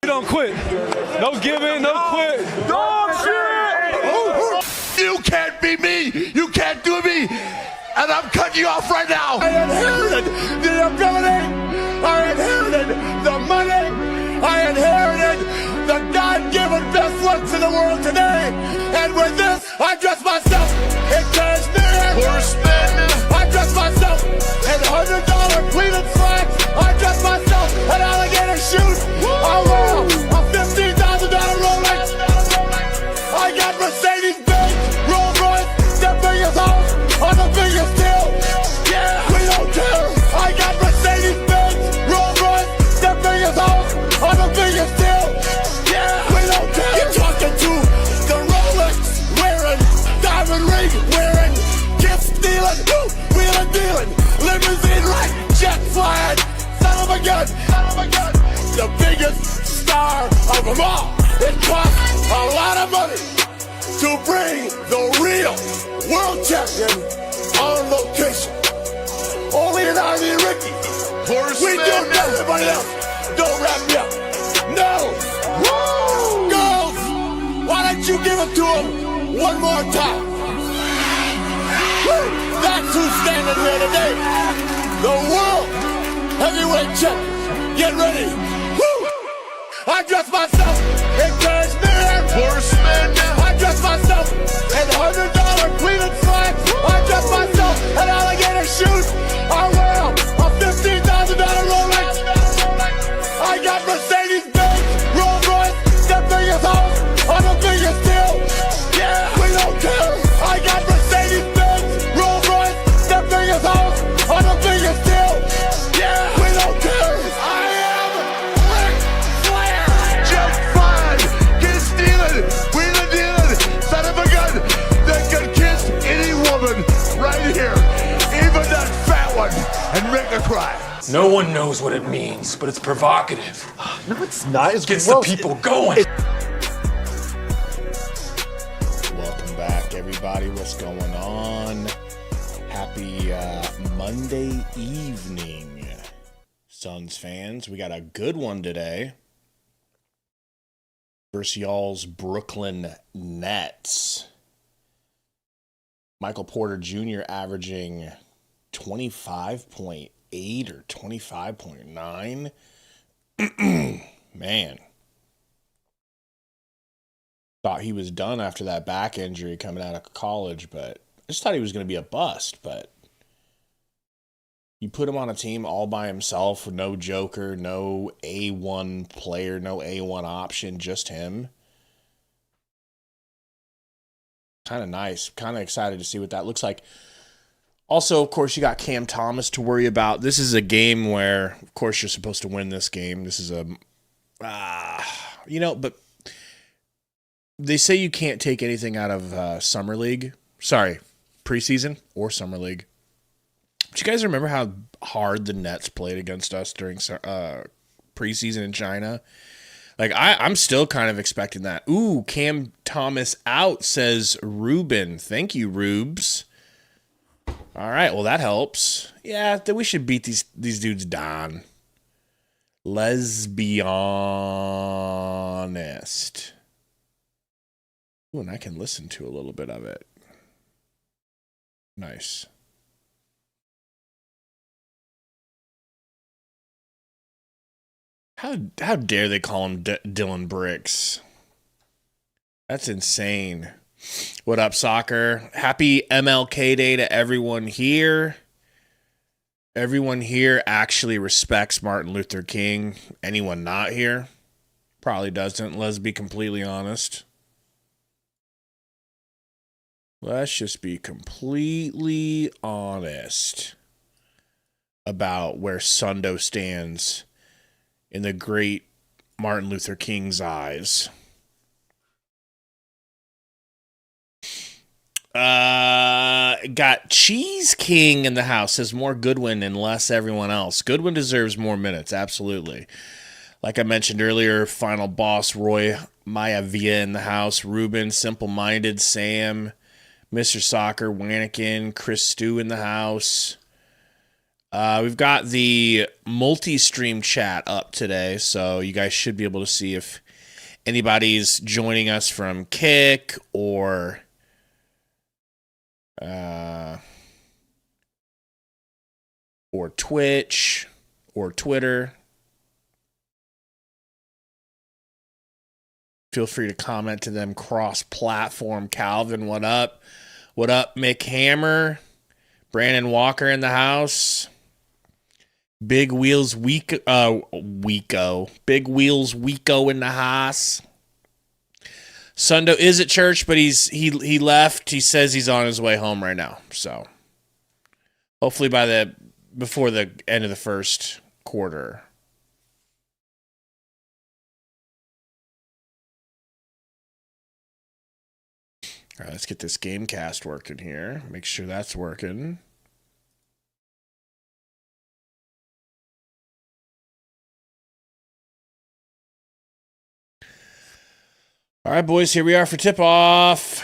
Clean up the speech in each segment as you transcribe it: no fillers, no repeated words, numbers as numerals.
Don't quit. No giving, no quit. Dog shit! You can't be me. You can't do me. And I'm cutting you off right now. I inherited the ability. I inherited the money. I inherited the God-given best looks in the world today. And with this, I dress myself in cashmere. Horseman. I dress myself in $100 pleated slacks. I dress myself in alligator shoes. I wear a $15,000 Rolex. I got Mercedes-Benz, Rolls-Royce, the biggest house on the biggest deal. Yeah, we don't care. I got Mercedes-Benz, Rolls-Royce, the biggest house on the biggest deal. Yeah, we don't care. You're talking to the Rolex wearing, diamond ring wearing, gift stealing, wheeling dealing, limousine right, jet flying, son of a gun, the biggest star of them all. It costs a lot of money to bring the real world champion on location. Only an Army and Ricky. We do everybody else. Don't wrap me up. No. Woo! Girls, why don't you give it to him one more time? Woo! That's who's standing here today. The world heavyweight champion. Get ready. Woo! I dress myself in cashmere. Horseman. I dress myself in $100 pleated slacks. I dress myself in alligator shoes. I wear a $15,000 Rolex. I got Mercedes-Benz, Rolls-Royce, the biggest house on the biggest deal. Yeah, we don't care. I got Mercedes-Benz, Rolls-Royce, the biggest house on the biggest deal. Yeah, we don't care. I am Ric Flair. Just fine. Get stealing, wheeling dealing, son of a gun that can kiss any woman right here, even that fat one, and make her cry. No one knows what it means, but it's provocative. No, it's not. It Gets the people going. Welcome back, everybody. What's going on? Happy Monday evening, Suns fans. We got a good one today versus y'all's Brooklyn Nets. Michael Porter Jr. averaging 25.8 or 25.9. Man. Thought he was done after that back injury coming out of college, but I just thought he was going to be a bust. But you put him on a team all by himself with no joker, no A1 player, no A1 option, just him. Kind of nice. Kind of excited to see what that looks like. Also, of course, you got Cam Thomas to worry about. This is a game where, of course, you're supposed to win this game. This is a, but they say you can't take anything out of Summer League. Sorry, preseason or Summer League. Do you guys remember how hard the Nets played against us during preseason in China? Like, I'm still kind of expecting that. Ooh, Cam Thomas out, says Ruben. Thank you, Rubes. All right, well, that helps. Yeah, then we should beat these dudes down. Let's be honest. Ooh, and I can listen to a little bit of it. Nice. How dare they call him Dylan Bricks? That's insane. What up, soccer? Happy MLK Day to everyone here. Everyone here actually respects Martin Luther King. Anyone not here probably doesn't. Let's be completely honest. Let's just be completely honest about where Sundo stands in the great Martin Luther King's eyes. Got Cheese King in the house. Says more Goodwin and less everyone else. Goodwin deserves more minutes, absolutely. Like I mentioned earlier, final boss Roy Maivia in the house. Ruben, simple-minded Sam, Mr. Soccer, Wannikin, Chris Stew in the house. We've got the multi-stream chat up today, so you guys should be able to see if anybody's joining us from Kick or Twitch or Twitter. Feel free to comment to them cross-platform. Calvin, what up? What up, Mick Hammer? Brandon Walker in the house. Big Wheels Weeko. Big Wheels Weeko in the house. Sundo is at church, but he left. He says he's on his way home right now. So hopefully before the end of the first quarter. All right, let's get this game cast working here. Make sure that's working. All right, boys, here we are for tip-off.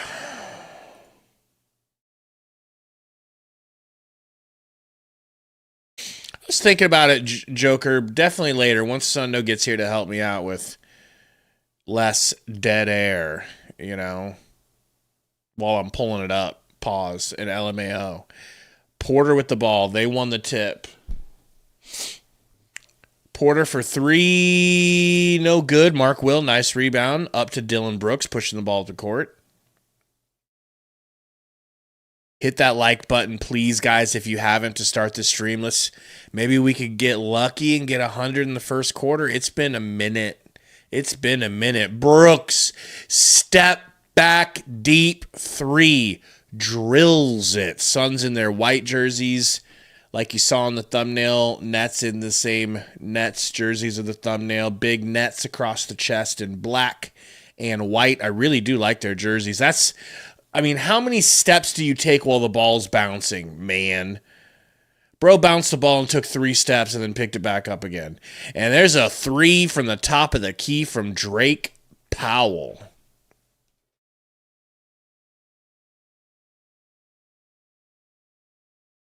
I was thinking about it, Joker, definitely later, once Sundo gets here to help me out with less dead air, while I'm pulling it up. Pause and LMAO. Porter with the ball. They won the tip. Porter for 3, no good. Mark Will, nice rebound. Up to Dylan Brooks, pushing the ball to court. Hit that like button, please, guys, if you haven't, to start the stream. Maybe we could get lucky and get 100 in the first quarter. It's been a minute. Brooks, step back deep 3. Drills it. Suns in their white jerseys. Like you saw on the thumbnail, Nets in the same Nets jerseys of the thumbnail. Big Nets across the chest in black and white. I really do like their jerseys. How many steps do you take while the ball's bouncing, man? Bro bounced the ball and took 3 steps and then picked it back up again. And there's a 3 from the top of the key from Drake Powell.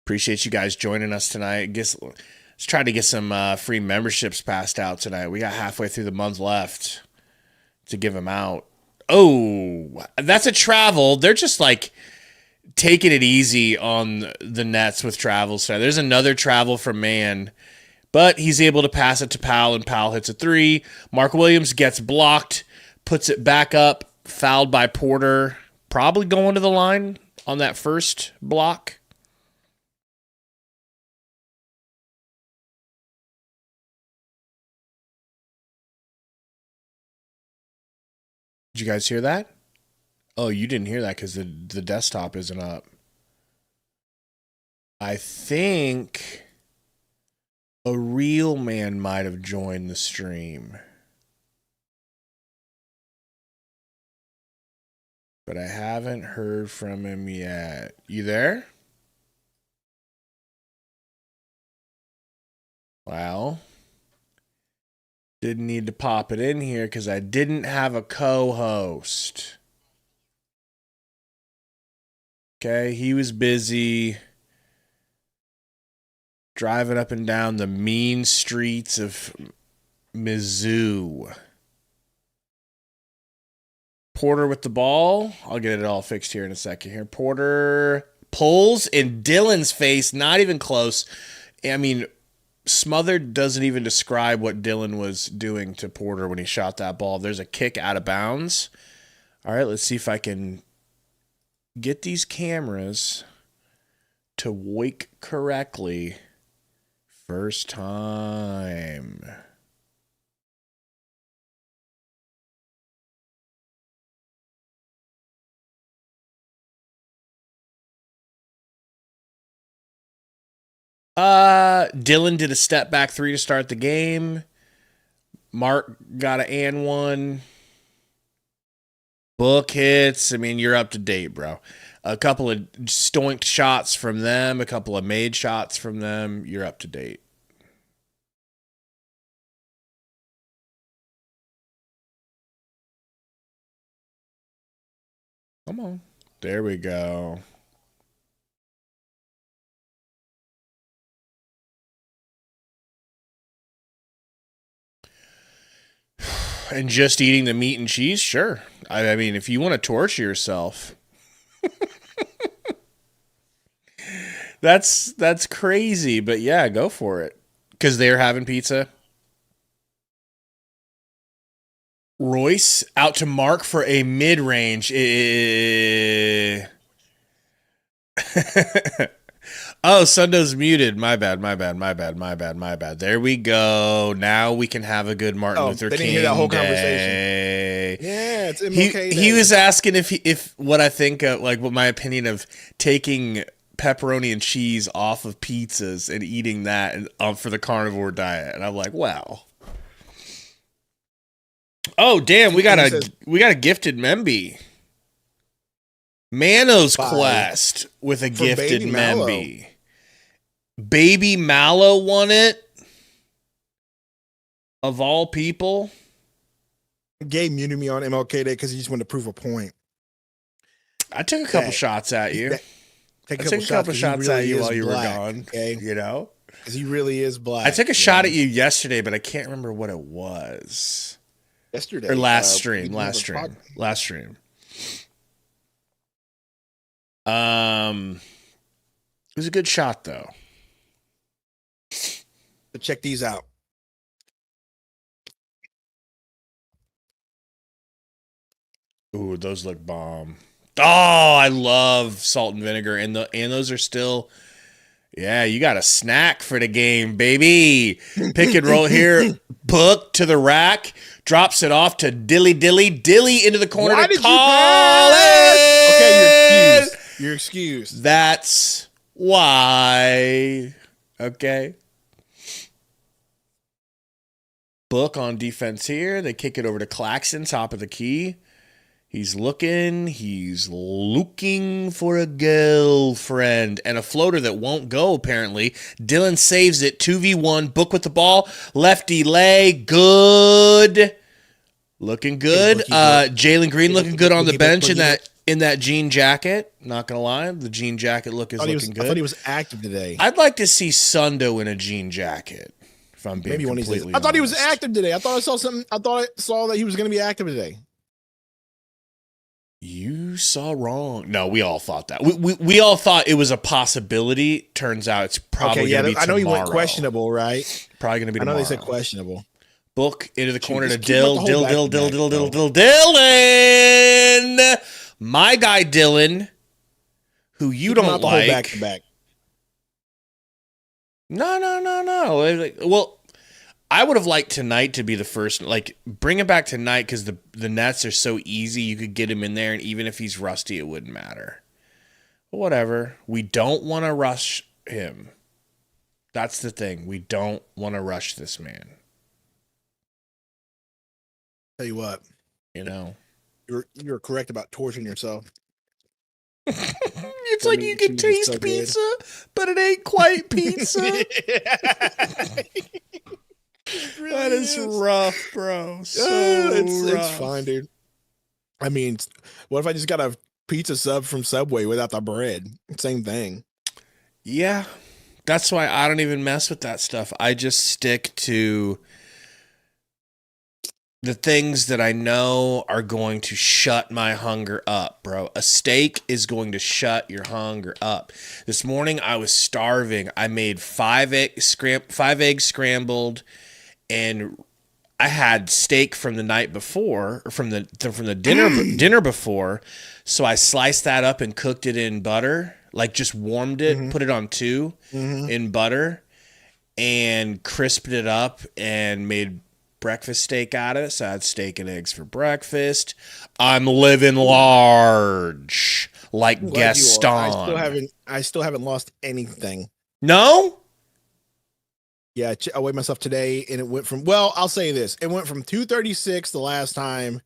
Appreciate you guys joining us tonight. Let's try to get some free memberships passed out tonight. We got halfway through the month left to give them out. Oh, that's a travel. They're just taking it easy on the Nets with travels tonight. There's another travel from Mann, but he's able to pass it to Powell, and Powell hits a 3. Mark Williams gets blocked, puts it back up, fouled by Porter. Probably going to the line on that first block. Did you guys hear that? Oh, you didn't hear that because the desktop isn't up. I think a real man might have joined the stream. But I haven't heard from him yet. You there? Well, didn't need to pop it in here because I didn't have a co-host. Okay, he was busy driving up and down the mean streets of Mizzou. Porter with the ball. I'll get it all fixed here in a second here. Porter pulls in Dylan's face. Not even close. Smothered doesn't even describe what Dylan was doing to Porter when he shot that ball. There's a kick out of bounds. All right, let's see if I can get these cameras to wake correctly. First time. Dylan did a step back 3 to start the game. Mark got an and 1. Book hits. You're up to date, bro. A couple of stoinked shots from them, a couple of made shots from them. You're up to date. Come on. There we go. And just eating the meat and cheese, sure. I mean, if you want to torture yourself, that's crazy. But yeah, go for it. Because they're having pizza. Royce out to Mark for a mid-range. Oh, Sundo's muted. My bad. There we go. Now we can have a good Martin Luther King hear that whole Day. Conversation. Yeah, it's MLK He was asking if what I think of, like, what my opinion of taking pepperoni and cheese off of pizzas and eating that for the carnivore diet, and I'm like, wow. Oh damn, we got a gifted Memby. Manos Quest with a gifted Memby. Baby Mallow won it. Of all people. Gabe muted me on MLK Day because he just wanted to prove a point. I took a couple shots at you. I took a couple shots at you while you were gone. Okay? You know? Because he really is black. I took a shot at you yesterday, but I can't remember what it was. Yesterday. Or last stream. It was a good shot though. But check these out. Ooh, those look bomb. Oh, I love salt and vinegar, and those are still. Yeah, you got a snack for the game, baby. Pick and roll here. Book to the rack. Drops it off to Dilly into the corner. Why to did call you it. Okay, you're excused. That's why. Okay. Book on defense here. They kick it over to Claxton, top of the key. He's looking for a girlfriend and a floater that won't go, apparently. Dylan saves it, 2v1, Book with the ball, lefty leg, good. Looking good. Jalen Green looking good on the bench in that jean jacket. Not going to lie, the jean jacket look is looking good. I thought he was active today. I'd like to see Sundo in a jean jacket, if I'm being completely honest. I thought he was active today. I thought I saw something. I saw that he was going to be active today. You saw wrong. No, we all thought that. We all thought it was a possibility. Turns out it's probably going to be tomorrow. I know he went questionable, right? Probably going to be tomorrow. I know they said questionable. Book into the corner to Dylan. My guy Dylan, who you don't like. Back to back. No. Well, I would have liked tonight to be the first, like, bring him back tonight because the Nets are so easy. You could get him in there, and even if he's rusty, it wouldn't matter. But whatever. We don't want to rush him. That's the thing. We don't want to rush this man. Tell you what. You know. You're correct about torturing yourself. It's like you can taste pizza, but it ain't quite pizza. Really that is rough, bro. It's fine, dude. I mean, what if I just got a pizza sub from Subway without the bread? Same thing. Yeah, that's why I don't even mess with that stuff. I just stick to the things that I know are going to shut my hunger up, bro. A steak is going to shut your hunger up. This morning I was starving. I made 5 eggs scrambled. And I had steak from the night before, or from the dinner before, so I sliced that up and cooked it in butter, like just warmed it, put it on 2 in butter, and crisped it up and made breakfast steak out of it. So I had steak and eggs for breakfast. I'm living large, like Gaston. I still haven't lost anything. No. Yeah, I weighed myself today, and it went from, well, I'll say this. It went from 236 the last time,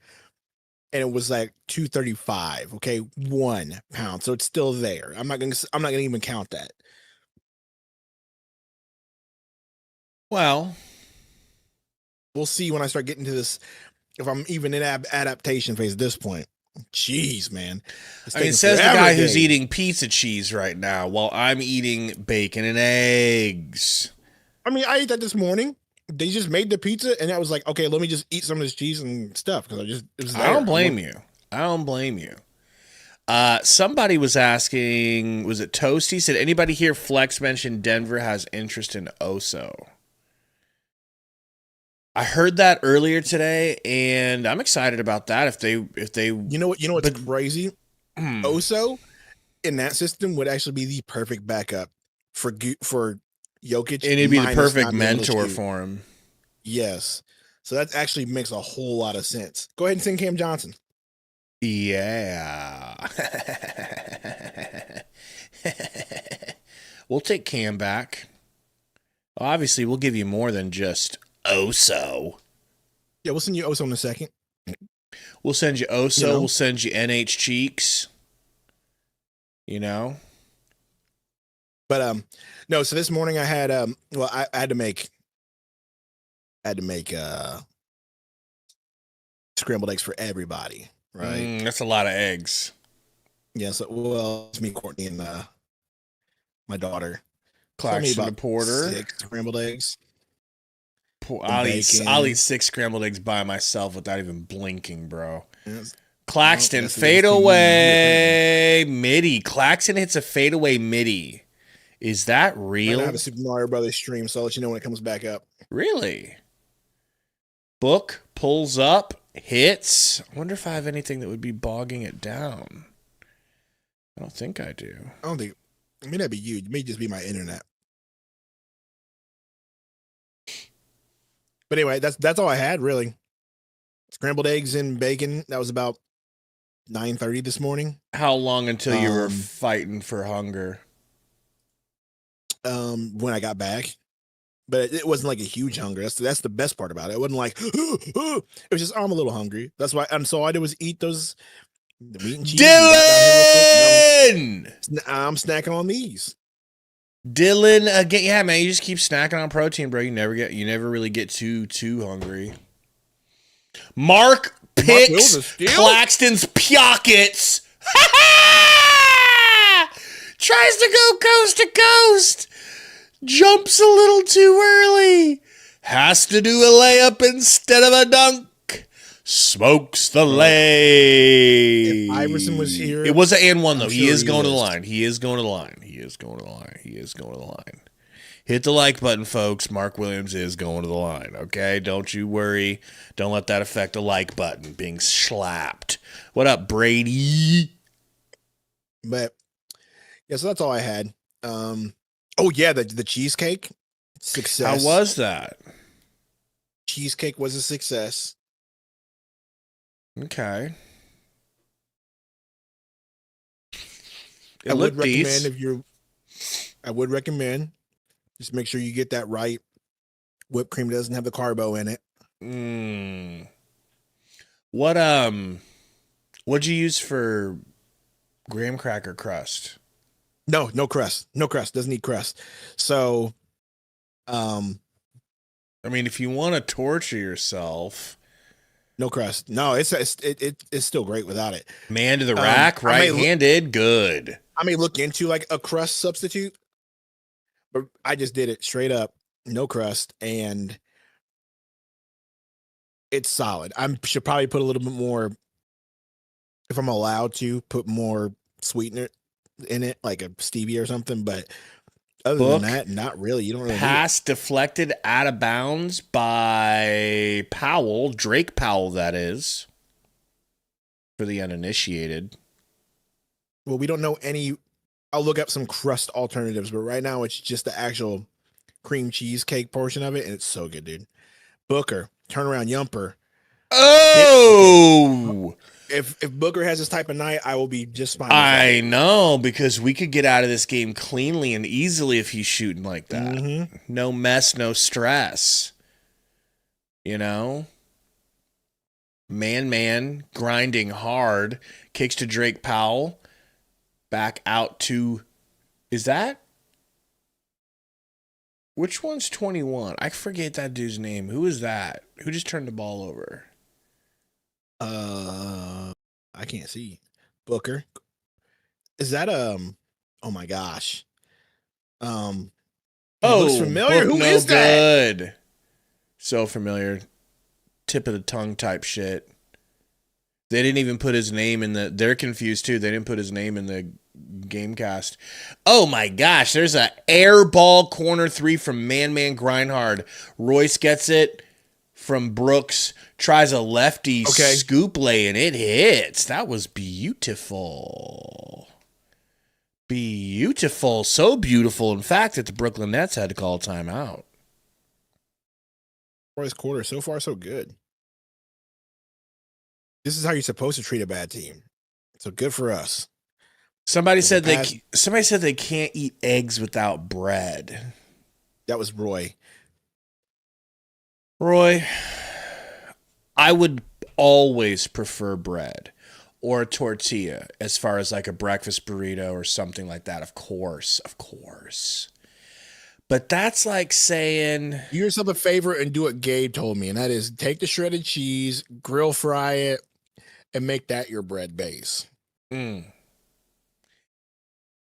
and it was like 235, okay? 1 pound. So it's still there. I'm not gonna even count that. Well, we'll see when I start getting to this, if I'm even in adaptation phase at this point. Jeez, man. I mean, it says the guy who's eating pizza cheese right now while I'm eating bacon and eggs. I mean, I ate that this morning. They just made the pizza, and I was like, okay, let me just eat some of this cheese and stuff because it was there. I don't blame you. I don't blame you. Somebody was asking, was it Toasty? Said anybody here Flex mentioned Denver has interest in Oso? I heard that earlier today, and I'm excited about that. If they you know what's crazy? Oso in that system would actually be the perfect backup for Jokic, and it'd be the perfect mentor for him. Yes, so that actually makes a whole lot of sense. Go ahead and send Cam Johnson. Yeah. We'll take Cam back. Obviously, we'll give you more than just Oso. Yeah, we'll send you Oso in a second. We'll send you Oso. We'll send you NH Cheeks. You know? But no, so this morning I had I had to make scrambled eggs for everybody. Right, that's a lot of eggs. Yeah, so it's me, Courtney, and my daughter. Claxton the Porter. 6 scrambled eggs. I'll eat 6 scrambled eggs by myself without even blinking, bro. Yes. Claxton, fadeaway midi. Claxton hits a fadeaway midi. Is that real? I have a Super Mario Brothers stream, so I'll let you know when it comes back up. Really? Book pulls up. Hits. I wonder if I have anything that would be bogging it down. I don't think I do. I don't think. It may not be you. It may just be my internet. But anyway, that's all I had really. Scrambled eggs and bacon. That was about 9:30 this morning. How long until you were fighting for hunger? When I got back. But it wasn't like a huge hunger. That's the best part about it. It wasn't like, it was just, I'm a little hungry. That's why. And so all I did was eat the meat and cheese. Dylan! I'm snacking on these. Dylan, again, yeah, man, you just keep snacking on protein, bro. You never really get too hungry. Mark picks Claxton's pockets. Tries to go coast to coast. Jumps a little too early. Has to do a layup instead of a dunk. Smokes the lay. If Iverson was here. It was an and one, though. He is going to the line. He is going to the line. He is going to the line. He is going to the line. Hit the like button, folks. Mark Williams is going to the line, okay? Don't you worry. Don't let that affect the like button being slapped. What up, Brady? But, yeah, so that's all I had. Oh, yeah, the cheesecake. Success. How was that? Cheesecake was a success. Okay. I would recommend just make sure you get that right. Whipped cream doesn't have the carbo in it. What'd you use for graham cracker crust? No crust. No crust. Doesn't need crust. So, I mean, if you want to torture yourself, no crust. No, it's still great without it. Man to the rack, right-handed, good. I may look into like a crust substitute, but I just did it straight up, no crust, and it's solid. I should probably put a little bit more, if I'm allowed to, put more sweetener in it, like a stevia or something, but other than that, not really. You don't really. Pass deflected out of bounds by Powell, Drake Powell, that is, for the uninitiated. Well, we don't know any. I'll look up some crust alternatives, but right now it's just the actual cream cheesecake portion of it, and it's so good, dude. Booker, turnaround yumper. Oh! If Booker has this type of night, I will be just fine. I know, because we could get out of this game cleanly and easily if he's shooting like that. Mm-hmm. No mess, no stress. You know? Man, grinding hard. Kicks to Drake Powell. Back out to... Is that? Which one's 21? I forget that dude's name. Who is that? Who just turned the ball over? I can't see. Booker. Is that oh my gosh. Looks familiar. Who is that? Good. So familiar. Tip of the tongue type shit. They didn't even put his name in the... They're confused, too. They didn't put his name in the Gamecast. Oh, my gosh. There's a air ball corner 3 from Man Grindhard. Royce gets it from Brooks. Tries a lefty scoop lay, and it hits. That was beautiful. Beautiful. So beautiful, in fact, that the Brooklyn Nets had to call a timeout. Royce quarter, so far, so good. This is how you're supposed to treat a bad team. So good for us. Somebody said they can't eat eggs without bread. That was Roy. Roy, I would always prefer bread or a tortilla as far as like a breakfast burrito or something like that. Of course. But that's like saying... Do yourself a favor and do what Gabe told me, and that is take the shredded cheese, grill fry it, and make that your bread base. And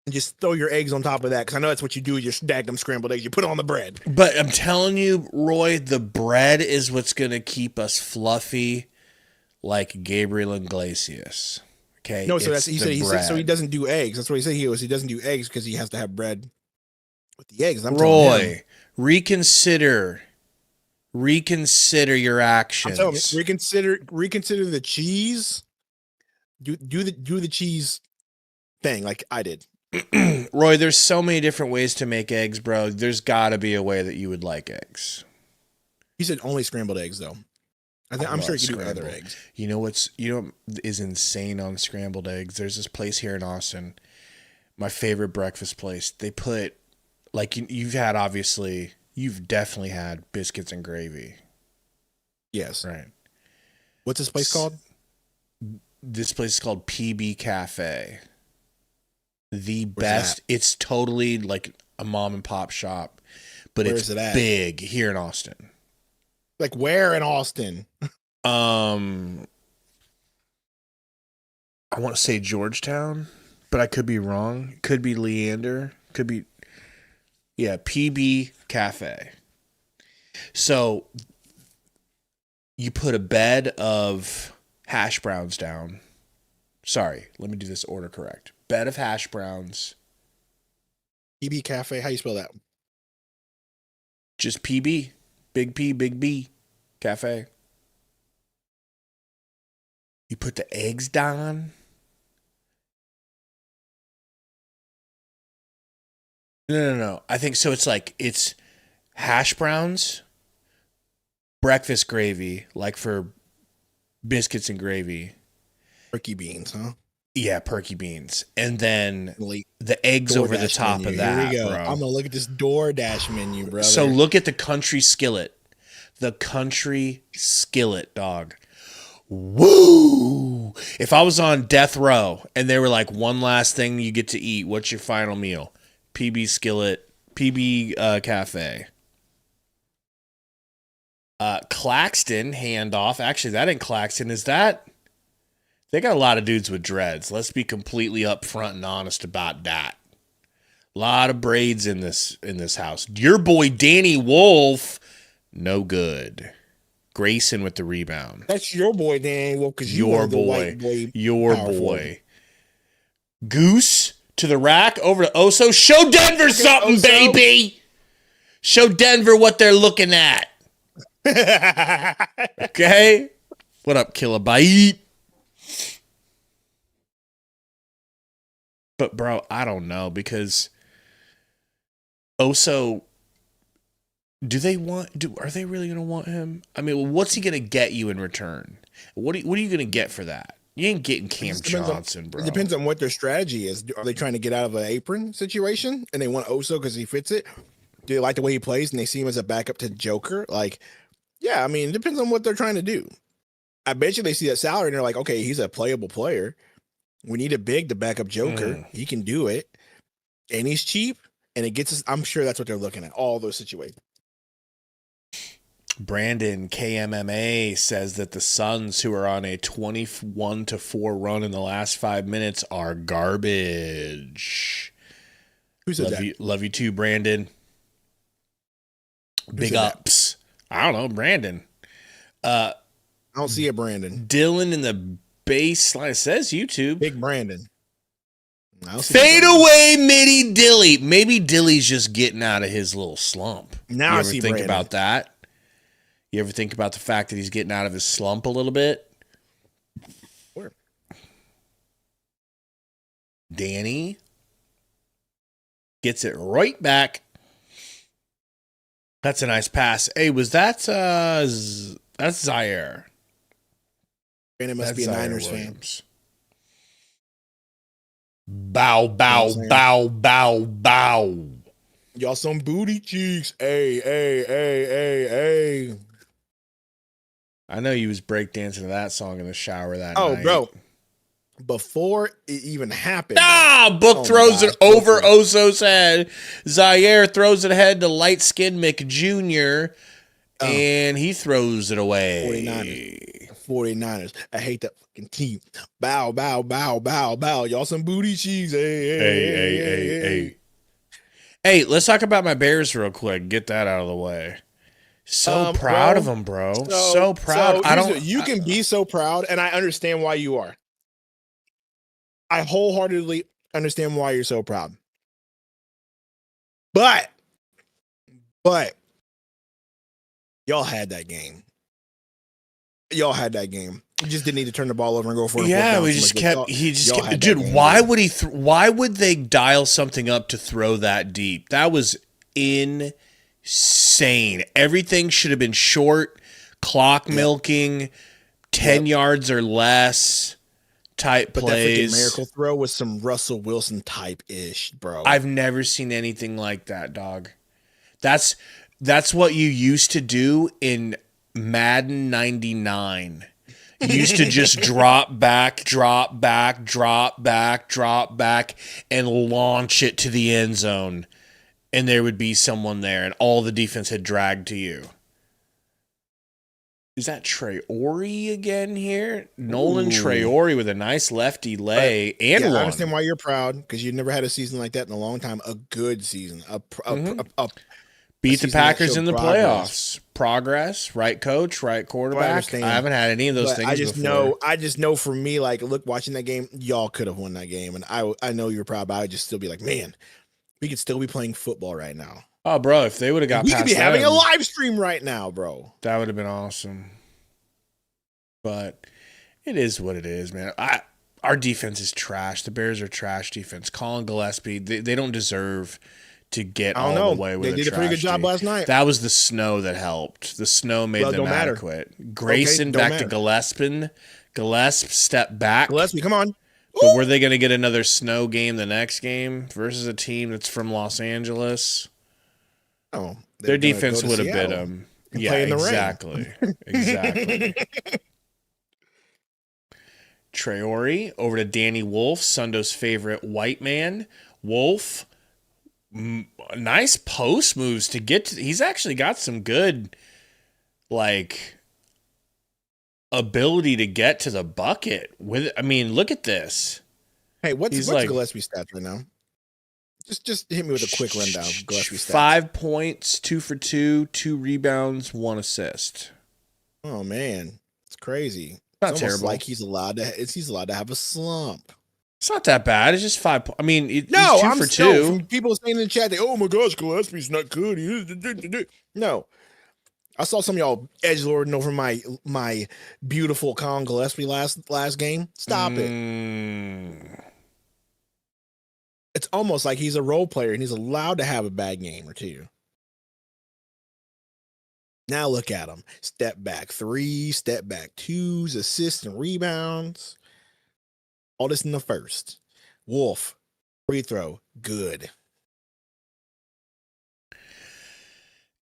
just throw your eggs on top of that, because I know that's what you do with your daggum scrambled eggs. You put it on the bread. But I'm telling you, Roy, the bread is what's going to keep us fluffy like Gabriel Iglesias. Okay? No, so he said so he doesn't do eggs. That's what he said. He doesn't do eggs because he has to have bread with the eggs. Roy, reconsider your actions. I'm telling you, reconsider the cheese. Do the cheese thing like I did. Roy, there's so many different ways to make eggs, bro. There's got to be a way that you would like eggs. He said only scrambled eggs, though. I'm sure you can do other eggs. You know what is insane on scrambled eggs? There's this place here in Austin, my favorite breakfast place. They put, like, you've definitely had biscuits and gravy. Yes. Right. What's this place called? This place is called PB Cafe. The Where's best. It's totally like a mom and pop shop, but it's big here in Austin. Like where in Austin? I want to say Georgetown, but I could be wrong. Could be Leander. Could be, yeah, PB Cafe. So you put a bed of hash browns down. Sorry, let me do this order correct. Bed of hash browns. PB Cafe. How you spell that? Just PB. Big P, Big B. Cafe. You put the eggs down. No. I think so. It's hash browns, breakfast gravy, like for biscuits and gravy. Turkey beans, huh? Yeah, perky beans. And then the eggs DoorDash over the top menu. Of that, Here we go. bro. I'm going to look at this DoorDash menu, brother. So look at the country skillet. The country skillet, dog. Woo! If I was on death row and they were like, one last thing you get to eat, what's your final meal? PB skillet, PB cafe. Claxton handoff. Actually, that ain't Claxton. Is that? They got a lot of dudes with dreads. Let's be completely upfront and honest about that. A lot of braids in this house. Your boy Danny Wolf, no good. Grayson with the rebound. That's your boy, Danny Wolf, because your boy. Goose to the rack over to Oso. Show Denver something, Oso. Baby. Show Denver what they're looking at. Okay. What up, Kilobyte? But bro, I don't know, because Oso, are they really gonna want him? I mean, what's he gonna get you in return? What are you gonna get for that? You ain't getting Cam Johnson, bro. It depends on what their strategy is. Are they trying to get out of an apron situation and they want Oso because he fits it? Do they like the way he plays and they see him as a backup to Joker? Like, yeah, I mean, it depends on what they're trying to do. I bet you they see that salary and they're like, okay, he's a playable player. We need a big to back up Joker. He can do it. And he's cheap. And it gets us. I'm sure that's what they're looking at. All those situations. Brandon KMMA says that the Suns, who are on a 21-4 run in the last 5 minutes, are garbage. Who said that? Love you too, Brandon. Big ups. I don't know, Brandon. I don't see a Brandon. Dylan in the baseline. It says YouTube. Big Brandon. I don't see Fade Brandon. away, Mitty Dilly. Maybe Dilly's just getting out of his little slump. Now you I ever see think Brandon. about that? You ever think about the fact that he's getting out of his slump a little bit? Where? Danny gets it right back. That's a nice pass. Hey, was that that's Zaire? Brandon must That's be a Zaire Niners Williams. Bow, bow, You know what I'm saying? bow, bow, bow. Y'all some booty cheeks. Hey, hey, hey, hey, hey. I know you was breakdancing to that song in the shower that Oh, night. bro. Before it even happened. Book Oh my throws gosh, it over Book. Oso's head. Zaire throws it ahead to light-skinned McJr., and he throws it away. 49ers. I hate that fucking team. Bow, bow, bow, bow, bow. Y'all some booty cheeks. Hey, Hey. Hey, let's talk about my Bears real quick. Get that out of the way. So proud bro, of them, bro. So proud. You can be so proud, and I understand why you are. I wholeheartedly understand why you're so proud. But y'all had that game. Y'all had that game. You just didn't need to turn the ball over and go for it. Yeah, we just kept. Dude, why would he? Why would they dial something up to throw that deep? That was insane. Everything should have been short, clock milking, 10 yards or less type But plays. that freaking miracle throw was some Russell Wilson type ish, bro. I've never seen anything like that, dog. That's what you used to do in Madden 99. You used to just drop back, and launch it to the end zone. And there would be someone there, and all the defense had dragged to you. Is that Traore again here? Nolan Traore with a nice lefty lay and I one. understand why you're proud, because you never had a season like that in a long time. A good season. Beat the season that Packers showed in the progress. Progress, right coach, right quarterback. understand. I haven't had any of those But things I before. just know for me, like, look, watching that game, y'all could have won that game. And I know you're proud, but I would just still be like, man, we could still be playing football right now. Oh, bro, if they would have got We past could be having a them, live stream right now, bro. that would have been awesome. But it is what it is, man. Our defense is trash. The Bears are trash defense. Colin Gillespie, they don't deserve to get I don't all know. the way with They did a pretty good trash job D. last night. That was the snow that helped. The snow made Well, them don't matter. adequate. Grayson don't back matter. to Gillespie. Gillespie step back. Gillespie, come on. But were they going to get another snow game the next game versus a team that's from Los Angeles? Oh, Their defense would have bit them. and Yeah, play in the rain. exactly. Exactly. Traore over to Danny Wolf, Sundo's favorite white man. Wolf, nice post moves to get to. He's actually got some good, like, ability to get to the bucket. I mean, look at this. Hey, what's like- Gillespie's stats right now? Just hit me with a quick rundown of Gillespie's stats. 5 points, 2 for 2, 2 rebounds, 1 assist. Oh man, it's crazy. Not It's almost terrible. like he's allowed to have a slump. It's not that bad. It's just 5 I mean, he's 2 I'm for still 2. from people saying in the chat, oh my gosh, Gillespie's not good. No. I saw some of y'all edgelording over my beautiful Colin Gillespie last game. Stop it. It's almost like he's a role player and he's allowed to have a bad game or two. Now look at him. Step back 3, step back 2s, assists and rebounds. All this in the first. Wolf, free throw, good.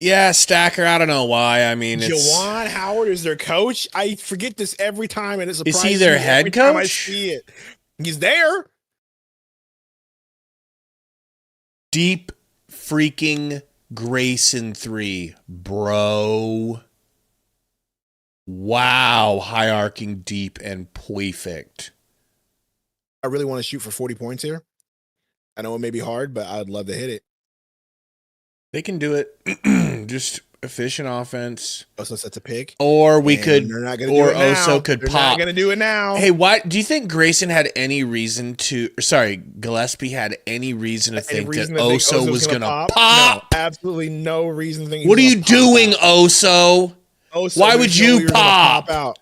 Yeah, Stacker, I don't know why. I mean, it's Jawan Howard is their coach. I forget this every time, and it surprises he their me head every time I coach? see it. He's there. deep freaking Grayson 3, bro. Wow, high arcing deep and perfect. I really want to shoot for 40 points here. I know it may be hard, but I'd love to hit it. They can do it. Just efficient offense. Oso sets a pick. Or we could, they're not gonna or do it now. Oso could They're pop. not going to do it now. Hey, why do you think Grayson had any reason to? Sorry, Gillespie had any reason to think that Oso was going to pop? No, absolutely no reason to think. What are you doing, Oso? Oso? Why would you pop?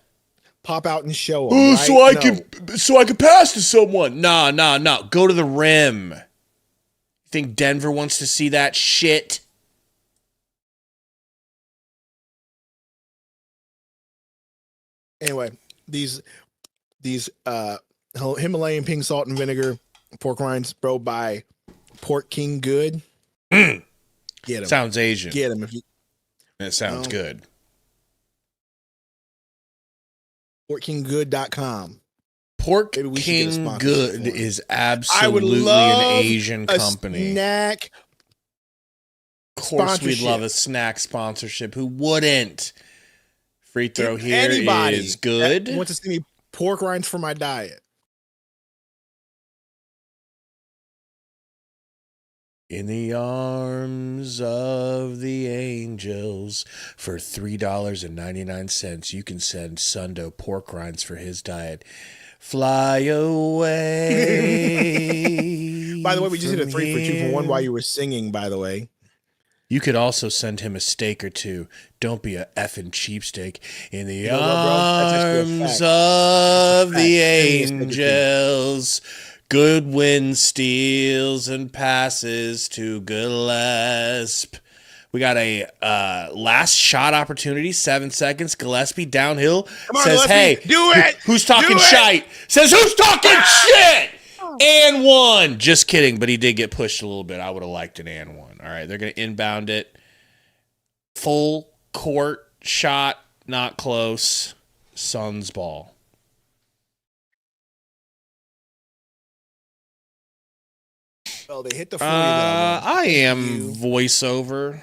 Pop out and show them. Right? So I could pass to someone. No. Go to the rim. You think Denver wants to see that shit? Anyway, these Himalayan pink salt and vinegar pork rinds, bro, by Pork King Good. Get them. Sounds Asian. Get them if you. It sounds good. PorkKingGood.com. Pork King Good is absolutely an Asian company. Snack. Of course, we'd love a snack sponsorship. Who wouldn't? Free throw If here anybody is good. Want to see me pork rinds for my diet? In the arms of the angels, for $3.99, you can send Sundo pork rinds for his diet. Fly away. By the way, we just hit a 3 for 2 for 1 while you were singing, by the way. You could also send him a steak or two. Don't be a effing cheapsteak. In the arms of the angels, Goodwin steals and passes to Gillespie. We got a last shot opportunity, 7 seconds. Gillespie downhill says, "Hey, do it! Who's talking shite?" Says, "Who's talking shit?" And one. Just kidding, but he did get pushed a little bit. I would have liked an and one. All right, they're going to inbound it. Full court shot, not close. Suns ball. Oh, they hit the 40. I am voiceover.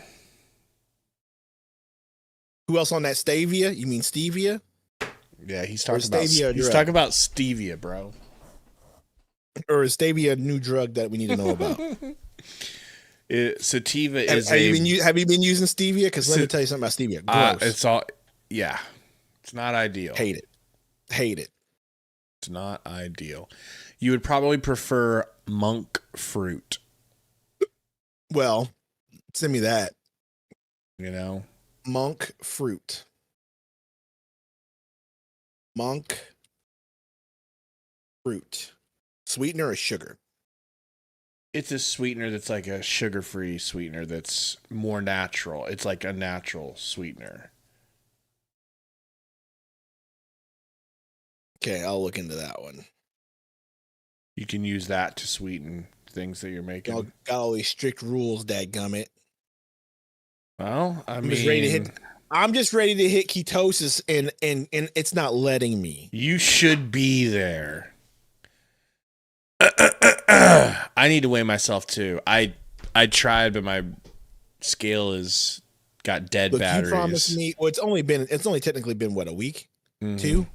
Who else on that? Stevia? You mean stevia? Yeah, he's talking about stevia, bro. Or is stevia a new drug that we need to know about? Sativa is. Have you been using stevia? Because let me tell you something about stevia. Gross. It's all. Yeah, it's not ideal. Hate it. It's not ideal. You would probably prefer monk fruit. Well, send me that. You know, monk fruit. Monk fruit. Sweetener or sugar? It's a sweetener that's like a sugar-free sweetener that's more natural. It's like a natural sweetener. Okay, I'll look into that one. You can use that to sweeten things that you're making. Y'all got all these strict rules, dadgummit. Well, I'm just ready to hit ketosis and it's not letting me. You should be there. I need to weigh myself too. I tried, but my scale is got dead batteries. You promised me. Well, it's only technically been what, a week, 2.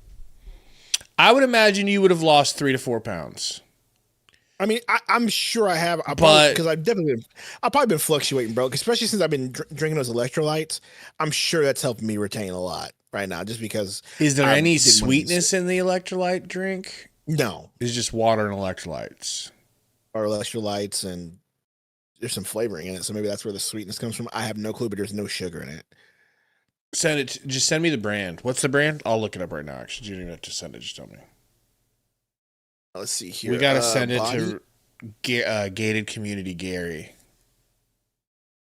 I would imagine you would have lost 3 to 4 pounds. I mean, I'm sure I have, because I've probably been fluctuating, bro. Especially since I've been drinking those electrolytes. I'm sure that's helping me retain a lot right now. Just because. Is there any sweetness in the electrolyte drink? No, it's just water and electrolytes. Or electrolytes, and there's some flavoring in it, so maybe that's where the sweetness comes from. I have no clue, but there's no sugar in it. Just send me the brand. What's the brand? I'll look it up right now. Actually, you don't have to send it. Just tell me. Let's see here. We gotta send it to Gated Community Gary.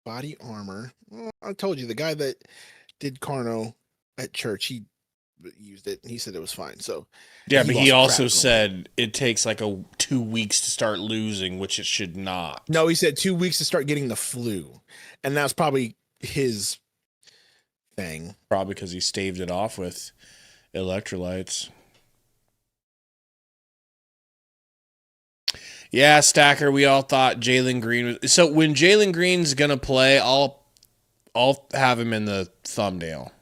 Body Armor. Well, I told you the guy that did Carno at church. He used it and he said it was fine. So yeah, but he also said it takes like 2 weeks to start losing, which it should not. No, he said 2 weeks to start getting the flu, and that's probably his thing. Probably because he staved it off with electrolytes. Yeah, Stacker, we all thought Jalen Green was. So when Jalen Green's gonna play, I'll have him in the thumbnail.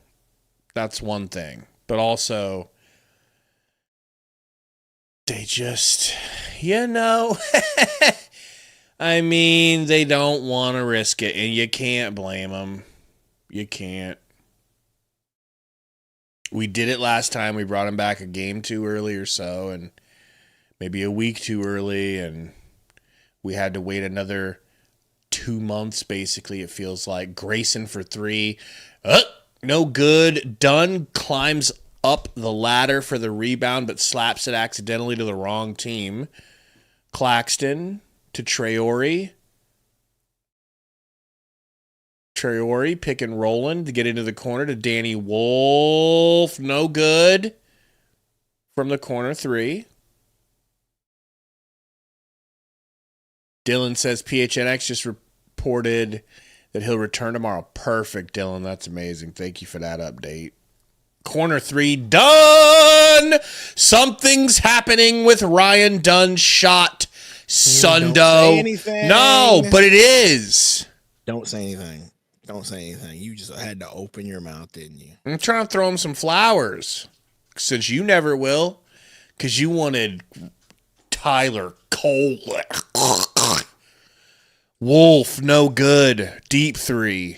That's one thing. But also, they just, I mean, they don't want to risk it, and you can't blame them. You can't. We did it last time. We brought him back a game too early or so, and maybe a week too early, and we had to wait another 2 months, basically, it feels like. Grayson for 3. No good. Dunn climbs up the ladder for the rebound, but slaps it accidentally to the wrong team. Claxton to Traore. Traore pick and rolling to get into the corner to Danny Wolf. No good. From the corner, 3. Dylan says PHNX just reported that he'll return tomorrow. Perfect, Dylan. That's amazing. Thank you for that update. Corner 3, done! Something's happening with Ryan Dunn's shot. Sundo. Don't say anything. No, but it is. Don't say anything. Don't say anything. You just had to open your mouth, didn't you? I'm trying to throw him some flowers, since you never will, because you wanted Tyler Cole. Wolf, no good. Deep 3.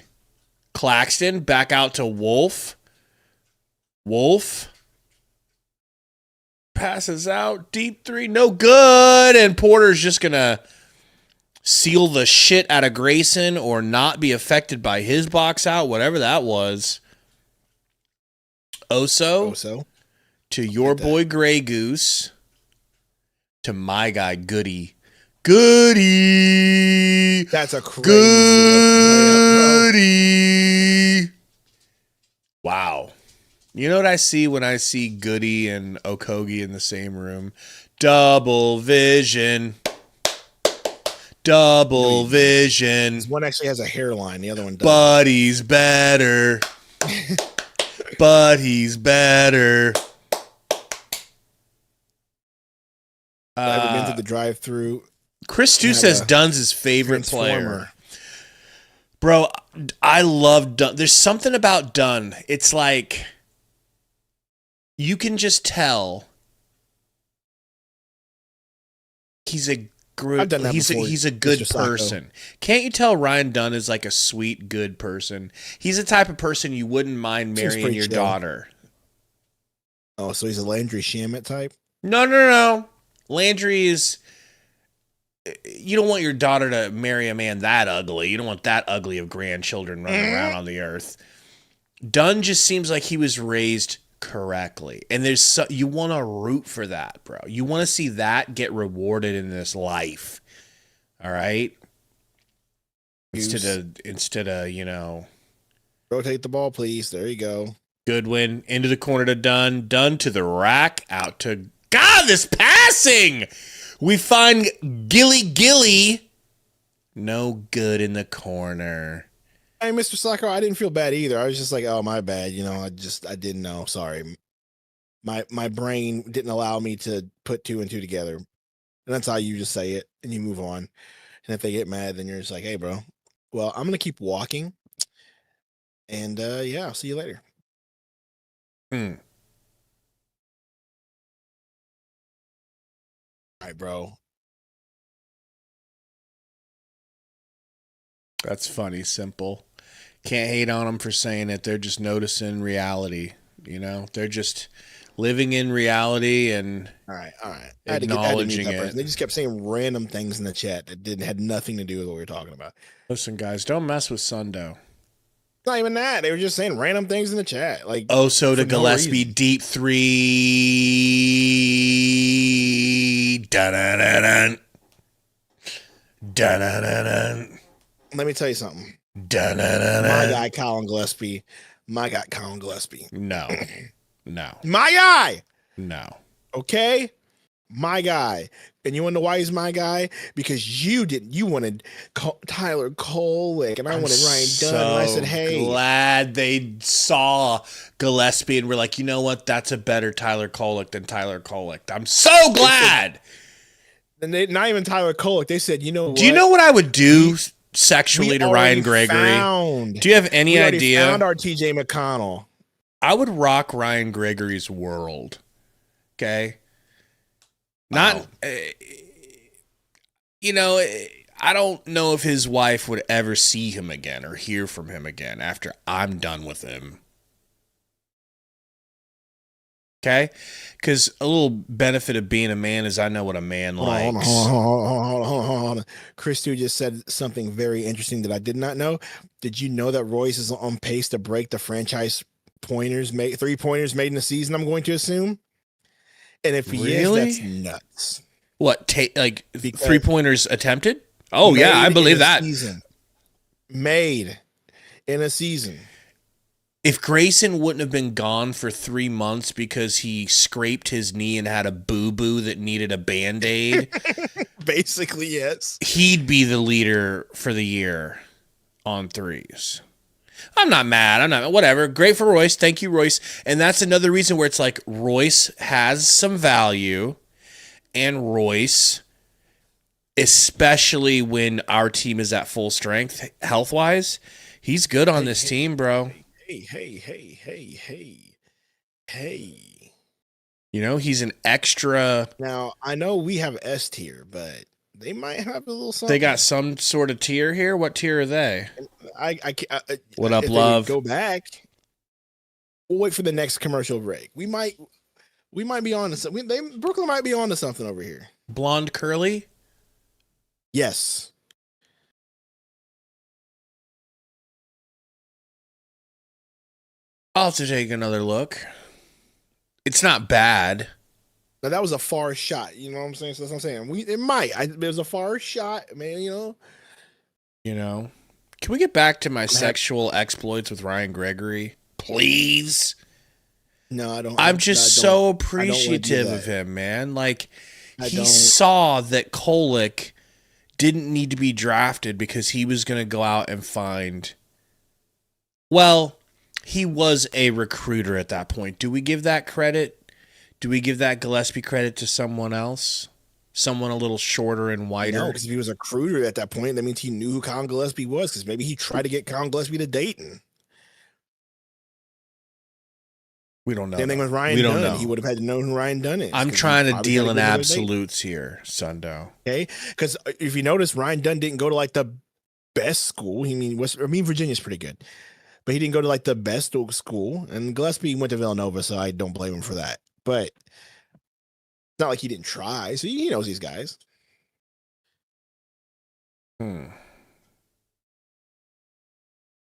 Claxton, back out to Wolf. Wolf passes out. Deep 3, no good. And Porter's just going to seal the shit out of Grayson or not be affected by his box out, whatever that was. Oso. To your boy Grey Goose. To my guy Goody. Goody. That's a crazy Goody. Wow. You know what I see when I see Goody and Okogie in the same room? Double vision. Double vision. One actually has a hairline. The other one doesn't. But he's better. But he's better. I've ever been to the drive-through. Chris Stu says Dunn's his favorite player. Bro, I love Dunn. There's something about Dunn. It's like you can just tell he's a he's a good person. Can't you tell Ryan Dunn is like a sweet, good person? He's the type of person you wouldn't mind marrying your daughter. Oh, so he's a Landry Shamet type? No. Landry is... You don't want your daughter to marry a man that ugly. You don't want that ugly of grandchildren running around on the earth. Dunn just seems like he was raised correctly. And you want to root for that, bro. You want to see that get rewarded in this life. All right? Instead of, you know... Rotate the ball, please. There you go. Goodwin into the corner to Dunn. Dunn to the rack. Out to... God, this passing! We find Gilly. No good in the corner. Hey, Mr. Sacco, I didn't feel bad either. I was just like, oh, my bad. You know, I didn't know. Sorry. My brain didn't allow me to put 2 and 2 together. And that's how you just say it and you move on. And if they get mad, then you're just like, hey, bro, well, I'm going to keep walking. And yeah, I'll see you later. All right, bro. That's funny, simple. Can't hate on them for saying it. They're just noticing reality. You know, they're just living in reality and all right. Acknowledging it. They just kept saying random things in the chat that had nothing to do with what we were talking about. Listen, guys, don't mess with Sundo. Not even that. They were just saying random things in the chat. Like Oso to Gillespie, deep 3. Dun-dun-dun-dun. Dun-dun-dun-dun. Let me tell you something. Dun-dun-dun-dun. My guy, Colin Gillespie. My No. My guy. No. Okay? My guy. And you want to know why he's my guy? Because you wanted Tyler Kolek, and I wanted Ryan Dunn. And I said, hey. Glad they saw Gillespie and were like, you know what? That's a better Tyler Kolek than Tyler Kolek. I'm so glad. And not even Tyler Kolek. They said, you know what? Do you know what I would do sexually to Ryan Gregory? Do you have any idea? We found our TJ McConnell. I would rock Ryan Gregory's world. Okay? Not, you know, I don't know if his wife would ever see him again or hear from him again after I'm done with him. Okay? Because a little benefit of being a man is I know what a man likes. Hold on. Chris Stu just said something very interesting that I did not know. Did you know that Royce is on pace to break the franchise three-pointers made in the season, I'm going to assume? And if he is, that's nuts. What, 3-pointers attempted? Oh, yeah, I believe that. Made in a season. If Grayson wouldn't have been gone for 3 months because he scraped his knee and had a boo-boo that needed a Band-Aid, basically, yes, he'd be the leader for the year on threes. I'm not mad. Whatever. Great for Royce. Thank you, Royce. And that's another reason where it's like Royce has some value, and Royce, especially when our team is at full strength health-wise, he's good on this team, bro. Hey. You know, he's an extra. Now, I know we have S tier, but they might have a little something. They got some sort of tier here. What tier are they? What up, love? Go back. We'll wait for the next commercial break. We might be on to something. Brooklyn might be on to something over here. Blonde curly? Yes. I'll have to take another look. It's not bad. Now that was a far shot. You know what I'm saying? So that's what I'm saying. It was a far shot, man. You know. Can we get back to my sexual exploits with Ryan Gregory, please? No, I don't. I'm just so appreciative of him, man. Like he saw that Kolek didn't need to be drafted because he was going to go out and find. Well, he was a recruiter at that point. Do we give that credit? Do we give that Gillespie credit to someone else? Someone a little shorter and wider? No, because if he was a recruiter at that point, that means he knew who Colin Gillespie was, because maybe he tried to get Colin Gillespie to Dayton. We don't know. Same thing with Ryan Dunn. Know. He would have had to know who Ryan Dunn is. I'm trying to deal in absolutes here, Sundo. Okay, because if you notice, Ryan Dunn didn't go to like the best school. Virginia's pretty good. But he didn't go to like the best school, and Gillespie went to Villanova, so I don't blame him for that. But it's not like he didn't try, so he knows these guys.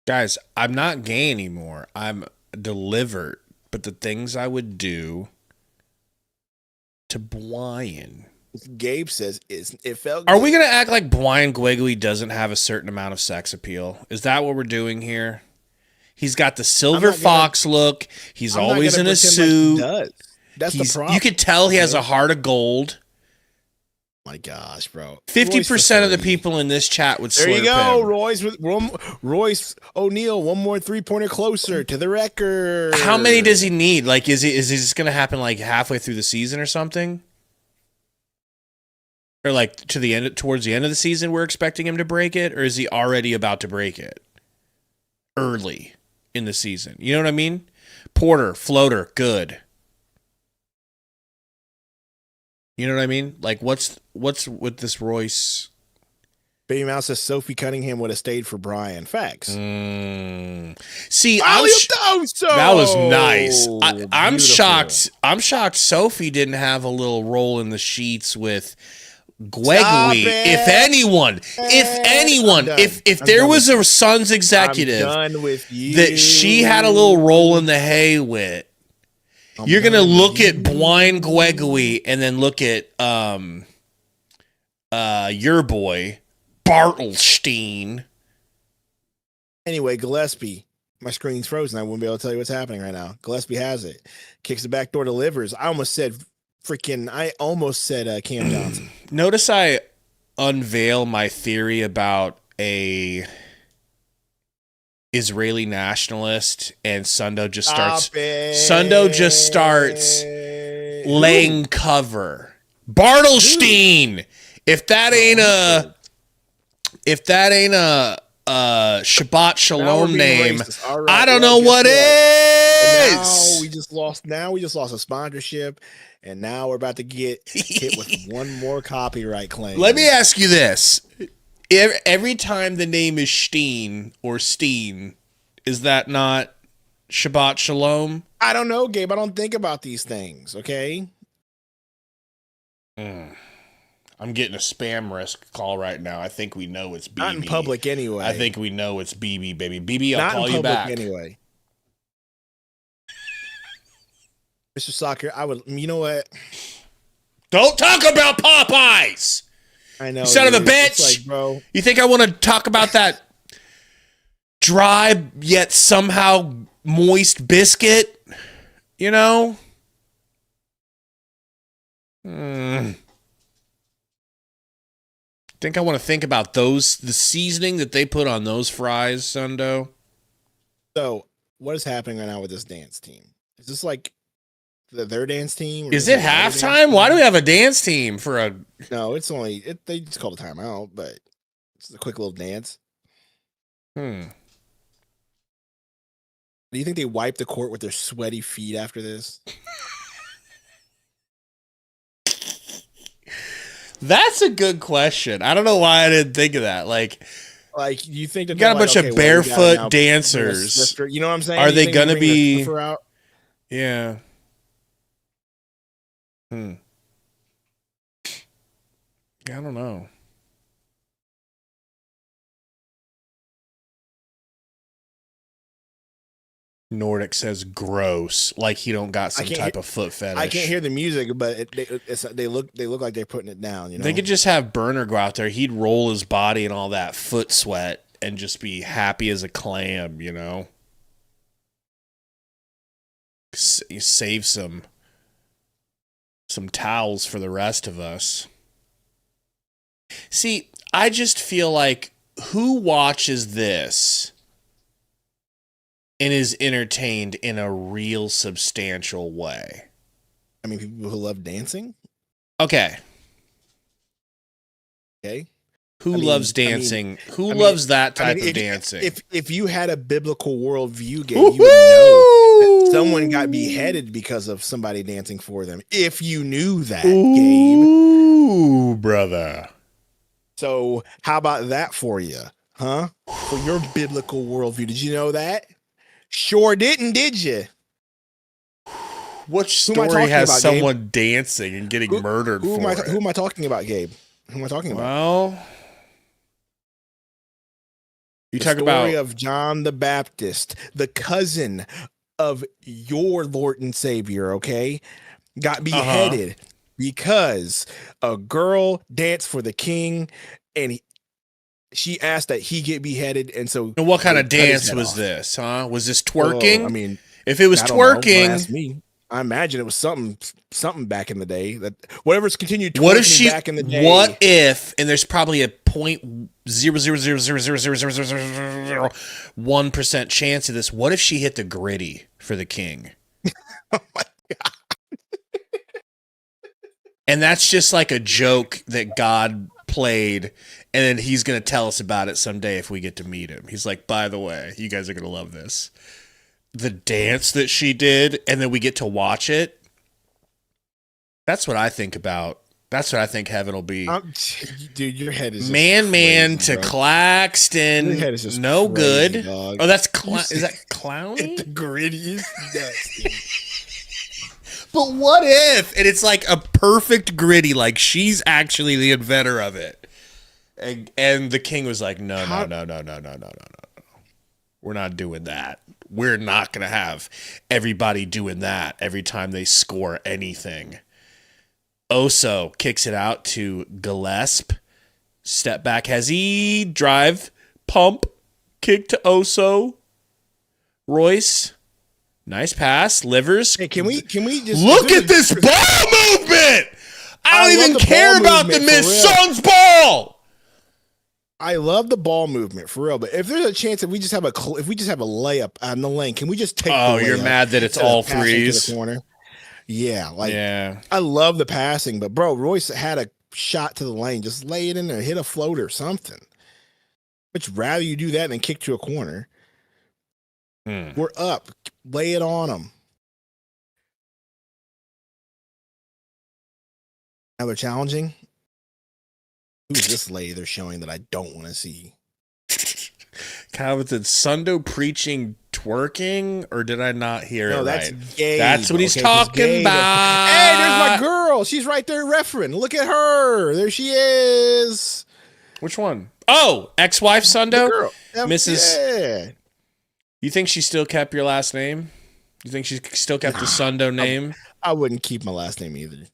Guys, I'm not gay anymore. I'm delivered. But the things I would do to Brian. Gabe says it felt. Are we gonna act like Brian Guegui doesn't have a certain amount of sex appeal? Is that what we're doing here? He's got the silver fox look. He's always in a suit. Like that's the problem. You could tell he has a heart of gold. My gosh, bro. 50% of the people in this chat would slurp him. There you go, Royce O'Neal, one more 3-pointer closer to the record. How many does he need? Like, is it just going to happen like halfway through the season or something? Or like towards the end of the season, we're expecting him to break it? Or is he already about to break it early in the season? You know what I mean? Porter, floater, good. You know what I mean? Like, what's with this Royce? Baby Mouse says Sophie Cunningham would have stayed for Brian. Facts. See, that was nice. I'm shocked. I'm shocked Sophie didn't have a little roll in the sheets with Guegui. If anyone, if there was a Suns executive that she had a little roll in the hay with. You're going to look at Blind Guegui and then look at your boy, Bartelstein. Anyway, Gillespie. My screen's frozen. I wouldn't be able to tell you what's happening right now. Gillespie has it. Kicks the back door, delivers. I almost said Cam Johnson. Notice I unveil my theory about a Israeli nationalist, and Sundo just starts laying cover. Bartelstein. If that ain't a Shabbat Shalom name, right, I don't know what is. Now we just lost a sponsorship, and now we're about to get hit with one more copyright claim. Let me ask you this. Every time the name is Steen or Steen, is that not Shabbat Shalom? I don't know, Gabe. I don't think about these things. Okay. I'm getting a spam risk call right now. I think we know it's BB. Not in public anyway. I think we know it's BB, baby. BB, I'll Not call in you public back. anyway. Mr. Soccer, I would. You know what? Don't talk about Popeyes. I know. You son of a dude. It's bitch. like, bro. You think I want to talk about that dry yet somehow moist biscuit? You know? Think I want to think about the seasoning that they put on those fries, Sundo? So, what is happening right now with this dance team? Is this like their dance team? Or Is it halftime? Why do we have a dance team for a... No, it's only... they just called a timeout, but it's a quick little dance. Do you think they wipe the court with their sweaty feet after this? That's a good question. I don't know why I didn't think of that. Like you think that you got a bunch of barefoot dancers. You know what I'm saying? Are You they think going to bring their be... sniffer out? Yeah. I don't know. Nordic says gross, like he don't got some type of foot fetish. I can't hear the music, but they look like they're putting it down. You know, they could just have Burner go out there. He'd roll his body in all that foot sweat and just be happy as a clam. You know, save some towels for the rest of us. See, I just feel like who watches this and is entertained in a real substantial way? I mean, people who love dancing. Okay. Who loves dancing? Who loves that type of dancing? If you had a biblical worldview, Gabe, you would know that someone got beheaded because of somebody dancing for them. If you knew that, Gabe. Ooh, brother. So how about that for you, huh? For your biblical worldview. Did you know that? Sure didn't, did you? What story has someone dancing and getting murdered for it? Who am I talking about, Gabe? Who am I talking about? Well, you talk about the story of John the Baptist, the cousin of your Lord and Savior, okay? Got beheaded because a girl danced for the king and she asked that he get beheaded, and so. And what kind of dance was this, huh? Was this twerking? Well, I mean, if it was twerking, ask me. I imagine it was something back in the day. That whatever's continued twerking what if she, back in the day. What if, and there's probably a 0.000000001% chance of this. What if she hit the gritty for the king? Oh my God. And that's just like a joke that God played, and then he's going to tell us about it someday if we get to meet him. He's like, by the way, you guys are going to love this. The dance that she did, and then we get to watch it. That's what I think about. That's what I think heaven will be. Dude, your head is man crazy, to Claxton. Your head is just no crazy, good. dog. Oh, that's is that clowny? The gritty is nasty. But what if, and it's like a perfect gritty, like she's actually the inventor of it, and the king was like, no. We're not doing that. We're not going to have everybody doing that every time they score anything. Oso kicks it out to Gillespie. Step back, Hezzy, drive, pump, kick to Oso. Royce, nice pass, Livers. Hey, can we just look at this ball movement? I don't even care about the Miss Song's ball. I love the ball movement for real, but if there's a chance if we just have a layup on the lane, can we just take? Oh, you're mad that it's all threes. Yeah, I love the passing, but bro, Royce had a shot to the lane. Just lay it in there, hit a float or something. Much rather you do that than kick to a corner. We're up, lay it on them. Now they're challenging. Who's this lady they're showing that I don't want to see? Calvin said Sundo preaching twerking, or did I not hear it that's right? Gabe. That's what he's 'cause talking Gabe- about. Hey, there's my girl. She's right there referencing. Look at her. There she is. Which one? Oh, ex-wife Sundo? The girl. Mrs. Yeah. You think she still kept your last name? You think she still kept the Sundo name? I wouldn't keep my last name either.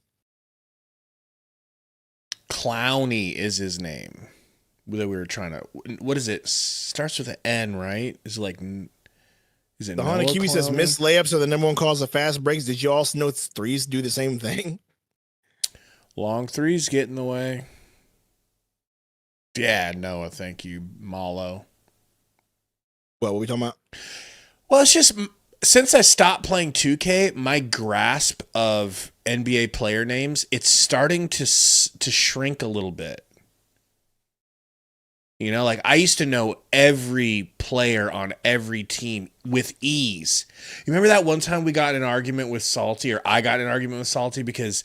Clowney is his name. That we were trying to. What is it? Starts with an N, right? Is it like? Is it The Noah Honda Kiwi says Clowney? missed layups are the number one cause of fast breaks. Did you also know threes do the same thing? Long threes get in the way. Yeah, Noah. Thank you, Malo. What were we talking about? Well, it's just since I stopped playing 2K, my grasp of NBA player names, it's starting to shrink a little bit. You know, like I used to know every player on every team with ease. You remember that one time we got in an argument with Salty, or I got in an argument with Salty because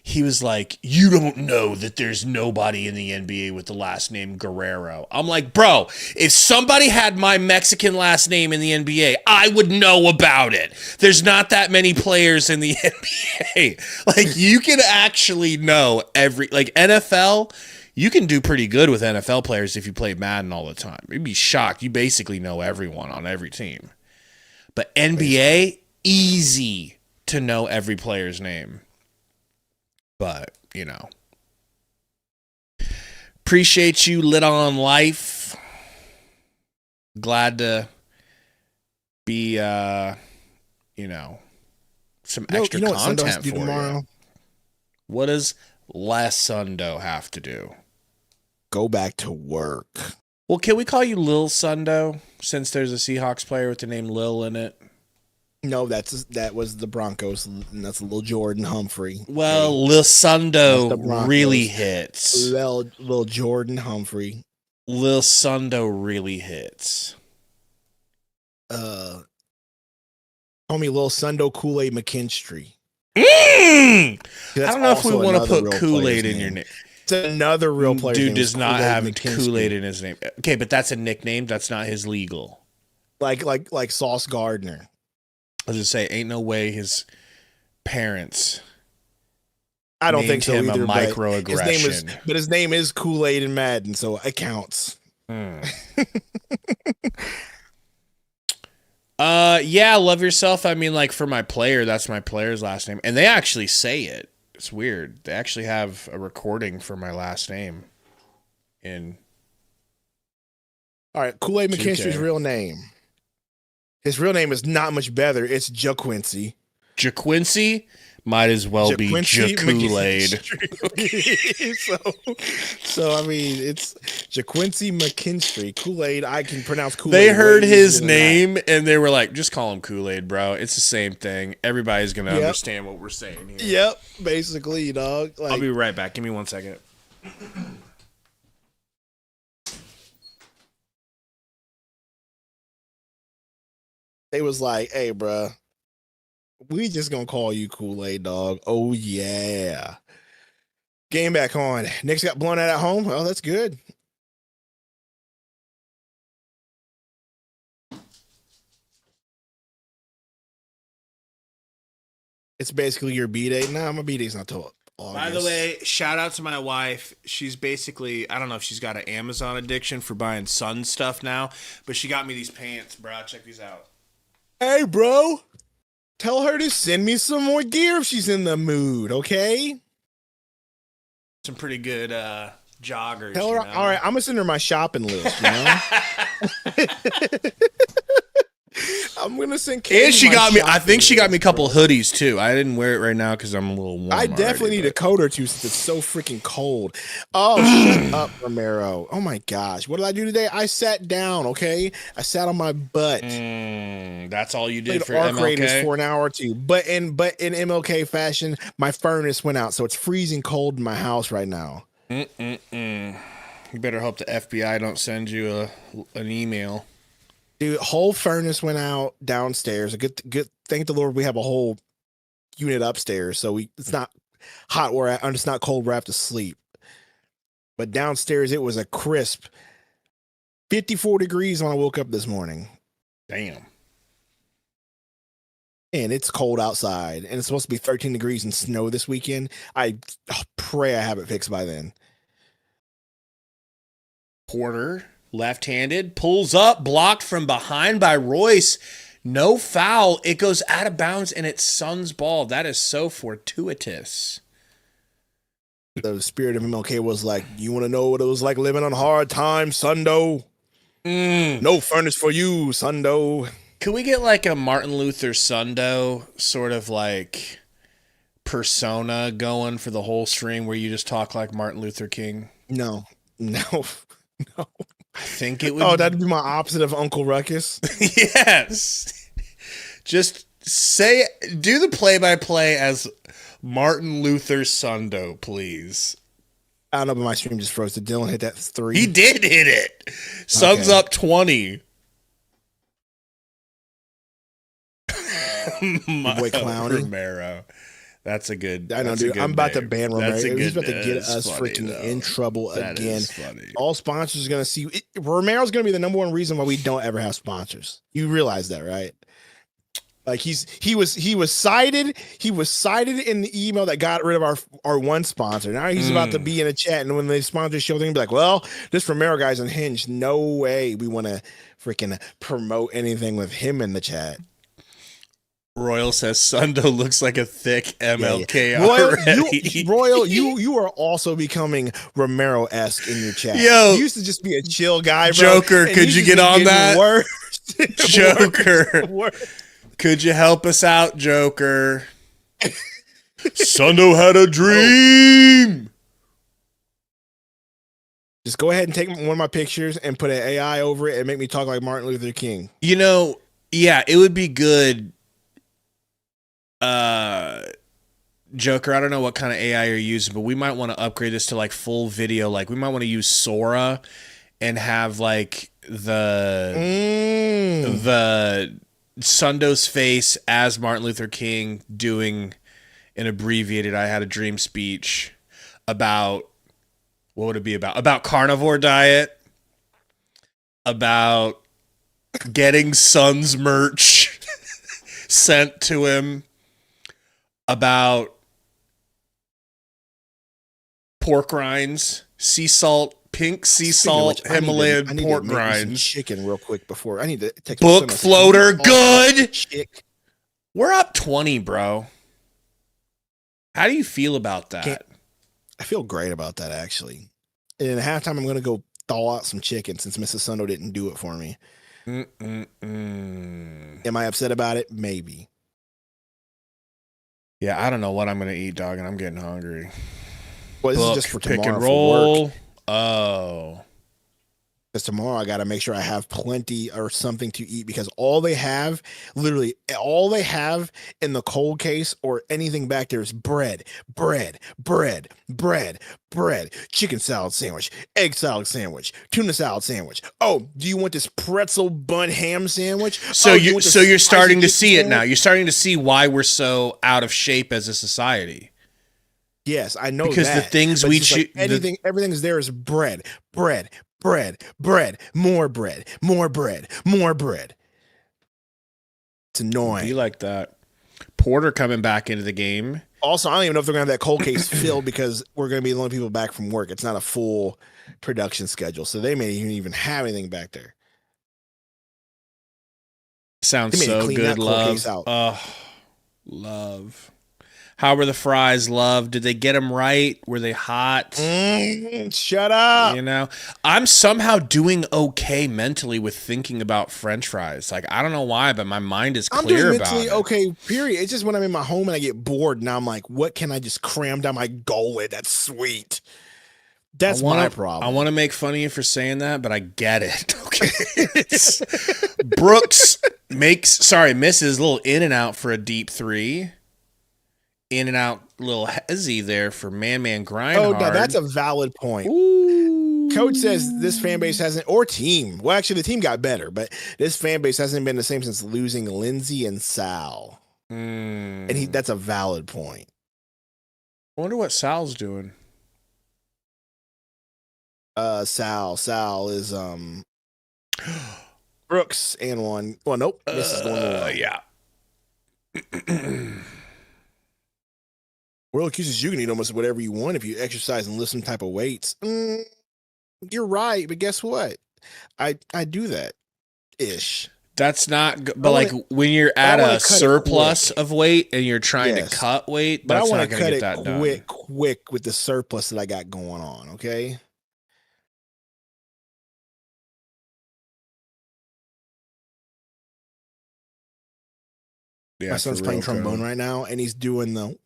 he was like, "You don't know that there's nobody in the NBA with the last name Guerrero." I'm like, bro, if somebody had my Mexican last name in the NBA, I would know about it. There's not that many players in the NBA. Like, you can actually know like NFL, you can do pretty good with NFL players if you play Madden all the time. You'd be shocked. You basically know everyone on every team. But NBA, easy to know every player's name. But, you know. Appreciate you, Lit On Life. Glad to be, you know, some extra what Sundo has content to do for tomorrow? you. What does less Sundo have to do? Go back to work. Well, can we call you Lil Sundo since there's a Seahawks player with the name Lil in it? No, that was the Broncos, and that's little Jordan Humphrey. Well, Lil Sundo That's the Broncos. really hits. Little Jordan Humphrey. Lil Sundo really hits. Call me Lil Sundo Kool-Aid McKinstry. I That's don't know if we also want to another put real Kool-Aid player's in your name. It's another real player. Dude does not have McKinstry. Kool-Aid in his name. Okay, but that's a nickname. That's not his legal. Like Sauce Gardner. I was just say, ain't no way his parents. I don't named think so him either. a microaggression. But his name is Kool-Aid in Madden, so it counts. Yeah, love yourself. I mean, like for my player, that's my player's last name, and they actually say it. It's weird. They actually have a recording for my last name. All right, Kool-Aid 2K. McKinstry's real name. His real name is not much better. It's JaQuincy. JaQuincy might as well be Kool-Aid. so I mean, it's JaQuincy McKinstry. Kool-Aid. I can pronounce Kool-Aid. They heard way his easier than name and they were like, "Just call him Kool-Aid, bro. It's the same thing. Everybody's gonna Yep. understand what we're saying here." that. Yep, basically, dog. Like, I'll be right back. Give me 1 second. they was like, "Hey, bro, we just gonna call you Kool-Aid, dog." Oh yeah. Game back on. Nick's got blown out at home. Oh, that's good. It's basically your B-Day. Nah, my B-Day's not till August. By the way, shout out to my wife. She's basically, I don't know if she's got an Amazon addiction for buying Sun stuff now, but she got me these pants, bro. Check these out. Hey, bro. Tell her to send me some more gear if she's in the mood, okay? Some pretty good joggers. Tell her, you know? all right, I'm gonna send her my shopping list, you know? I'm gonna send Katie And she my got me, I shopping think she got me a list, couple bro. hoodies too. I didn't wear it right now because I'm a little warm. I definitely already, need a but- coat or two since it's so freaking cold. Oh, shut up, Romero. Oh my gosh. What did I do today? I sat down, okay? I sat on my butt. That's all you did Played for Arc Raiders MLK? for an hour or two. But in MLK fashion, my furnace went out, so it's freezing cold in my house right now. You better hope the FBI don't send you an email. Dude, whole furnace went out downstairs. A good. Thank the Lord we have a whole unit upstairs, so it's not hot where and it's not cold where I have to sleep. But downstairs, it was a crisp 54 degrees when I woke up this morning. Damn. And it's cold outside. And it's supposed to be 13 degrees and snow this weekend. I pray I have it fixed by then. Porter, left-handed, pulls up, blocked from behind by Royce. No foul. It goes out of bounds, and it's Suns' ball. That is so fortuitous. The spirit of MLK was like, you want to know what it was like living on hard times, Sundo? No furnace for you, Sundo. Could we get like a Martin Luther Sundo sort of like persona going for the whole stream where you just talk like Martin Luther King? No. I think it would. Oh, that'd be my opposite of Uncle Ruckus. Yes. Just do the play-by-play as Martin Luther Sundo, please. I don't know, but my stream just froze. Did Dylan hit that 3? He did hit it. Suns up 20. Boy Clowny. Romero. That's a good. I know, dude. I'm about to ban Romero. He's about to get us freaking in trouble again. All sponsors are going to see. Romero's going to be the number one reason why we don't ever have sponsors. You realize that, right? Like he was cited. He was cited in the email that got rid of our one sponsor. Now he's about to be in a chat, and when the sponsors show, they're gonna be like, "Well, this Romero guy's unhinged. No way we want to freaking promote anything with him in the chat." Royal says Sundo looks like a thick MLK already. Royal, you are also becoming Romero-esque in your chat. Yo, you used to just be a chill guy, bro. Joker, could you get on that? Worse. Joker. Worse. Could you help us out, Joker? Sundo had a dream. Just go ahead and take one of my pictures and put an AI over it and make me talk like Martin Luther King. You know, yeah, it would be good. Joker, I don't know what kind of AI you're using, but we might want to upgrade this to like full video. Like we might want to use Sora and have like the Sundo's face as Martin Luther King doing an abbreviated I had a dream speech about, what would it be about? About carnivore diet, about getting Suns merch sent to him, about pork rinds, sea salt, pink sea salt, Himalayan pork rinds. Chicken real quick before I need to text book floater. Good. We're up 20, bro. How do you feel about that? I feel great about that, actually. And at halftime, I'm going to go thaw out some chicken since Mrs. Sundo didn't do it for me. Am I upset about it? Maybe. Yeah, I don't know what I'm going to eat, dog, and I'm getting hungry. Well, this is just for tomorrow. Pick and roll. For work. Oh. Because tomorrow I got to make sure I have plenty or something to eat, because all they have, literally all they have in the cold case or anything back there is bread, chicken salad sandwich, egg salad sandwich, tuna salad sandwich. Oh, do you want this pretzel bun ham sandwich? So you're starting to see it now. You're starting to see why we're so out of shape as a society. Yes, I know because that. The things we choose, like everything's there is bread, more bread. It's annoying. Be like that. Porter coming back into the game. Also, I don't even know if they're going to have that cold case filled because we're going to be the only people back from work. It's not a full production schedule, so they may even have anything back there. Sounds so good, love. Oh, love. How were the fries, love? Did they get them right? Were they hot? Shut up. You know, I'm somehow doing okay mentally with thinking about French fries. Like, I don't know why, but my mind is clear about it. I'm doing mentally okay, period. It's just when I'm in my home and I get bored, now I'm like, what can I just cram down my gullet? That's sweet. That's my problem. I want to make fun of you for saying that, but I get it. Okay. Brooks misses a little in and out for a deep three. In and out, little hezzy there for man grind. Oh, no, that's a valid point. Ooh. Coach says this fan base hasn't, or team. Well, actually, the team got better, but this fan base hasn't been the same since losing Lindsey and Sal. And that's a valid point. I wonder what Sal's doing. Sal is Brooks and one. Well, nope. This is going low. Yeah. World accuses you can eat almost whatever you want if you exercise and lift some type of weights. You're right, but guess what? I do that ish. That's not, but like when you're at a surplus of weight and you're trying to cut weight, but I that's want not to going to cut get that it done. quick with the surplus that I got going on. Okay. Yeah, my son's playing trombone right now, and he's doing the.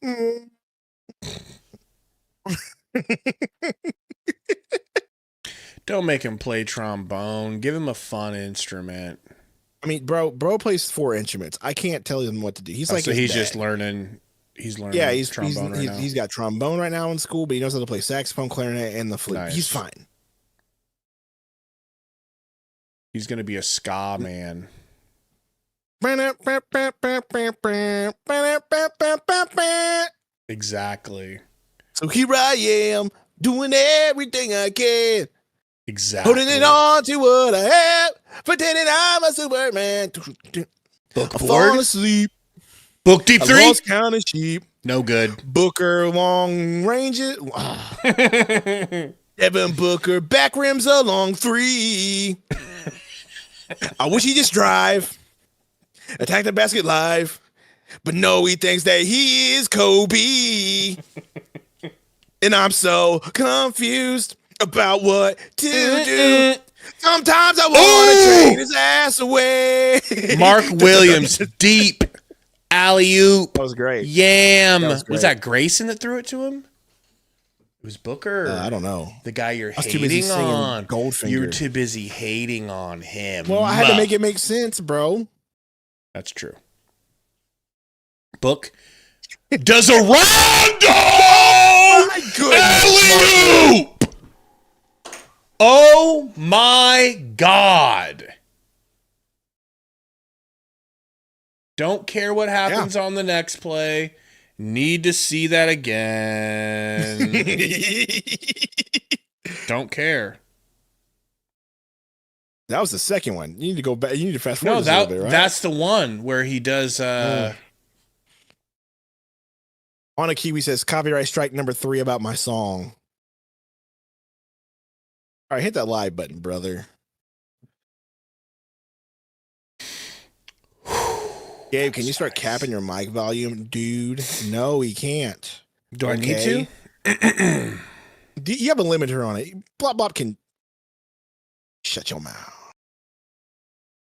Don't make him play trombone. Give him a fun instrument. I mean, bro plays 4 instruments. I can't tell him what to do. He's like, so he's just learning. He's learning. Yeah, trombone right now. He's got trombone right now in school, but he knows how to play saxophone, clarinet, and the flute. Nice. He's fine. He's gonna be a ska man. Exactly. So here I am, doing everything I can. Exactly. Holding it on to what I have, pretending I'm a Superman. I'm falling asleep. Book deep 3. Lost count of sheep. No good. Booker long ranges. Devin Booker back rims along 3. I wish he just drive. Attack the basket live. But no, he thinks that he is Kobe. And I'm so confused about what to do. Sometimes I want to trade his ass away. Mark Williams, deep alley-oop. That was great. Yam. That was that Grayson that threw it to him? It was Booker. I don't know. The guy you're too busy hating singing on. Goldfinger. You were too busy hating on him. Well, I had to make it make sense, bro. That's true. Book does a rondo! My goodness. Alley-oop! Oh my God. Don't care what happens on the next play. Need to see that again. Don't care. That was the second one. You need to go back. You need to fast forward No, a little bit, right? that's the one where he does. On a Kiwi says copyright strike number 3 about my song. All right, hit that live button, brother. Gabe, can you start capping your mic volume, dude? No, he can't. Do I need to? You have a limiter on it. Blop Blop can shut your mouth.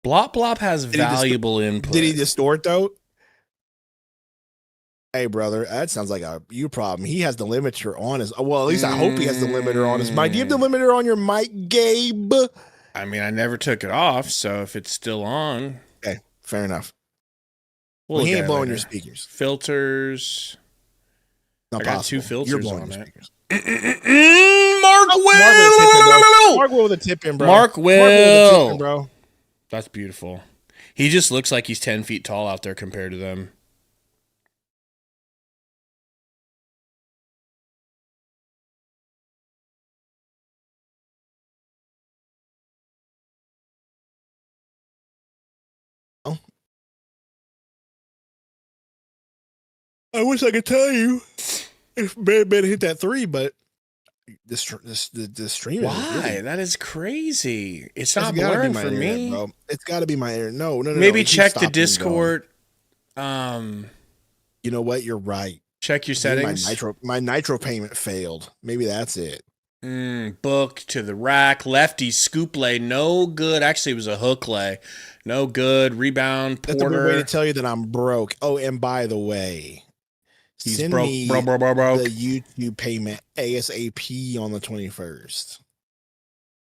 Blop Blop has valuable input. Did he distort though? Hey, brother, that sounds like a you problem. He has the limiter on his. Well, at least I hope he has the limiter on his mic. Do you have the limiter on your mic, Gabe? I mean, I never took it off, so if it's still on, Okay, fair enough. well, He ain't blowing your speakers. Filters. Not I got possible. 2 filters You're blowing on your it. speakers. Mark Will. Mark Will with a tip in, bro. Mark Mark Will with a tip in, Will. bro. That's beautiful. He just looks like he's 10 feet tall out there compared to them. I wish I could tell you if better hit that 3, but the stream is Why? really, That is crazy. It's it's not gotta be blurring my for internet, me. bro. It's got to be my internet. No. Maybe it keeps check the stopping and Discord. You know what? You're right. Check your Maybe settings. my nitro payment failed. Maybe that's it. Book to the rack. Lefty scoop lay. No good. Actually, it was a hook lay. No good. Rebound. That's a good way to Porter. tell you that I'm broke. Oh, and by the way, He's send broke. me Broke. the YouTube payment ASAP on the 21st.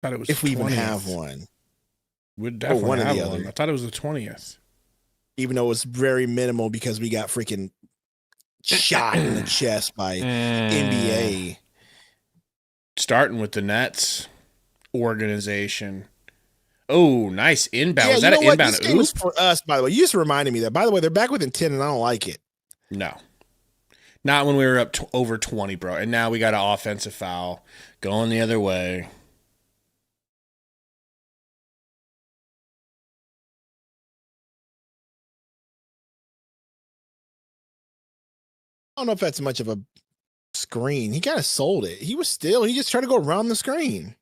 Thought it was If we even 20th. have one. We'd definitely one or have the one. other. I thought it was the 20th. Even though it's very minimal because we got freaking shot in the chest by NBA. Starting with the Nets organization. Oh, nice inbound. Yeah, Was you that know an what? inbound? This game was for us, by the way. You just reminded me that. By the way, they're back within 10, and I don't like it. No. Not when we were up over 20, bro. And now we got an offensive foul going the other way. I don't know if that's much of a screen. He kind of sold it. He just tried to go around the screen.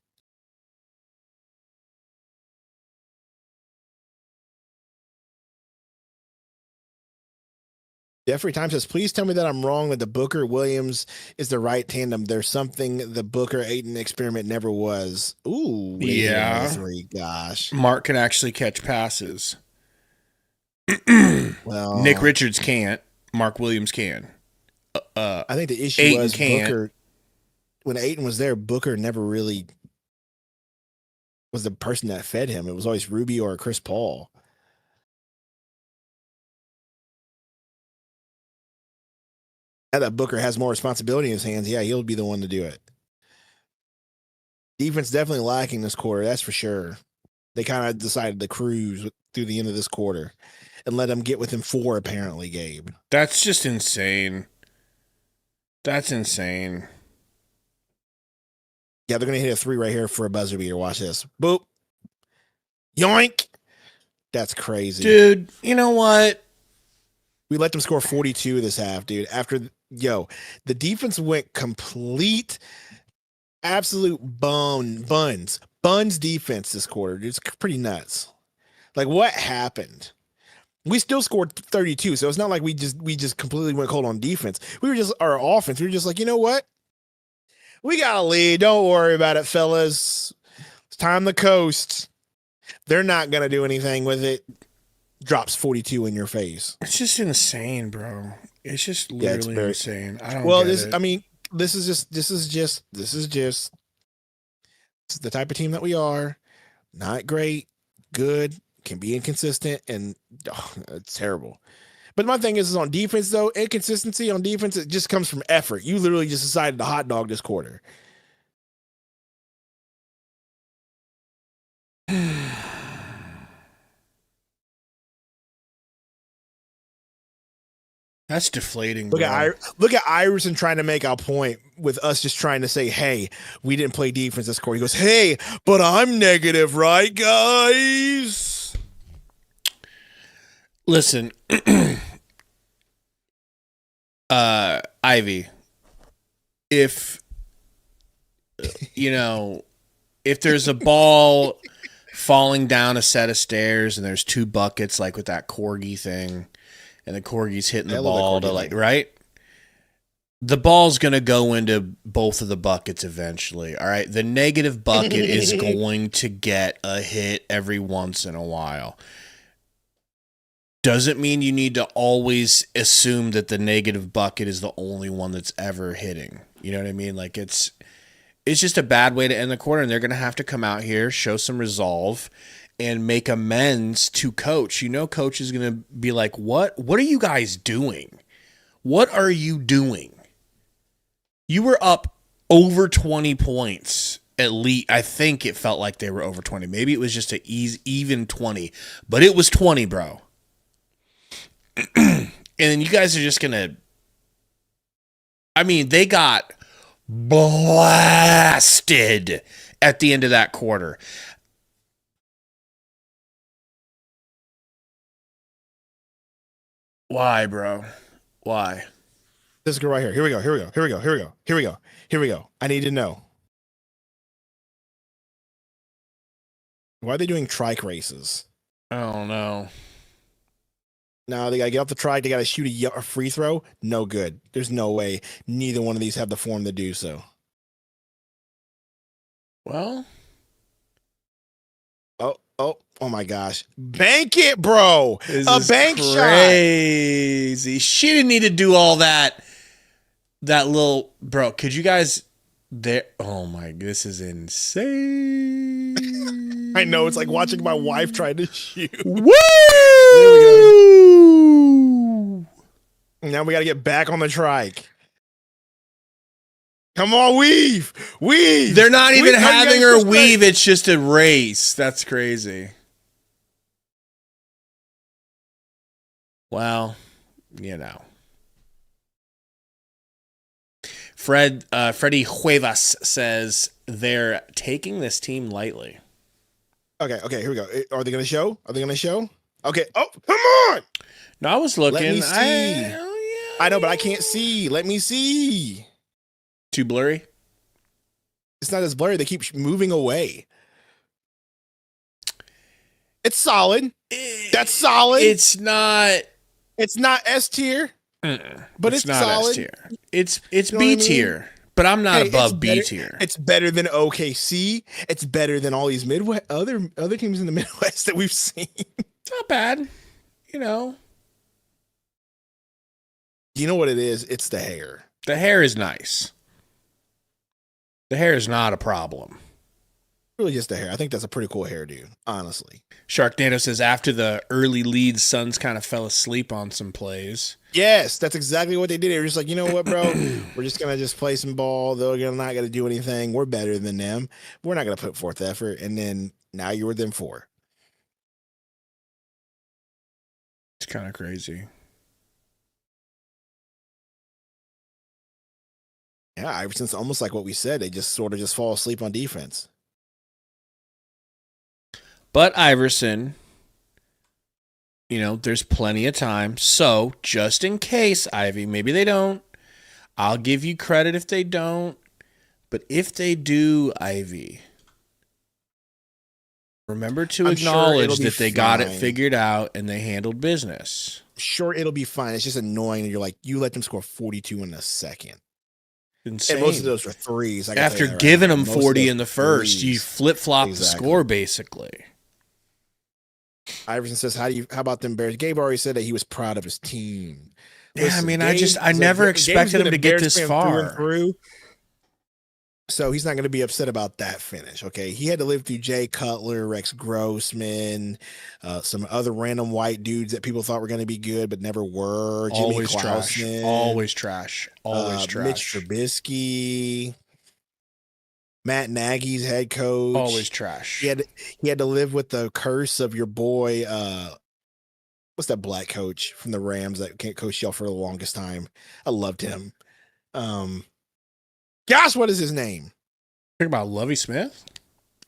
Jeffrey Time says, please tell me that I'm wrong, that the Booker Williams is the right tandem. There's something the Booker Ayton experiment never was. Ooh. Yeah. 3. Gosh. Mark can actually catch passes. Well, Nick Richards can't. Mark Williams can. I think the issue Ayton was can't. Booker, when Ayton was there, Booker never really was the person that fed him. It was always Ruby or Chris Paul. Now that Booker has more responsibility in his hands, yeah, he'll be the one to do it. Defense definitely lacking this quarter, that's for sure. They kind of decided to cruise through the end of this quarter and let them get within 4, apparently, Gabe. That's just insane. That's insane. Yeah, they're going to hit a 3 right here for a buzzer beater. Watch this. Boop. Yoink. That's crazy. Dude, you know what? We let them score 42 this half, dude. The defense went complete, absolute buns defense this quarter. Dude, it's pretty nuts. Like, what happened? We still scored 32, so it's not like we just completely went cold on defense. Our offense. We were just like, you know what? We got a lead. Don't worry about it, fellas. It's time to coast. They're not gonna do anything with it. Drops 42 in your face. It's just insane, bro. It's just literally insane. I don't get it. This is the type of team that we are. Not great, good, can be inconsistent, and it's terrible. But my thing is on defense, though, inconsistency on defense, it just comes from effort. You literally just decided to hot dog this quarter. That's deflating. Look at Iverson trying to make our point with us just trying to say, hey, we didn't play defense this quarter. He goes, hey, but I'm negative, right, guys? Listen, Ivy, if there's a ball falling down a set of stairs and there's 2 buckets, like with that corgi thing, and the corgi's hitting the ball right? The ball's going to go into both of the buckets eventually, all right? The negative bucket is going to get a hit every once in a while. Doesn't mean you need to always assume that the negative bucket is the only one that's ever hitting. You know what I mean? Like, it's just a bad way to end the quarter, and they're going to have to come out here, show some resolve, and make amends to coach. Coach is going to be like, what are you guys doing? What are you doing? You were up over 20 points at least. I think it felt like they were over 20. Maybe it was just an even 20, but it was 20, bro. And then you guys are just going to, they got blasted at the end of that quarter. Why, bro? Why? This girl right here. Here we go. I need to know. Why are they doing trike races? I don't know. Now they got to get off the trike. They got to shoot a free throw. No good. There's no way neither one of these have the form to do so. Well. Oh my gosh. Bank it, bro. A bank shot. Crazy. She didn't need to do all that. That little, bro, could you guys there? Oh my, this is insane. I know, it's like watching my wife try to shoot. Woo! There we go. Now we got to get back on the trike. Come on, weave. They're not even having her weave. It's just a race. That's crazy. Well, Freddie Cuevas says they're taking this team lightly. Okay, here we go. Are they going to show? Okay. Oh, come on. No, I was looking. Let me see. I know, but I can't see. Let me see. Too blurry? It's not as blurry. They keep moving away. It's solid. That's solid. It's not. It's not S tier, but it's not solid. S tier. It's You know B what I mean? tier, but I'm not Hey, above it's B better- tier. It's better than OKC. It's better than all these Midwest other teams in the Midwest that we've seen. It's not bad. You know, You know what it is? It's the hair. the hair is nice. The hair is not a problem. Really just the hair. I think that's a pretty cool hairdo, honestly. Sharknado says after the early lead, Suns kind of fell asleep on some plays. Yes, that's exactly what they did. They were just like, you know what, bro? We're just going to just play some ball. They're not going to do anything. We're better than them. We're not going to put forth effort. And then now you're within 4. It's kind of crazy. Yeah, Iverson's almost like what we said. They just sort of just fall asleep on defense. But Iverson, you know, there's plenty of time. So just in case, Ivy, maybe they don't. I'll give you credit if they don't. But if they do, Ivy, remember to I'm sure acknowledge it'll that be they got it fine. figured out and they handled business. Sure, it'll be fine. It's just annoying that you're like, you let them score 42 in a second. Insane. And most of those were threes. I can After tell you that right giving now. them Most of 40 those in the first, threes. you flip-flop the Exactly. score, basically. Iverson says, how about them Bears? Gabe already said that he was proud of his team. Yeah, Listen, I mean, Gabe- I never Gabe's expected been him a to get Bears this fan far. through. So he's not going to be upset about that finish. Okay. He had to live through Jay Cutler, Rex Grossman, some other random white dudes that people thought were going to be good, but never were. Jimmy Always trash. Clausen, Always trash. Always trash. Mitch Trubisky, Matt Nagy's head coach. Always trash. He had to live with the curse of your boy. What's that black coach from the Rams that can't coach y'all for the longest time? I loved him. Gosh, what is his name? Talking about Lovie Smith?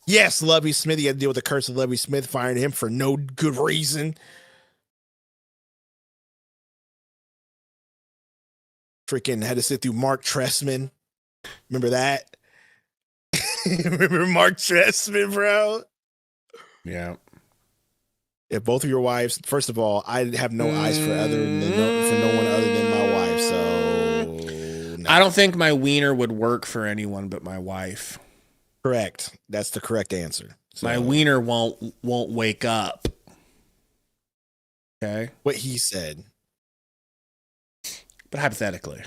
Yes, Lovie Smith. He had to deal with the curse of Lovie Smith firing him for no good reason. Freaking had to sit through Mark Trestman. Remember that? Remember Mark Trestman, bro? Yeah. If both of your wives, first of all, I have no eyes for no one other than my wife. So no. I don't think my wiener would work for anyone but my wife. Correct. That's the correct answer. So, My wiener won't wake up. Okay? what he said. But hypothetically.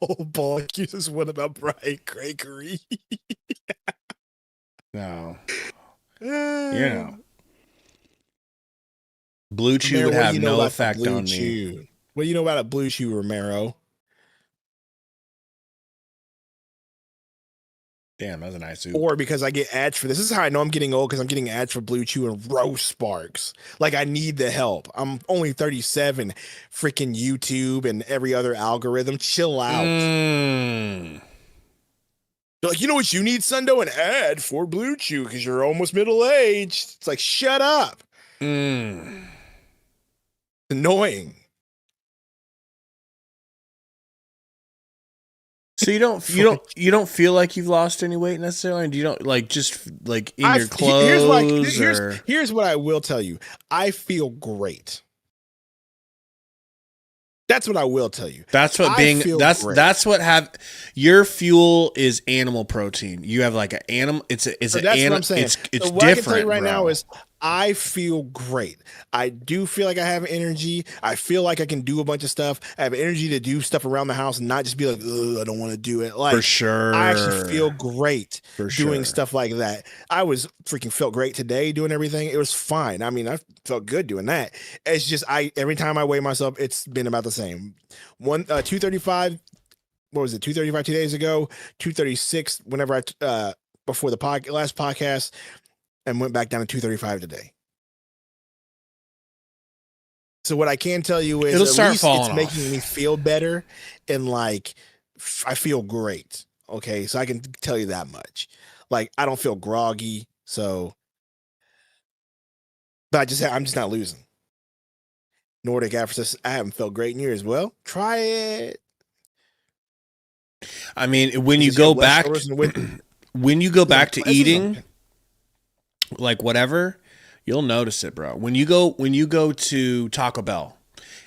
Ball accuses one about Brian Gregory. No. You know. Blue Chew Romero, would what do have you know no about the effect Blue on me. Chew? What do you know about a Blue Chew, Romero? Damn, that's a nice soup. Or because I get ads for this. This is how I know I'm getting old, because I'm getting ads for Blue Chew and Roast Sparks. Like, I need the help. I'm only 37. Freaking YouTube and every other algorithm. Chill out. Mm. They're like, you know what you need, Sundo? An ad for Blue Chew because you're almost middle-aged. It's like, shut up. Mm. Annoying. So you don't feel like you've lost any weight necessarily? Do you don't like just like in your clothes? Here's what I will tell you. I feel great. That's what I will tell you. That's what I feel great. that's what have your fuel is animal protein. You have like an animal. It's That's what I'm saying. It's So what different I can tell you right bro. now is I feel great. I do feel like I have energy. I feel like I can do a bunch of stuff. I have energy to do stuff around the house and not just be like, ugh, I don't want to do it. Like, for sure. I actually feel great For doing sure. stuff like that. I was freaking felt great today doing everything. It was fine. I mean, I felt good doing that. It's just every time I weigh myself, it's been about the same. 235. What was it? 235 2 days ago. 236 whenever I before the last podcast, and went back down to 235 today. So what I can tell you is It'll at start least falling it's off. making me feel better, and like I feel great. Okay, so I can tell you that much. Like, I don't feel groggy, so But I'm just not losing. Nordic Africa says, I haven't felt great in years. Well, try it. I mean, when you go back, when you go back to eating, like whatever, you'll notice it, bro. When you go to Taco Bell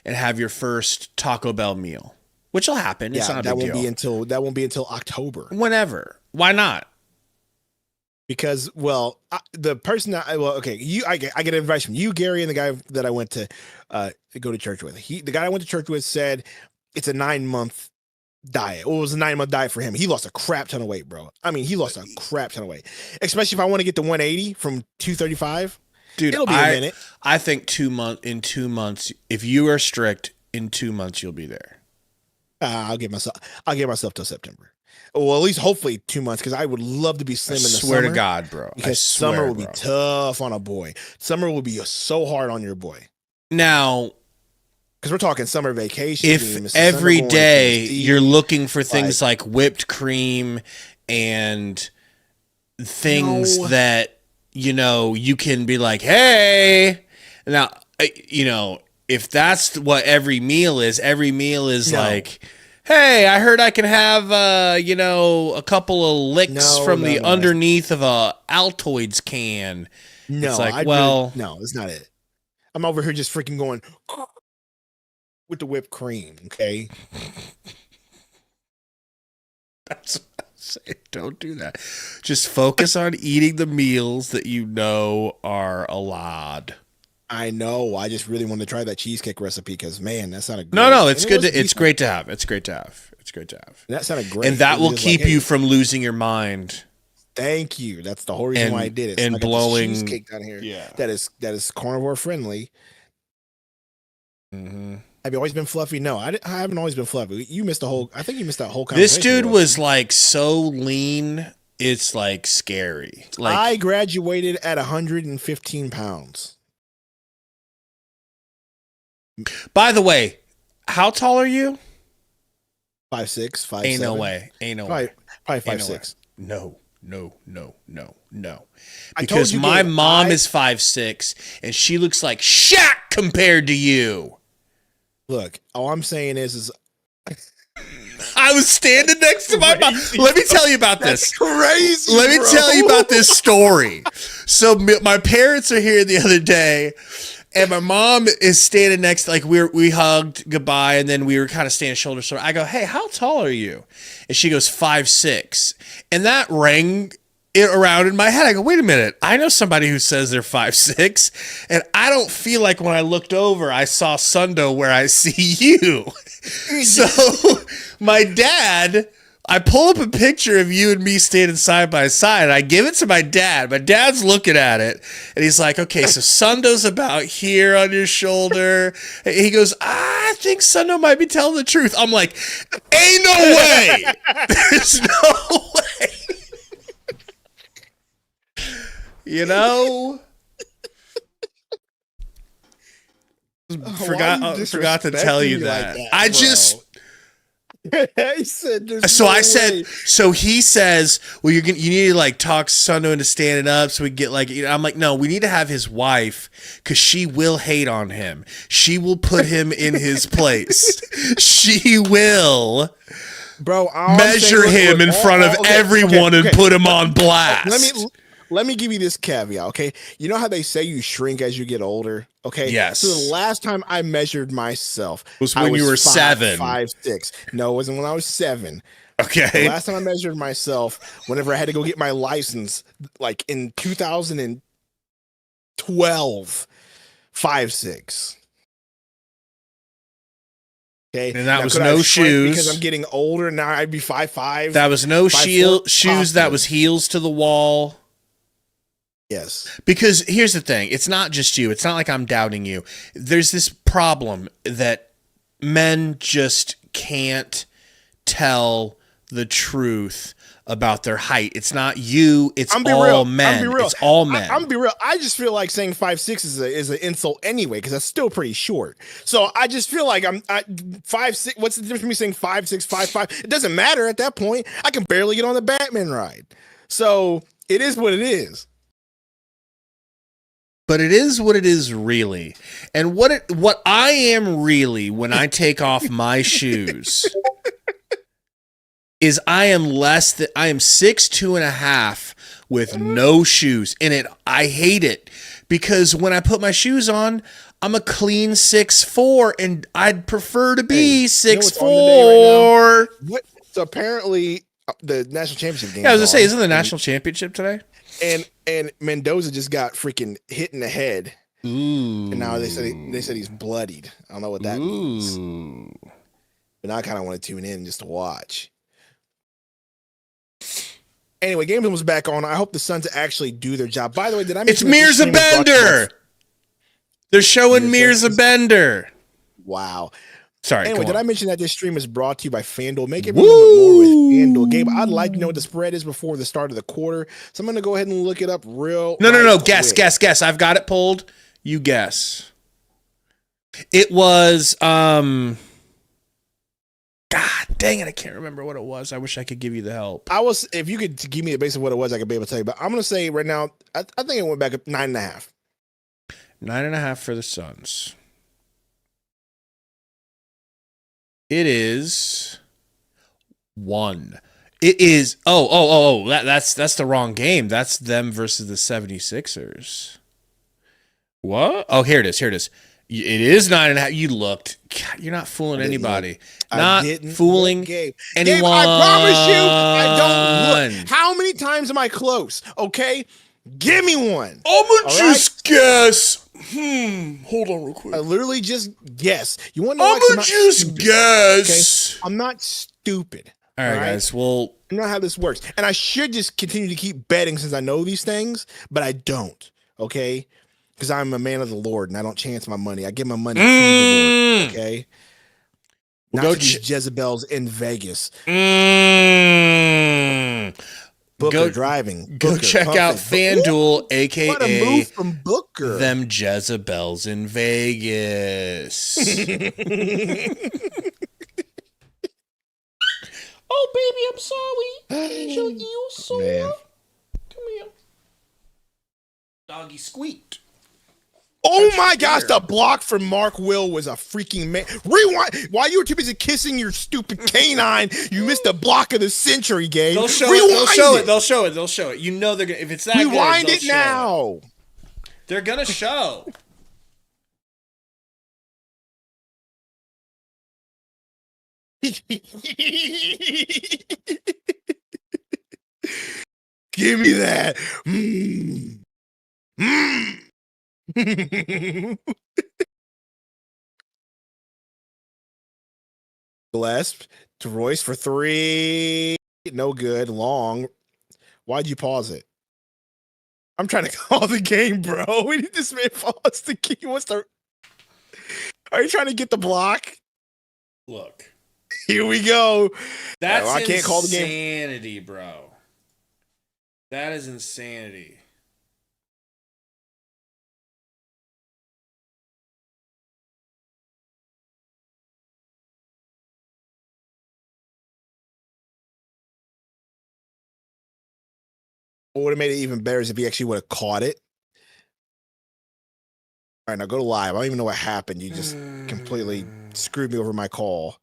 and have your first Taco Bell meal, which will happen. It's not a big deal. That won't be until October. Whenever. Why not? Because, well, the person that I get advice from you, Gary, and the guy that I went to go to church with. The guy I went to church with said it's a 9-month diet. Well, it was a 9-month diet for him. He lost a crap ton of weight, bro. I mean, he lost a crap ton of weight. Especially if I want to get to 180 from 235. Dude, it'll be a minute. I think 2 months, if you are strict, in 2 months you'll be there. I'll give myself till September. Well, at least hopefully 2 months, because I would love to be slim in the summer. Swear to God, bro. Because summer will be tough on a boy. Summer will be so hard on your boy. Now, because we're talking summer vacation. If every day you're looking for things like whipped cream and things that, you can be like, hey, now, if that's what every meal is like, hey, I heard I can have, a couple of licks from the underneath of a Altoids can. No, it's like, no, that's not it. I'm over here just freaking going with the whipped cream, okay? That's what I say. Don't do that. Just focus on eating the meals that you know are allowed. I know. I just really want to try that cheesecake recipe because, man, that sounded great. No, it's good. It's great to have. It's great to have. That sounded great. And that will keep you from losing your mind. Thank you. That's the whole reason why I did it. And blowing cheesecake down here. Yeah. That is carnivore friendly. Mm-hmm. Have you always been fluffy? No, I haven't always been fluffy. I think you missed that whole conversation. This dude was like so lean, it's like scary. Like, I graduated at 115 pounds. By the way, how tall are you? 5'6", 5'7". Ain't no way. Probably 5'6". No. Because my mom is 5'6", and she looks like Shaq compared to you. Look, all I'm saying is I was standing next to my mom. Let me tell you about this. Crazy. Let me tell you about this story. So my parents are here the other day, and my mom is standing next, like we hugged goodbye, and then we were kind of standing shoulder to shoulder. I go, hey, how tall are you? And she goes, 5'6". And that rang it around in my head. I go, wait a minute. I know somebody who says they're 5'6", and I don't feel like when I looked over, I saw Sundo where I see you. So my dad, I pull up a picture of you and me standing side by side, and I give it to my dad. My dad's looking at it, and he's like, okay, so Sundo's about here on your shoulder. And he goes, I think Sundo might be telling the truth. I'm like, ain't no way. There's no way. Forgot to tell you that. I just he said so I said so he says, well, you need to like talk Sundo into standing up so we can get like, I'm like, no, we need to have his wife because she will hate on him. She will put him in his place. She will measure him in front of everyone and put him on blast. Let me give you this caveat, okay? You know how they say you shrink as you get older, okay? Yes. So the last time I measured myself was when you were 7. 5'6". No, it wasn't when I was 7. Okay. The last time I measured myself, whenever I had to go get my license, like in 2012, 5'6". Okay. And that was no shoes. Because I'm getting older now, I'd be 5'5". That was no shoes. That was heels to the wall. Yes. Because here's the thing. It's not just you. It's not like I'm doubting you. There's this problem that men just can't tell the truth about their height. It's not you. It's all men. It's all men. I'm be real. I just feel like saying 5'6" is an insult anyway, because that's still pretty short. So I just feel like I'm 5'6". What's the difference between me saying 5'6", 5'5"? It doesn't matter at that point. I can barely get on the Batman ride. So it is what it is. but it is what it is really. And what I am really when I take off my shoes is I am 6'2.5" with no shoes. And I hate it because when I put my shoes on, I'm a clean 6'4", and I'd prefer to be 6'4". What? So apparently the national championship game. Yeah, I was gonna say, isn't the national championship today? And Mendoza just got freaking hit in the head. Ooh. And now they said he's bloodied. I don't know what that means. But now I kind of want to tune in just to watch. Anyway, Game was back on. I hope the Suns actually do their job. By the way, did I mention It's Mirza Bender? They're showing Mirza Bender. Wow. Sorry. Anyway, did I mention that this stream is brought to you by FanDuel? Make everyone look more with FanDuel. Gabe, I'd like to know what the spread is before the start of the quarter. So I'm going to go ahead and look it up real No. Guess. I've got it pulled. You guess. It was, God dang it. I can't remember what it was. I wish I could give you the help. If you could give me the base of what it was, I could be able to tell you. But I'm going to say right now, I think it went back up 9.5. 9.5 for the Suns. It is 1. It is that's the wrong game. That's them versus the 76ers. What? Oh, here it is. It is 9.5. You looked. God, you're not fooling anybody. Not fooling Gabe. anyone. Gabe, I promise you, I don't look. How many times am I close? Okay, give me one. I'm gonna just guess. Hold on real quick. I literally just guess. You want to know? I'm gonna just guess. Okay? I'm not stupid. All right, guys. Well, I know how this works, and I should just continue to keep betting since I know these things, but I don't. Okay, because I'm a man of the Lord and I don't chance my money. I give my money to the Lord. Okay. Not to these Jezebels in Vegas. Booker driving. Go check out FanDuel, aka what a move from Booker. Them Jezebels in Vegas. Oh, baby, I'm sorry. Angel, you so come here. Doggy squeaked. Oh my gosh, the block from Mark Will was a freaking man. Rewind. While you were too busy kissing your stupid canine, you missed the block of the century, Gabe. They'll show it. You know they're gonna, if it's that rewind good, it now. They're gonna show. Give me that. Gillespie to Royce for 3. No good. Long. Why'd you pause it? I'm trying to call the game, bro. We need this man pause the game. Are you trying to get the block? Look. Here we go. That's I can't call the game. Insanity, bro. That is insanity. What would have made it even better is if he actually would have caught it. All right, now go to live. I don't even know what happened. You just completely screwed me over my call.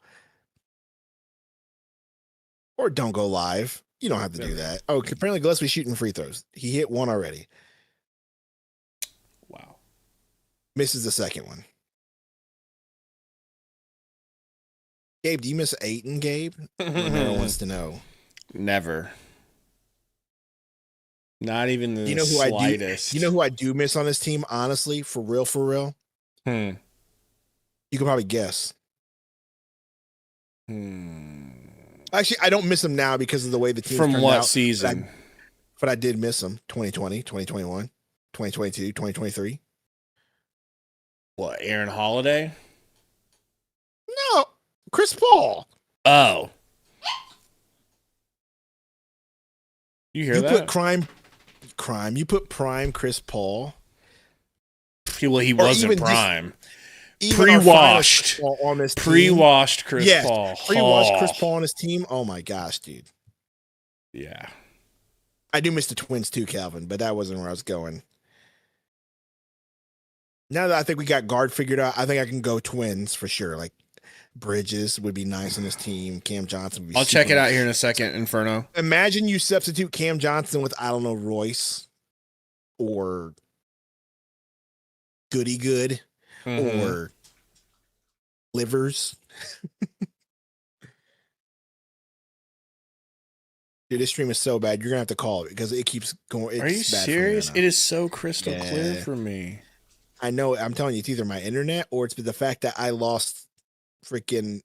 Or don't go live. You don't have to do that. Oh, apparently Gillespie's shooting free throws. He hit one already. Wow. Misses the second one. Gabe, do you miss Ayton, Gabe? No one wants to know. Never. Not even the who slightest. You know who I do miss on this team, honestly? For real? You can probably guess. Actually, I don't miss him now because of the way the team from what out, season? But I did miss him. 2020, 2021, 2022, 2023. What, Aaron Holiday? No, Chris Paul. Oh. You hear that? You put crime. You put prime Chris Paul. Well, he wasn't prime. Pre-washed on this team. Pre-washed Chris Paul. Pre-washed Chris Paul on his team. Oh my gosh, dude. Yeah. I do miss the Twins too, Calvin, but that wasn't where I was going. Now that I think we got guard figured out, I think I can go twins for sure. Like Bridges would be nice on this team. Cam Johnson would be I'll check it super out here in a second, Inferno. Imagine you substitute Cam Johnson with, I don't know, Royce or Goody Good or Livers. Dude, this stream is so bad. You're going to have to call it because it keeps going. Are you serious? It is so crystal clear for me. I know. I'm telling you, it's either my internet or it's the fact that I lost freaking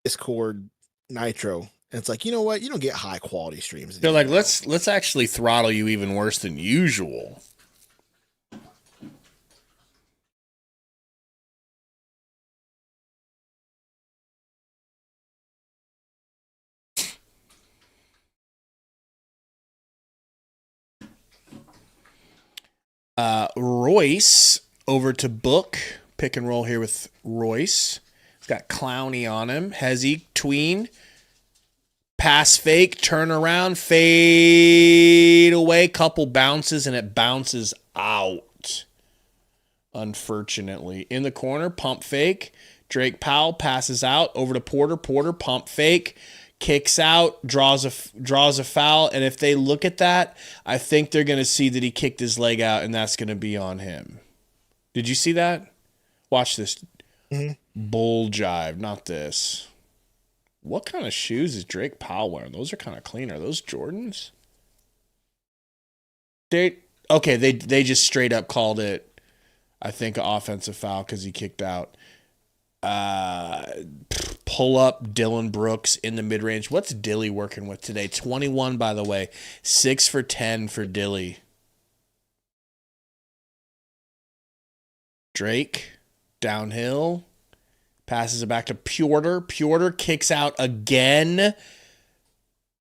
Discord Nitro. And it's like, you know what? You don't get high quality streams. They're like, let's actually throttle you even worse than usual. Royce over to Book. Pick and roll here with Royce. He's got Clowney on him. Hezzy, tween. Pass fake, turn around, fade away. Couple bounces, and it bounces out. Unfortunately. In the corner, pump fake. Drake Powell passes out over to Porter. Porter, pump fake. Kicks out, draws a foul, and if they look at that, I think they're going to see that he kicked his leg out, and that's going to be on him. Did you see that? Watch this. Bull jive, not this. What kind of shoes is Drake Powell wearing? Those are kind of clean. Are those Jordans? They just straight up called it, I think, an offensive foul because he kicked out. Pull up Dylan Brooks in the mid-range. What's Dilly working with today? 21, by the way. 6 for 10 for Dilly. Drake, downhill. Passes it back to Porter. Porter kicks out again.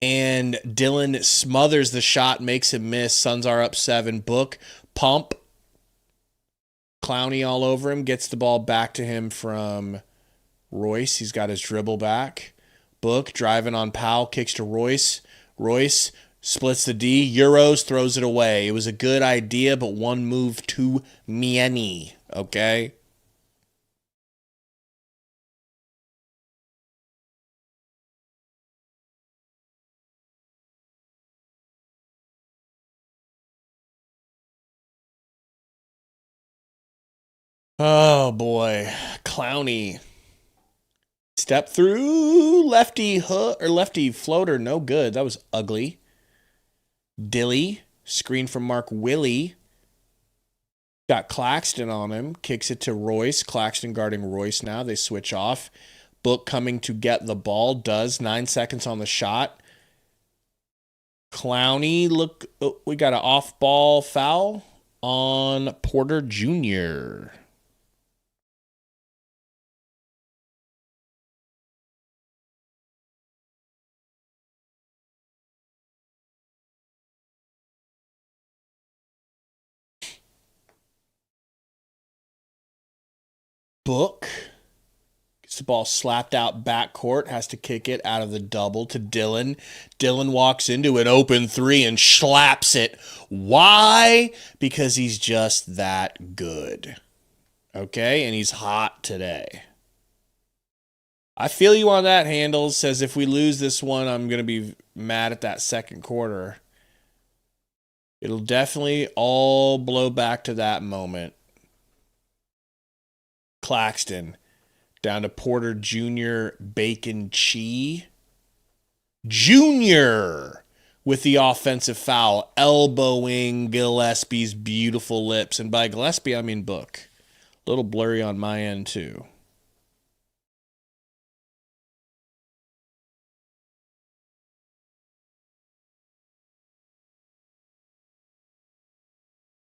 And Dylan smothers the shot, makes him miss. Suns are up 7. Book, pump. Clowney all over him. Gets the ball back to him from Royce. He's got his dribble back. Book driving on Powell. Kicks to Royce. Royce splits the D. Euros, throws it away. It was a good idea, but one move too many. Okay? Oh, boy. Clowney. Step through. Lefty hook or lefty floater. No good. That was ugly. Dilly. Screen from Mark Willie. Got Claxton on him. Kicks it to Royce. Claxton guarding Royce now. They switch off. Book coming to get the ball. Does. 9 seconds on the shot. Clowney. Look. Oh, we got an off-ball foul on Porter Jr. Book gets the ball slapped out backcourt, has to kick it out of the double to Dylan. Dylan walks into an open 3 and slaps it. Why? Because he's just that good. Okay? And he's hot today. I feel you on that, Handles. Says if we lose this one, I'm going to be mad at that second quarter. It'll definitely all blow back to that moment. Claxton down to Porter Jr. Bacon Chi Jr. with the offensive foul, elbowing Gillespie's beautiful lips. And by Gillespie, I mean Book. A little blurry on my end, too.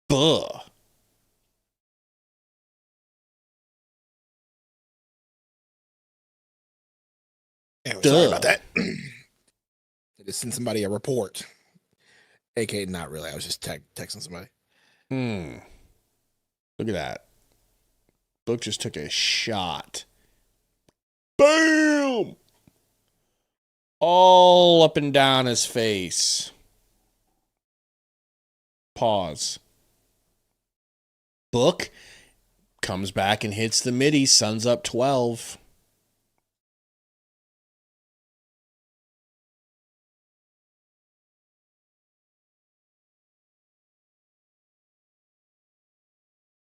Buh. Anyway, sorry about that. I just sent somebody a report. AK, not really. I was just texting somebody. Look at that. Book just took a shot. Bam! All up and down his face. Pause. Book comes back and hits the midi. Suns up 12.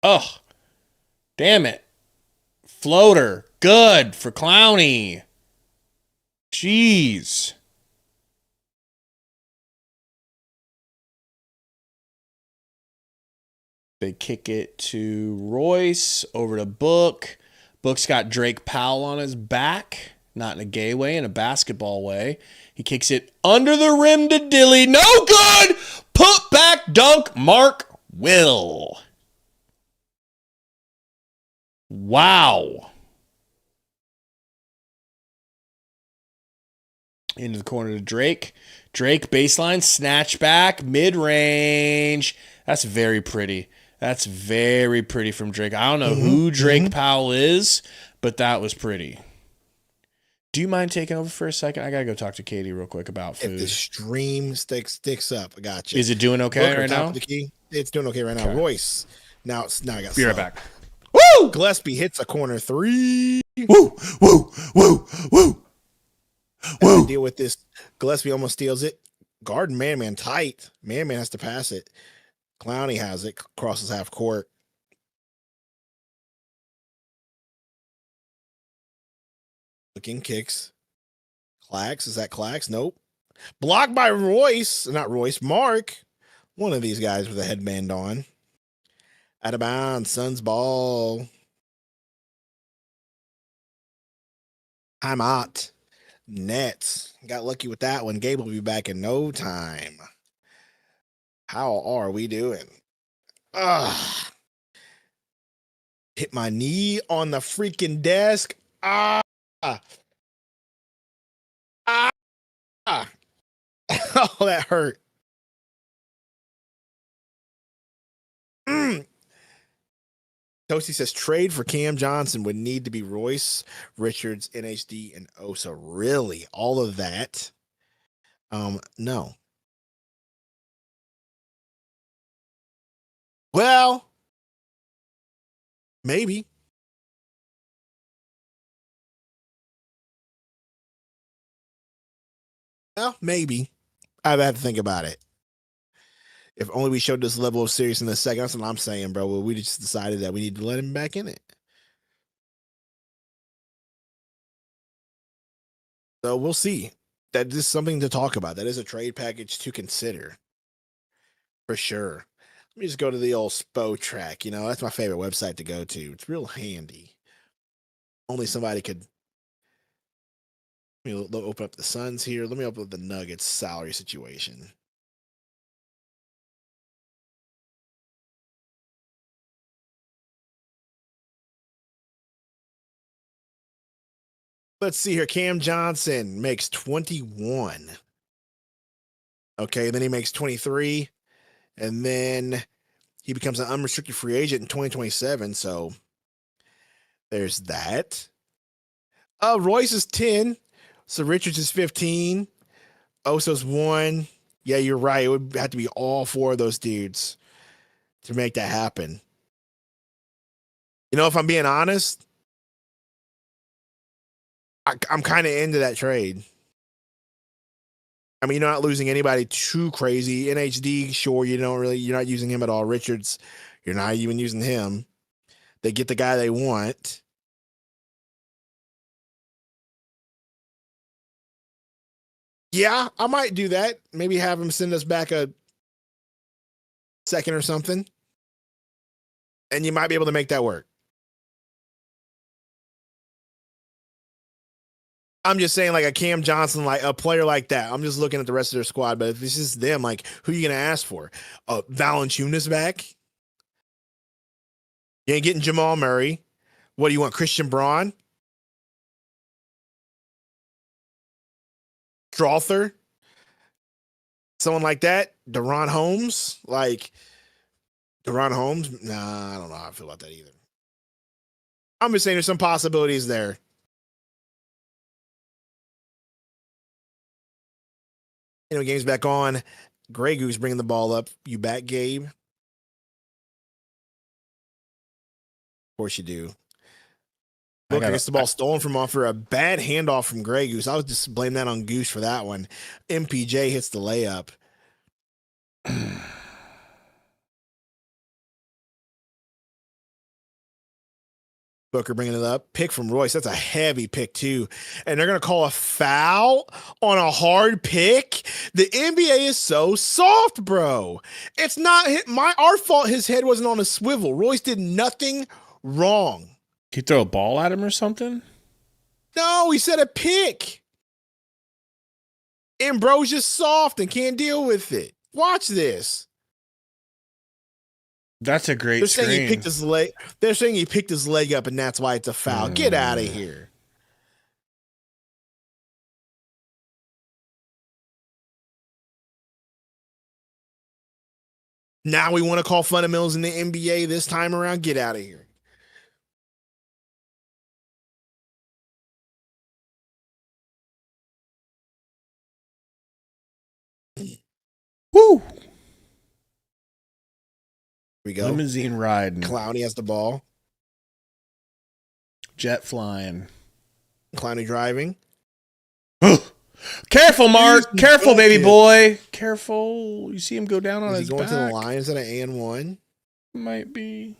Oh, damn it. Floater. Good for Clowney. Jeez. They kick it to Royce, over to Book. Book's got Drake Powell on his back, not in a gay way, in a basketball way. He kicks it under the rim to Dilly. No good! Put back dunk, Mark Will. Wow. Into the corner to Drake. Drake baseline, snatch back, mid-range. That's very pretty. That's very pretty from Drake. I don't know who Drake Powell is, but that was pretty. Do you mind taking over for a second? I got to go talk to Katie real quick about food. If the stream sticks up, I got you. Is it doing okay right now? It's doing okay right now. Royce. Now I got Be right back. Woo! Gillespie hits a corner three. Woo, woo, woo, woo. Woo. Deal with this. Gillespie almost steals it. Guard Man tight. Man has to pass it. Clowney has it. Crosses half court. Looking kicks. Clax. Is that Clax? Nope. Blocked by Royce. Not Royce. Mark. One of these guys with a headband on. Out of bounds. Suns ball. Timeout. Nets. Got lucky with that one. Gabe will be back in no time. How are we doing? Hit my knee on the freaking desk. Oh, that hurt. Toasty says trade for Cam Johnson would need to be Royce, Richards, NHD, and Osa. Really? All of that? No. Well, maybe. Well, maybe. I've had to think about it. If only we showed this level of seriousness in the second. That's what I'm saying, bro. Well, we just decided that we need to let him back in it. So we'll see. That is something to talk about. That is a trade package to consider. For sure. Let me just go to the old SPO track. You know, that's my favorite website to go to. It's real handy. Only somebody could. Let me open up the Suns here. Let me open up the Nuggets salary situation. Let's see here. Cam Johnson makes 21. Okay, then he makes 23. And then he becomes an unrestricted free agent in 2027. So there's that. Royce is 10. So Richards is 15. Osa's 1. Yeah, you're right. It would have to be all 4 of those dudes to make that happen. You know, if I'm being honest, I'm kind of into that trade. I mean, you're not losing anybody too crazy. NHD, sure, you're not using him at all. Richards, you're not even using him. They get the guy they want. Yeah, I might do that. Maybe have him send us back a second or something. And you might be able to make that work. I'm just saying, like a Cam Johnson, like a player like that. I'm just looking at the rest of their squad, but if this is them, like, who are you going to ask for? Valanciunas back? You ain't getting Jamal Murray. What do you want, Christian Braun? Strother? Someone like that? Deron Holmes? Like, Deron Holmes? Nah, I don't know how I feel about that either. I'm just saying there's some possibilities there. Game's back on Grey Goose bringing the ball up. You back, Gabe? Of course you do. Booker gets the ball stolen from off for a bad handoff from Grey Goose. I was just blame that on Goose for that one. MPJ hits the layup. Booker bringing it up. Pick from Royce. That's a heavy pick, too. And they're going to call a foul on a hard pick. The NBA is so soft, bro. It's not our fault his head wasn't on a swivel. Royce did nothing wrong. Did you throw a ball at him or something? No, he said a pick. And bro's just soft and can't deal with it. Watch this. That's a great They're screen. saying he picked his leg. They're saying he picked his leg up, and that's why it's a foul. Get out of here. Now we want to call fundamentals in the NBA this time around. Get out of here. Woo! We go. Limousine riding. Clowney has the ball. Jet flying. Clowney driving. Careful, Mark. He's Careful, baby bucket. boy. Careful. You see him go down on Is his he going back. to the line? Is that an and one? Might be.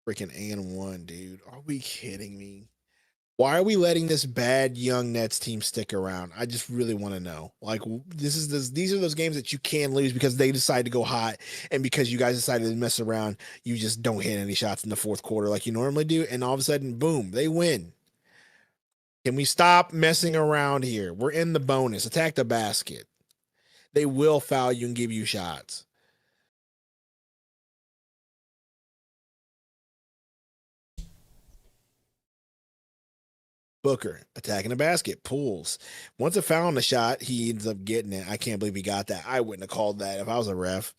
Freaking and one, dude. Are we kidding me? Why are we letting this bad young Nets team stick around? I just really want to know. Like, these are those games that you can lose because they decide to go hot, and because you guys decided to mess around, you just don't hit any shots in the fourth quarter like you normally do, and all of a sudden, boom, they win. Can we stop messing around here? We're in the bonus. Attack the basket. They will foul you and give you shots. Booker attacking the basket, pulls. Once a foul on the shot, he ends up getting it. I can't believe he got that. I wouldn't have called that if I was a ref.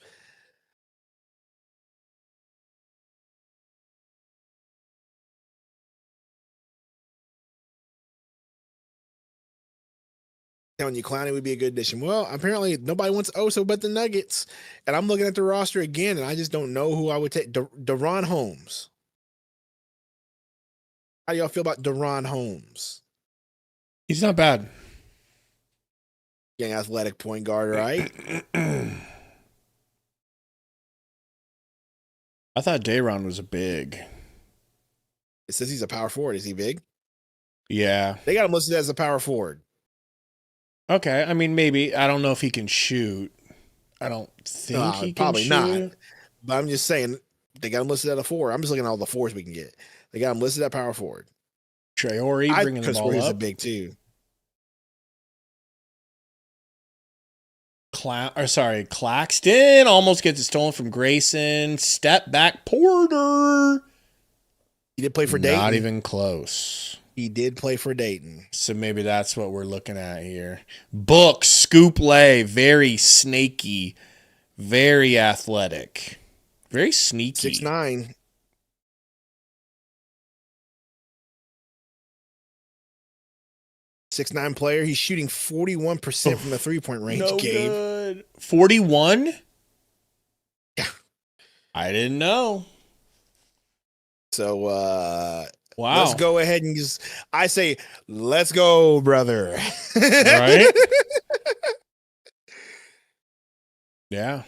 Telling you, Clowney would be a good addition. Well, apparently nobody wants Oso but the Nuggets. And I'm looking at the roster again, and I just don't know who I would take. Deron Holmes. How do y'all feel about Deron Holmes? He's not bad. Young athletic point guard, right? I thought Dayron was a big. It says he's a power forward. Is he big? Yeah. They got him listed as a power forward. Okay. I mean, maybe. I don't know if he can shoot. I don't think he can probably shoot. not. But I'm just saying they got him listed at a 4. I'm just looking at all the 4s we can get. They got him listed at power forward. Traore bringing the ball He's a up. big too. Claxton almost gets it stolen from Grayson. Step back Porter. He did play for Dayton. Not even close. He did play for Dayton. So maybe that's what we're looking at here. Book, scoop lay, very snaky, very athletic, very sneaky. 6'9". 6'9" player. He's shooting 41% from the 3-point range, No Gabe. good. 41? Yeah. I didn't know. So Wow. let's go ahead and just I say, let's go, brother. Right? Yeah.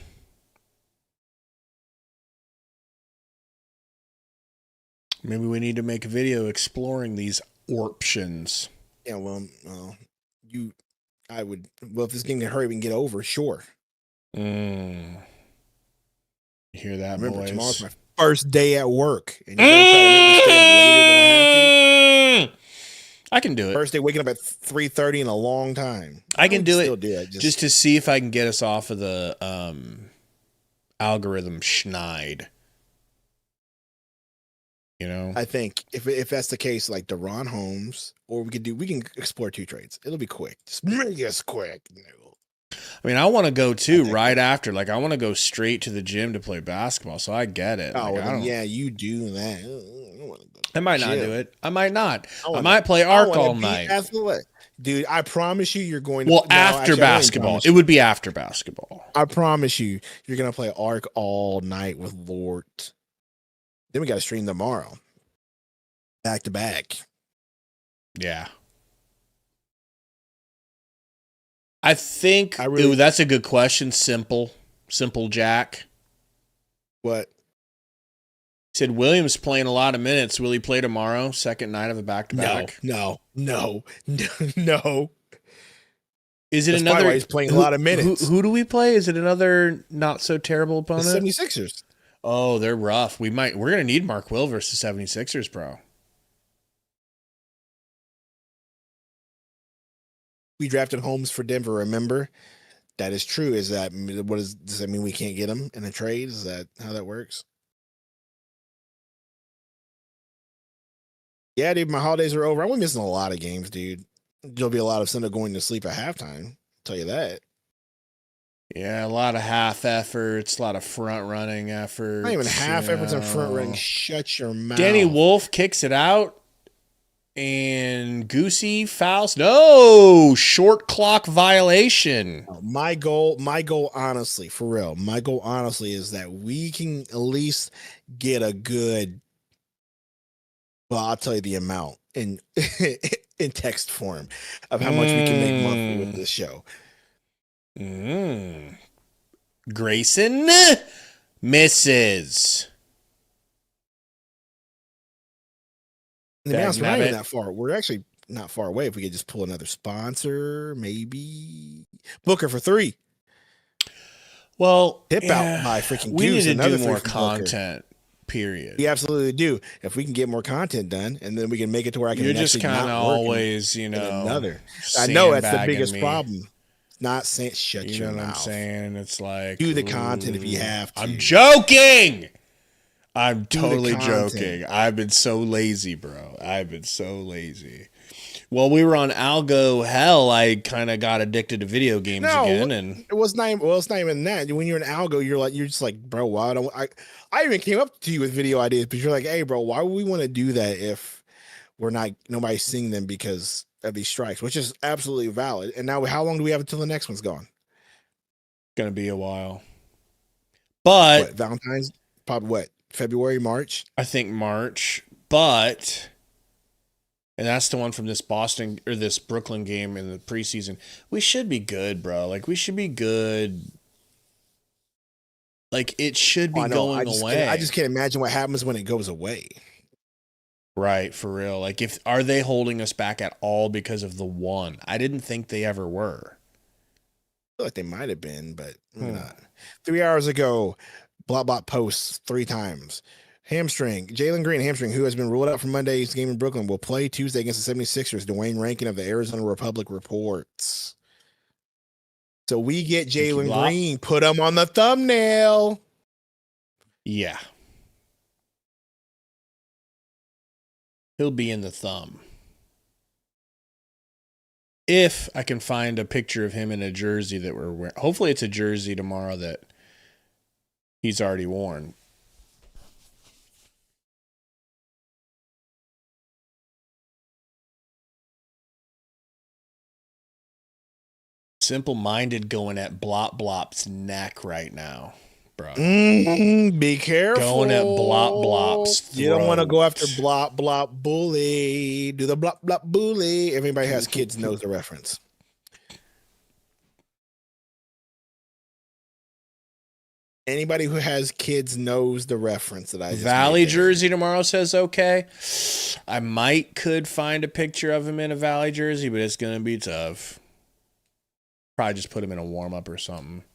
Maybe we need to make a video exploring these options. Yeah, well, if this game can hurry, we can get over, sure. You hear that, Remember, boys? tomorrow's my first day at work. And you're gonna try to make me stay up later than I have to? I can do it. First day waking up at 3:30 in a long time. I can do still it, do it just to see if I can get us off of the algorithm schneid. You know, I think if that's the case, like Deron Holmes, or we can explore 2 trades. It'll be quick. Just make us quick. I mean, I want to go too right after. Like, I want to go straight to the gym to play basketball. So I get it. Oh, Like, well, yeah, you do that. I might not do it. I might not. I wanna- might play I Arc wanna all be night. athletic. Dude, I promise you, you're going to. Well, no, after actually, I don't even basketball. promise It you. would be after basketball. I promise you, you're going to play Ark all night with Lort. Then we got to stream tomorrow. Back to back. Yeah. I think really- that's a good question. Simple Jack. What? Said Williams playing a lot of minutes. Will he play tomorrow? Second night of a back-to-back? No. Is it That's probably another? why he's playing a lot of minutes. Who do we play? Is it another not so terrible The opponent? 76ers. Oh, they're rough. We're gonna need Mark Will versus 76ers, bro. We drafted Holmes for Denver, remember? That is true. Does that mean we can't get him in a trade? Is that how that works? Yeah, dude, my holidays are over. I'm missing a lot of games, dude. There'll be a lot of Sundo going to sleep at halftime. I'll tell you that. Yeah, a lot of half efforts, a lot of front running efforts. Not even half efforts and front running. Shut your mouth. Danny Wolf kicks it out. And Goosey fouls. No, short clock violation. My goal, honestly, for real, is that we can at least get a good. Well, I'll tell you the amount in in text form of how much we can make monthly with this show. Grayson misses. And to be honest, we're not even that far. We're actually not far away. If we could just pull another sponsor, maybe Booker for 3. Well, tip out by freaking we Goose. need to Another do more 3 from Booker. content. Period. We absolutely do. If we can get more content done, and then we can make it to where I can. You're just kind of always, another. I know that's the biggest me. problem. Not saying shut you your know mouth. What I'm saying? It's like do the content if you have to. I'm joking. I'm totally joking. I've been so lazy, bro. I've been so lazy. Well, we were on Algo Hell. I kind of got addicted to video games again, and it was not. Well, it's not even that. When you're in Algo, you're just like, bro, why don't I even came up to you with video ideas, but you're like, hey, bro, why would we want to do that if nobody's seeing them because of these strikes, which is absolutely valid. And now, how long do we have until the next one's gone? Gonna be a while. But Valentine's, probably what? February, March? I think March, but. And that's the one from this this Brooklyn game in the preseason. We should be good, bro. Like, we should be good. Like, it should be going away. I just can't imagine what happens when it goes away. Right, for real. Like, are they holding us back at all because of the one? I didn't think they ever were. I feel like they might have been, but maybe not. 3 hours ago, Blot posts 3 times. Hamstring. Jalen Green, hamstring, who has been ruled out from Monday's game in Brooklyn, will play Tuesday against the 76ers. Dwayne Rankin of the Arizona Republic reports. So we get Jalen Green. Put him on the thumbnail. Yeah. He'll be in the thumb. If I can find a picture of him in a jersey that we're wearing. Hopefully it's a jersey tomorrow that he's already worn. Simple-minded going at Blop's neck right now, bro. Be careful. Going at Blop's throat. You don't want to go after Blop bully. Do the Blop bully. If anybody has kids knows the reference. Anybody who has kids knows the reference that I just Valley jersey tomorrow says okay. I could find a picture of him in a Valley jersey, but it's going to be tough. Probably just put him in a warm-up or something.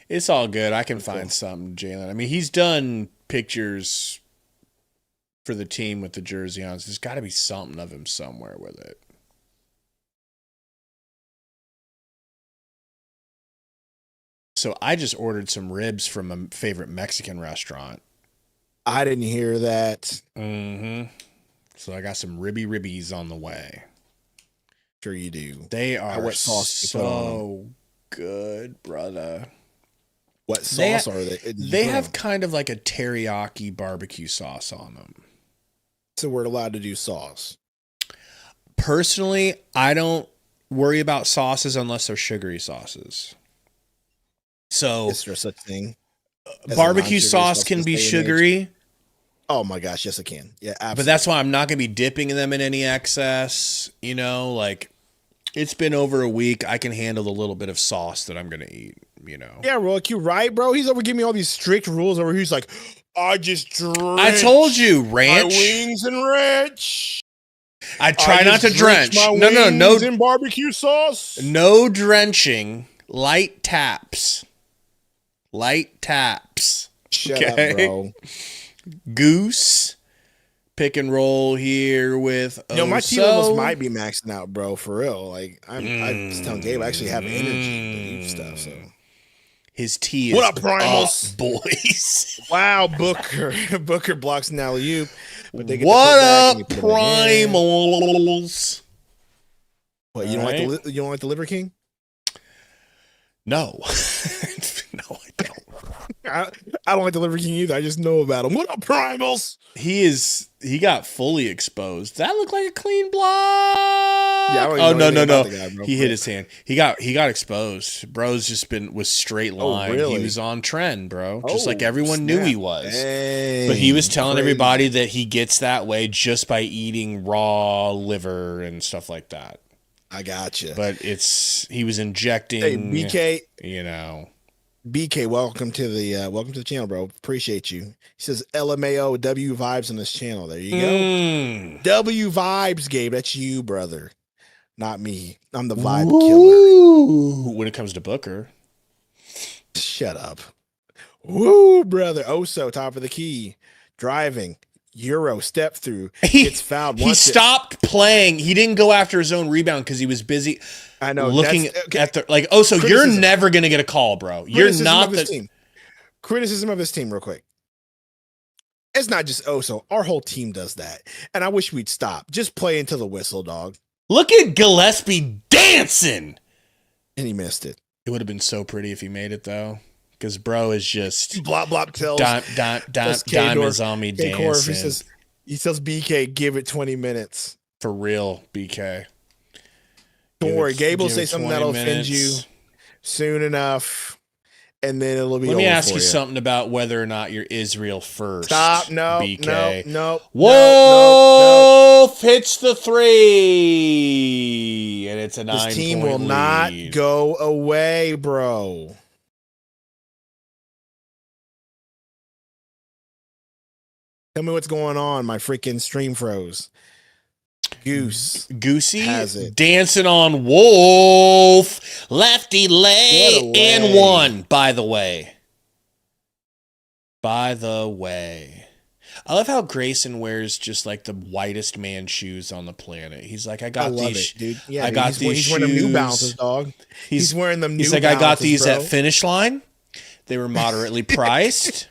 It's all good. I can find something, Jalen. I mean, he's done pictures for the team with the jersey on. So there's got to be something of him somewhere with it. So I just ordered some ribs from a favorite Mexican restaurant. I didn't hear that. Mm-hmm. So I got some ribbies on the way. Sure you do. They are what sauce you put on so good, brother. What They sauce are they? They have kind of like a teriyaki barbecue sauce on them. So we're allowed to do sauce. Personally, I don't worry about sauces unless they're sugary sauces. So Is there such thing? as a barbecue non-sugary sauce can this be day and age? sugary, Oh my gosh, yes, it can. Yeah, absolutely. but that's why I'm not going to be dipping them in any excess. You know, like it's been over a week. I can handle the little bit of sauce that I'm going to eat, you know. Yeah, Roy Q, right, bro? He's over giving me all these strict rules over here. He's like, I just drench I told you, my ranch. wings in ranch. I try I not to just drench. my No, wings in barbecue sauce. no drenching. Light taps. Light taps. Shut Okay. up, bro. Goose. Pick and roll here with You know, my T levels Oso. might be maxing out, bro, for real. Like, I was telling Gabe I actually have energy to do stuff, so. His tea is What up, Primals? up, boys. Wow, Booker. Booker blocks an alley-oop. But they get What to up, put it back and you put it in. primals? What, you don't like the Liver King? No. No, I don't. I don't like the Liver King either. I just know about him. What up, Primals? He got fully exposed. That looked like a clean block. Yeah, I don't even oh know anything no. about the guy, bro. He hit his hand. He got exposed. Bro's just was straight line. really? He was on trend, bro. Just like Oh, everyone knew he snap. was. Dang, But he was telling crazy. everybody that he gets that way just by eating raw liver and stuff like that. I gotcha. But he was injecting. Hey, BK, You know. BK, welcome to the channel, bro. Appreciate you. He says LMAO W vibes on this channel. There you go. W vibes, Gabe. That's you, brother. Not me. I'm the vibe killer. Ooh, when it comes to Booker. Shut up. Woo, brother. Oso, top of the key. Driving. Euro step through. Gets fouled He once. stopped playing. He didn't go after his own rebound because he was busy I know. looking that's- okay. at the like. Oh, so you're Criticism. never gonna get a call, bro. You're Criticism not of this the team. Criticism of this team, real quick. It's not just Oso. Our whole team does that. And I wish we'd stop. Just play into the whistle, dog. look at Gillespie dancing. And he missed it. It would have been so pretty if he made it though, because bro is just Blop, blop, tells. diamonds on me K-Corp, dancing. he tells BK, give it 20 minutes. For real, BK. Don't worry. Gabe will give say it something 20 that'll offend you minutes. soon enough. And then it'll be Let me over ask for you something about whether or not you're Israel first. Stop. No, BK. no. Wolf hits the three, and it's a 9-point This team will not lead. go away, bro. Tell me what's going on. My freaking stream froze. Goosey has it. dancing on Wolf. Lefty lay What a and lay. one, by the way. I love how Grayson wears just like the whitest man shoes on the planet. He's like, I I got love these. it, dude. Yeah, I dude, got these he's wearing them New shoes. Balances, dog. He's wearing them New He's like, Balances, I got these bro. at Finish Line. They were moderately priced.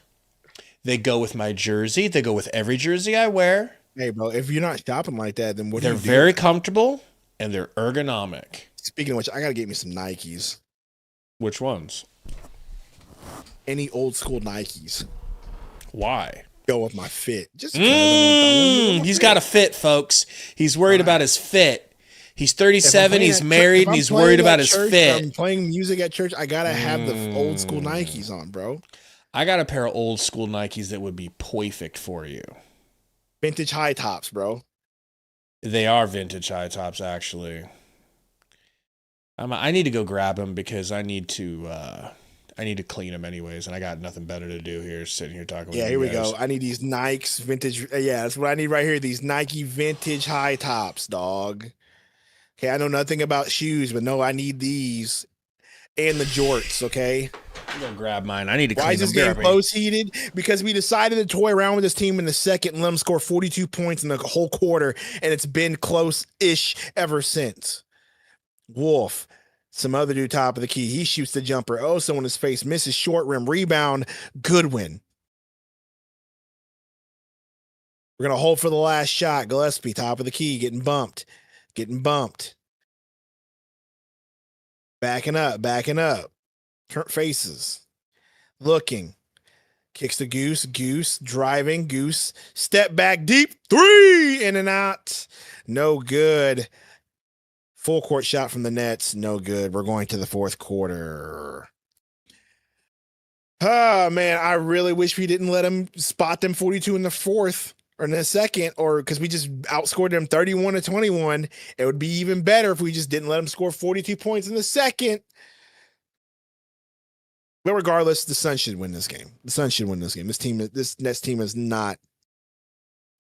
They go with my jersey. They go with every jersey I wear. Hey, bro, if you're not shopping like that, then what They're do you do? very comfortable and they're ergonomic. Speaking of which, I gotta get me some Nikes. Which ones? Any old school Nikes. Why? Go with my fit. Just because I want He's got a fit, folks. He's worried about his fit. He's 37. He's married, and he's worried about his fit. I'm playing music at church. I gotta have the old school Nikes on, bro. I got a pair of old school Nikes that would be perfect for you. Vintage high tops, bro. They are vintage high tops, actually. I need to go grab them because I need to clean them anyways, and I got nothing better to do here, sitting here talking. Yeah, with here you we guys. go. I need these Nikes vintage. Yeah, that's what I need right here. These Nike vintage high tops, dog. Okay, I know nothing about shoes, but no, I need these and the jorts. Okay. I'm gonna grab mine. I need to clean Why is them. this game Grab me. close heated? Because we decided to toy around with this team in the second and let them score 42 points in the whole quarter, and it's been close-ish ever since. Wolf, some other dude top of the key. He shoots the jumper. Oh, someone in his face misses short rim rebound. Goodwin. We're gonna hold for the last shot. Gillespie, top of the key, getting bumped. Backing up. Turn faces. Looking. Kicks the Goose. Goose driving. Goose step back deep. 3 in and out. No good. Full court shot from the Nets. No good. We're going to the fourth quarter. Oh, man. I really wish we didn't let them spot them 42 in the fourth or in the second, or because we just outscored them 31-21. It would be even better if we just didn't let them score 42 points in the second. But regardless, the Suns should win this game. The Suns should win this game. This Nets team is not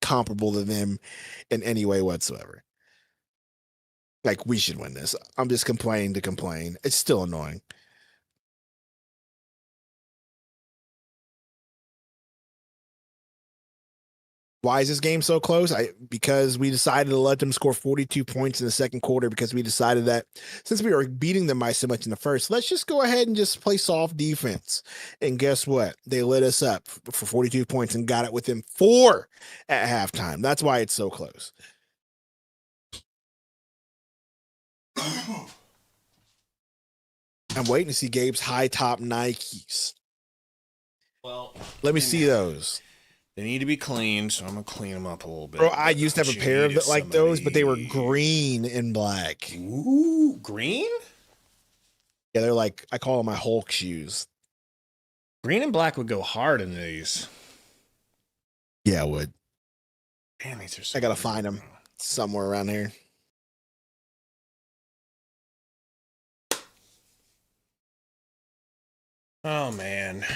comparable to them in any way whatsoever. Like, we should win this. I'm just complaining to complain. It's still annoying. Why is this game so close? Because we decided to let them score 42 points in the second quarter, because we decided that since we were beating them by so much in the first, let's just go ahead and just play soft defense. And guess what? They lit us up for 42 points and got it within 4 at halftime. That's why it's so close. I'm waiting to see Gabe's high top Nikes. Well, let me see those. They need to be cleaned, so I'm gonna clean them up a little bit. Bro, I used to have a pair of it like those, but they were green and black. Ooh, green? Yeah, they're like, I call them my Hulk shoes. Green and black would go hard in these. Yeah, it would. Damn, these are so I gotta find them somewhere around here. Oh, man.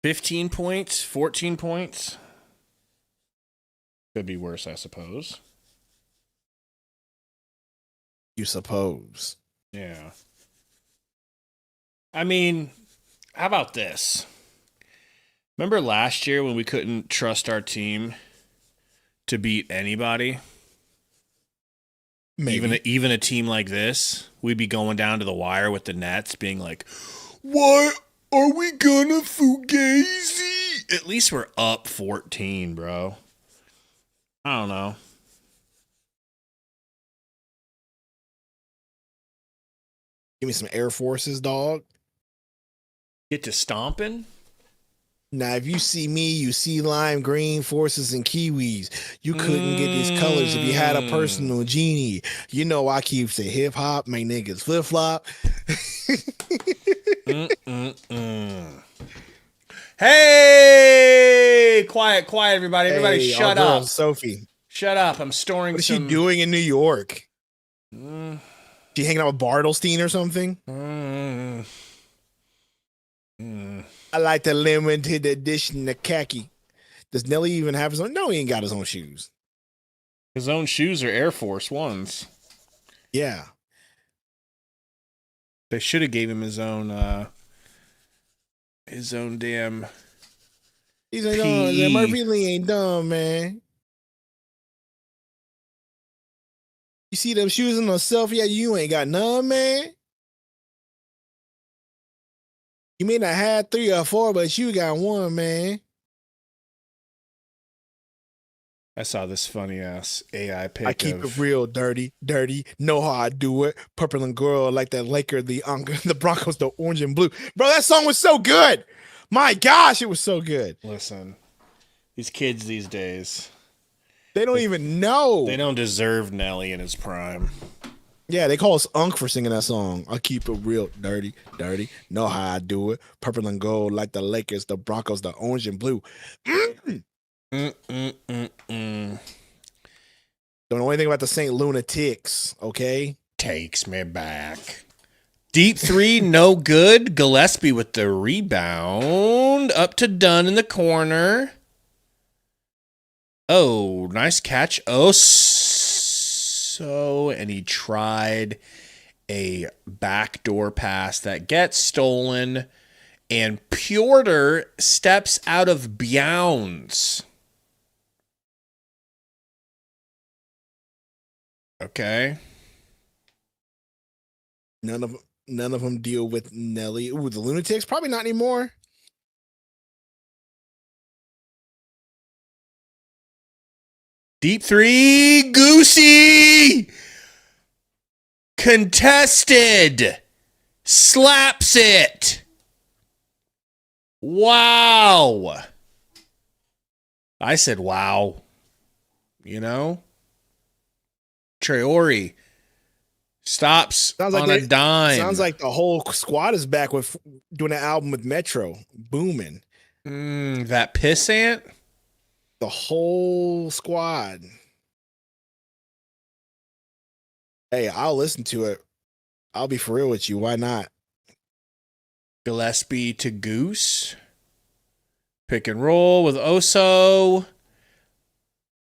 15 points, 14 points. Could be worse, I suppose. You suppose. Yeah. I mean, how about this? Remember last year when we couldn't trust our team to beat anybody? Maybe. Even a team like this, we'd be going down to the wire with the Nets being like, "Why are we gonna fugazi?" At least we're up 14, bro. I don't know. Give me some Air Forces, dog. Get to stomping? Now, if you see me, you see lime green forces and kiwis. You couldn't get these colors if you had a personal genie. You know I keep saying hip hop, make niggas flip flop. Hey, quiet, everybody. Everybody, hey, shut girl, up. Sophie, shut up. I'm storing. What is she doing in New York? She hanging out with Bartlestein or something? I like the limited edition of khaki. Does Nelly even have his own? No, he ain't got his own shoes. His own shoes are Air Force Ones. Yeah. They should have gave him his own damn. He's like, oh, Murphy Lee ain't dumb, man. You see them shoes in themself? Yeah, you ain't got none, man. You may not have 3 or 4, but you got 1, man. I saw this funny ass AI pic. I keep it real dirty. Know how I do it. Purple and girl like that Laker, the Broncos, the orange and blue. Bro, that song was so good. My gosh, it was so good. Listen, these kids these days, they don't even know. They don't deserve Nelly in his prime. Yeah, they call us Unk for singing that song. I keep it real dirty. Know how I do it. Purple and gold like the Lakers, the Broncos, the orange and blue. Don't know anything about the St. Lunatics, okay? Takes me back. Deep 3, no good. Gillespie with the rebound. Up to Dunn in the corner. Oh, nice catch. Oh, and he tried a backdoor pass that gets stolen, and Piotr steps out of bounds. Okay. None of them deal with Nelly. Ooh, the Lunatics? Probably not anymore. Deep 3, Goosey! Contested! Slaps it. Wow. I said, wow. You know? Traore stops on a dime. Sounds like the whole squad is back with doing an album with Metro. Booming. That pissant? The whole squad. Hey, I'll listen to it. I'll be for real with you. Why not? Gillespie to Goose. Pick and roll with Oso.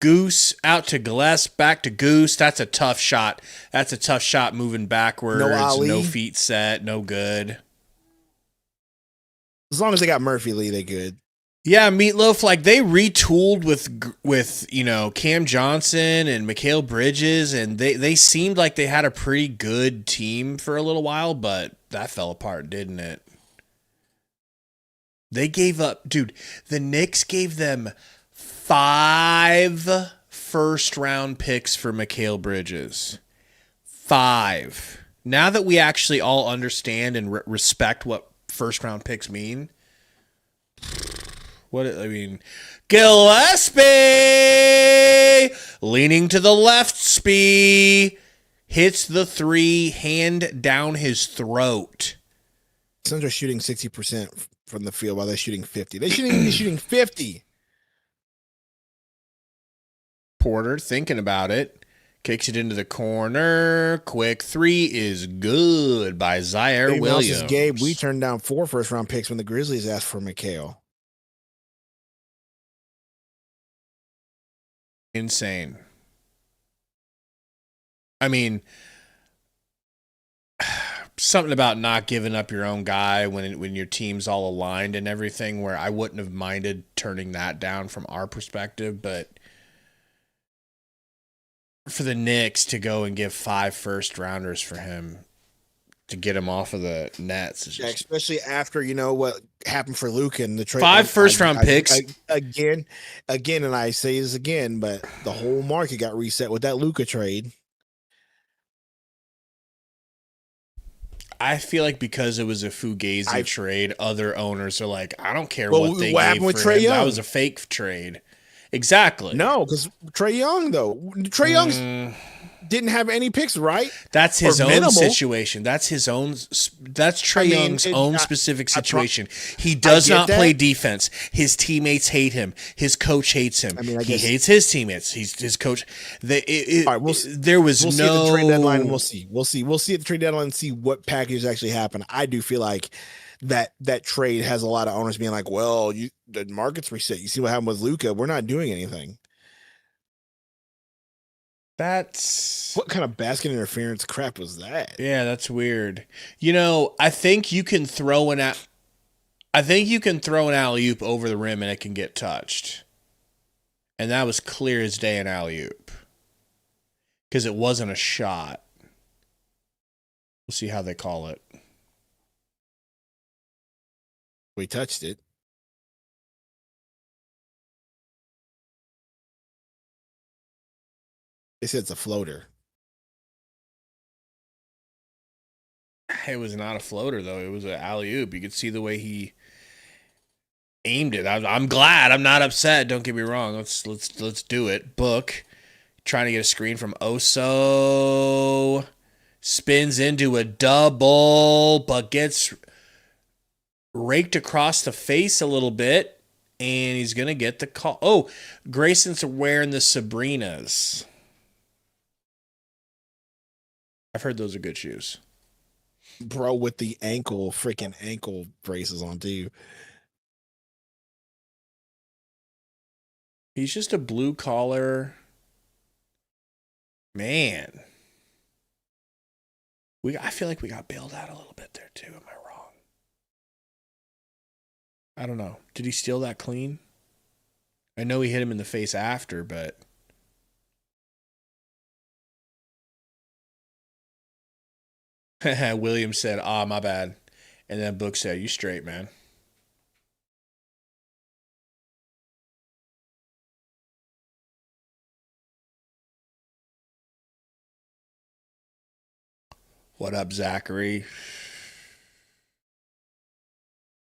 Goose out to Gillespie, back to Goose. That's a tough shot. That's a tough shot moving backwards. No Ali. No feet set. No good. As long as they got Murphy Lee, they good. Yeah, Meatloaf, like they retooled with Cam Johnson and Mikal Bridges, and they seemed like they had a pretty good team for a little while, but that fell apart, didn't it? They gave up, dude. The Knicks gave them 5 first-round picks for Mikal Bridges. 5. Now that we actually all understand and respect what first-round picks mean. Gillespie leaning to the left, Spee hits the 3, hand down his throat. Suns are shooting 60% from the field while they're shooting 50. They're shooting 50. Porter thinking about it. Kicks it into the corner. Quick 3 is good by Zaire Williams. Gabe, we turned down 4 first-round picks when the Grizzlies asked for Mikal. Insane. I mean, something about not giving up your own guy when your team's all aligned and everything, where I wouldn't have minded turning that down from our perspective, but for the Knicks to go and give 5 first-rounders for him to get him off of the Nets. Is just, especially after, what happened for Luka and the trade. 5 first-round picks. Again, and I say this again, but the whole market got reset with that Luka trade. I feel like because it was a Fugazi trade, other owners are like, I don't care what they gave for Trae him. Young? That was a fake trade. Exactly. No, because Trae Young, though. Trae Young didn't have any picks, right? That's his own situation. That's his own. That's Trae Young's own specific situation. He does not play defense. His teammates hate him. His coach hates him. He hates his teammates. His coach. All right, we'll see at the trade deadline. And we'll see at the trade deadline and see what packages actually happen. I do feel like that trade has a lot of owners being like, well, the market's reset. You see what happened with Luka. We're not doing anything. That's what kind of basket interference crap was that? Yeah, that's weird. I think you can throw an alley-oop over the rim and it can get touched. And that was clear as day an alley-oop. Because it wasn't a shot. We'll see how they call it. We touched it. They said it's a floater. It was not a floater, though. It was an alley-oop. You could see the way he aimed it. I'm glad. I'm not upset. Don't get me wrong. Let's do it. Book. Trying to get a screen from Oso. Spins into a double, but gets raked across the face a little bit. And he's going to get the call. Oh, Grayson's wearing the Sabrinas. I've heard those are good shoes. Bro, with the freaking ankle braces on too. He's just a blue collar man. I feel like we got bailed out a little bit there too. Am I wrong? I don't know. Did he steal that clean? I know he hit him in the face after, but William said, my bad. And then Book said, you straight, man. What up, Zachary?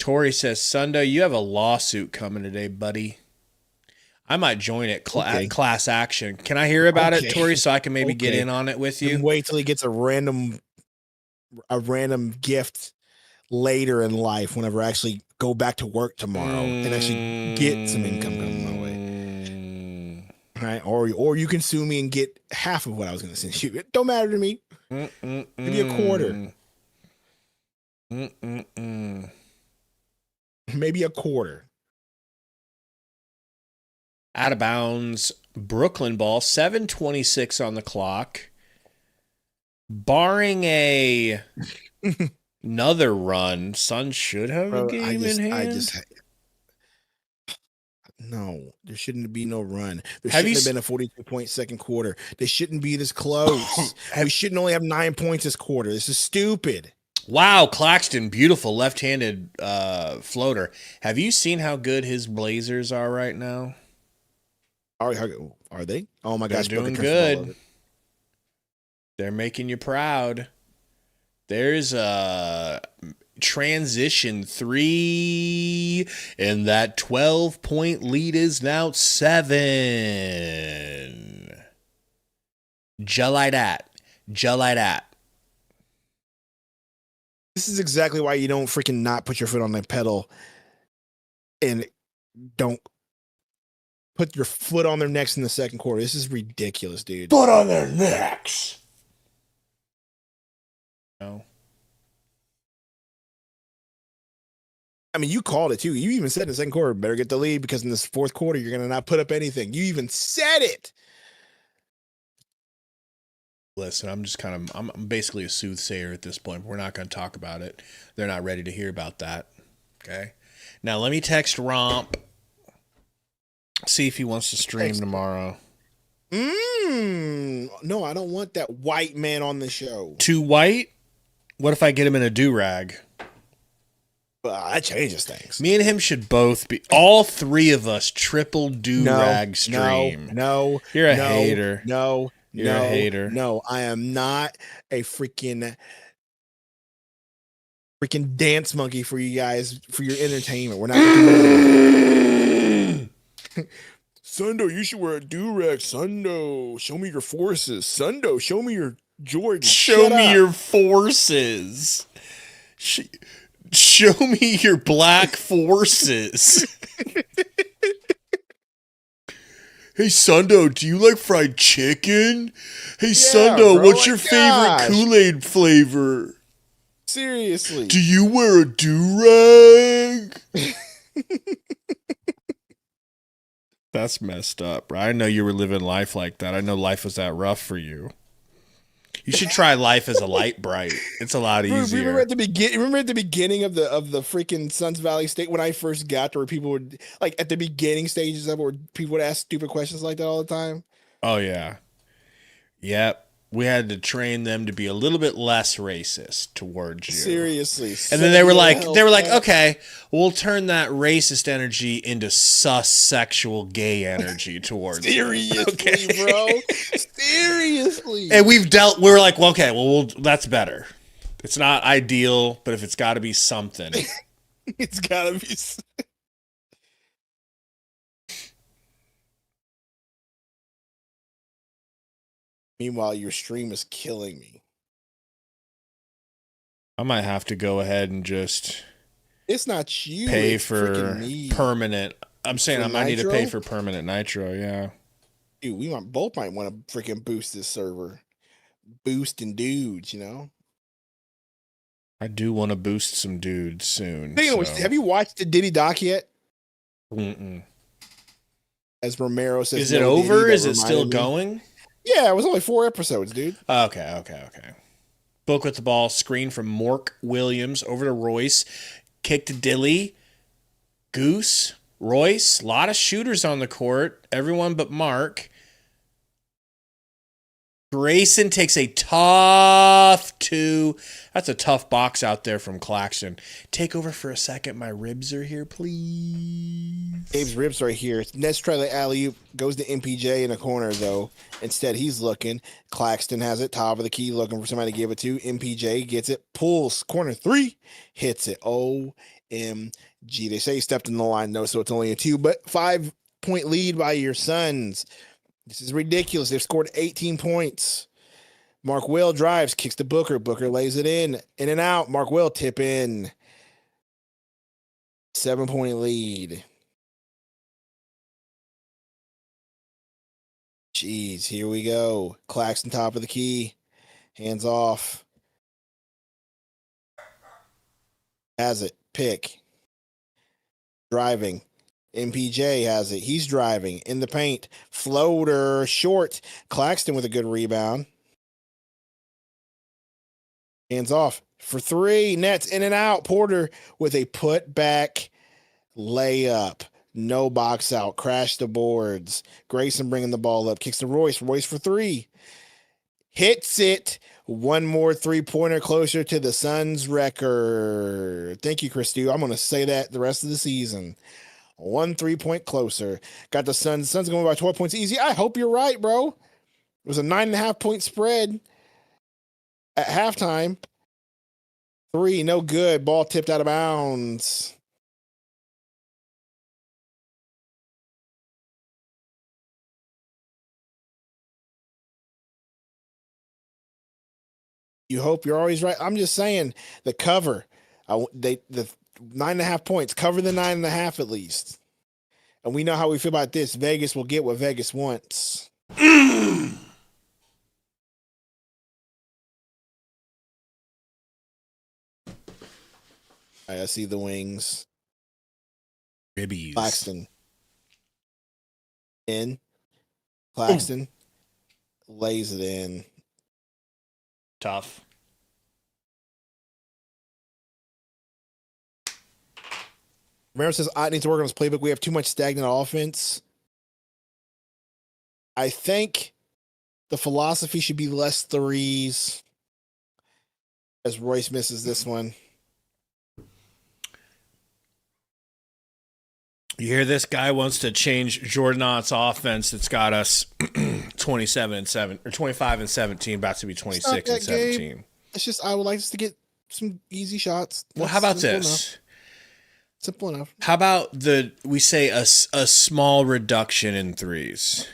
Tori says, Sundo, you have a lawsuit coming today, buddy. I might join it class action. Can I hear about it, Tori, so I can maybe get in on it with you? And wait till he gets a random gift later in life whenever I actually go back to work tomorrow and actually get some income coming my way. Right? Or you can sue me and get half of what I was going to send you. It don't matter to me. Maybe a quarter. Maybe a quarter. Out of bounds, Brooklyn ball, 7:26 on the clock. Barring another run, Suns should have a game in hand. No, there shouldn't be no run. There shouldn't have been a 42-point second quarter. They shouldn't be this close. We shouldn't only have 9 points this quarter. This is stupid. Wow, Claxton, beautiful left-handed floater. Have you seen how good his Blazers are right now? Are they? Oh my gosh, they're doing good. They're making you proud. There's a transition 3, and that 12-point lead is now 7. July that. This is exactly why you don't freaking not put your foot on the pedal and don't put your foot on their necks in the second quarter. This is ridiculous, dude. Foot on their necks. No. I mean, you called it too. You even said in the second quarter, better get the lead because in this fourth quarter, you're going to not put up anything. You even said it. Listen, I'm basically a soothsayer at this point. We're not going to talk about it. They're not ready to hear about that. Okay. Now let me text Romp. See if he wants to stream tomorrow. No, I don't want that white man on the show. Too white? What if I get him in a do-rag? That changes things. Me and him should both be, all three of us, triple do-rag stream. No. You're a hater. No. You're a hater. No, I am not a freaking dance monkey for you guys, for your entertainment. We're not Sundo, you should wear a do-rag. Sundo, show me your forces. Sundo, show me your Jordan. Show me your forces. Show me your black forces. Hey, Sundo, do you like fried chicken? Hey, Sundo, what's your favorite Kool-Aid flavor? Seriously. Do you wear a do-rag? That's messed up, right? I know you were living life like that. I know life was that rough for you. You should try life as a light bright. It's a lot easier. Remember at the beginning of the freaking Suns Valley State when I first got there, where people would like at the beginning stages of it, where people would ask stupid questions like that all the time. Oh yeah, yep. We had to train them to be a little bit less racist towards you. Seriously. And then they were like, okay, we'll turn that racist energy into sus sexual gay energy towards Seriously, bro. Seriously. And we're like, well, okay, well, that's better. It's not ideal, but if it's got to be something. It's got to be. Meanwhile, your stream is killing me. I might have to go ahead and just. It's not you. Pay for permanent. I'm saying I might need to pay for permanent nitro. Yeah. Dude, we both might want to freaking boost this server. Boosting dudes, you know. I do want to boost some dudes soon. Have you watched the Diddy doc yet? Mm-mm. As Romero says, is it over? Is it still going? Yeah, it was only 4 episodes, dude. Okay. Book with the ball, screen from Mork Williams over to Royce. Kick to Dilly. Goose. Royce. A lot of shooters on the court. Everyone but Mark. Grayson takes a tough 2. That's a tough box out there from Claxton. Take over for a second. My ribs are here, please. Gabe's ribs right here. Let's try the alley-oop. Goes to MPJ in a corner, though. Instead, he's looking. Claxton has it. Top of the key, looking for somebody to give it to. MPJ gets it. Pulls. Corner 3. Hits it. OMG. MG. They say he stepped in the line, though, so it's only a 2, but 5-point lead by your Suns. This is ridiculous. They've scored 18 points. Mark Will drives, kicks to Booker. Booker lays it in and out. Mark Will tip in. 7-point lead. Jeez, here we go. Claxton top of the key. Hands off. Has it. Pick. Driving. MPJ has it. He's driving in the paint. Floater short. Claxton with a good rebound. Hands off for 3. Nets in and out. Porter with a put back layup. No box out. Crash the boards. Grayson bringing the ball up. Kicks to Royce. Royce for 3. Hits it. One more 3-pointer closer to the Suns record. Thank you, Christy. I'm going to say that the rest of the season. 1 3-point closer. Got the Suns. Suns going by 12 points easy. I hope you're right, bro. It was a 9.5-point spread at halftime. 3, no good. Ball tipped out of bounds. You hope you're always right. I'm just saying the cover. The 9.5 points. Cover the 9.5 at least. And we know how we feel about this. Vegas will get what Vegas wants. I see the wings. Ribbies. Claxton. In. Claxton lays it in. Tough. Romero says, I need to work on his playbook. We have too much stagnant offense. I think the philosophy should be less threes as Royce misses this one. You hear this guy wants to change Jordan Ott's offense that's got us 27 and 7 or 25 and 17, about to be 26 and 17. Game. It's just I would like us to get some easy shots. Well, how about this? Simple enough. How about we say a small reduction in threes?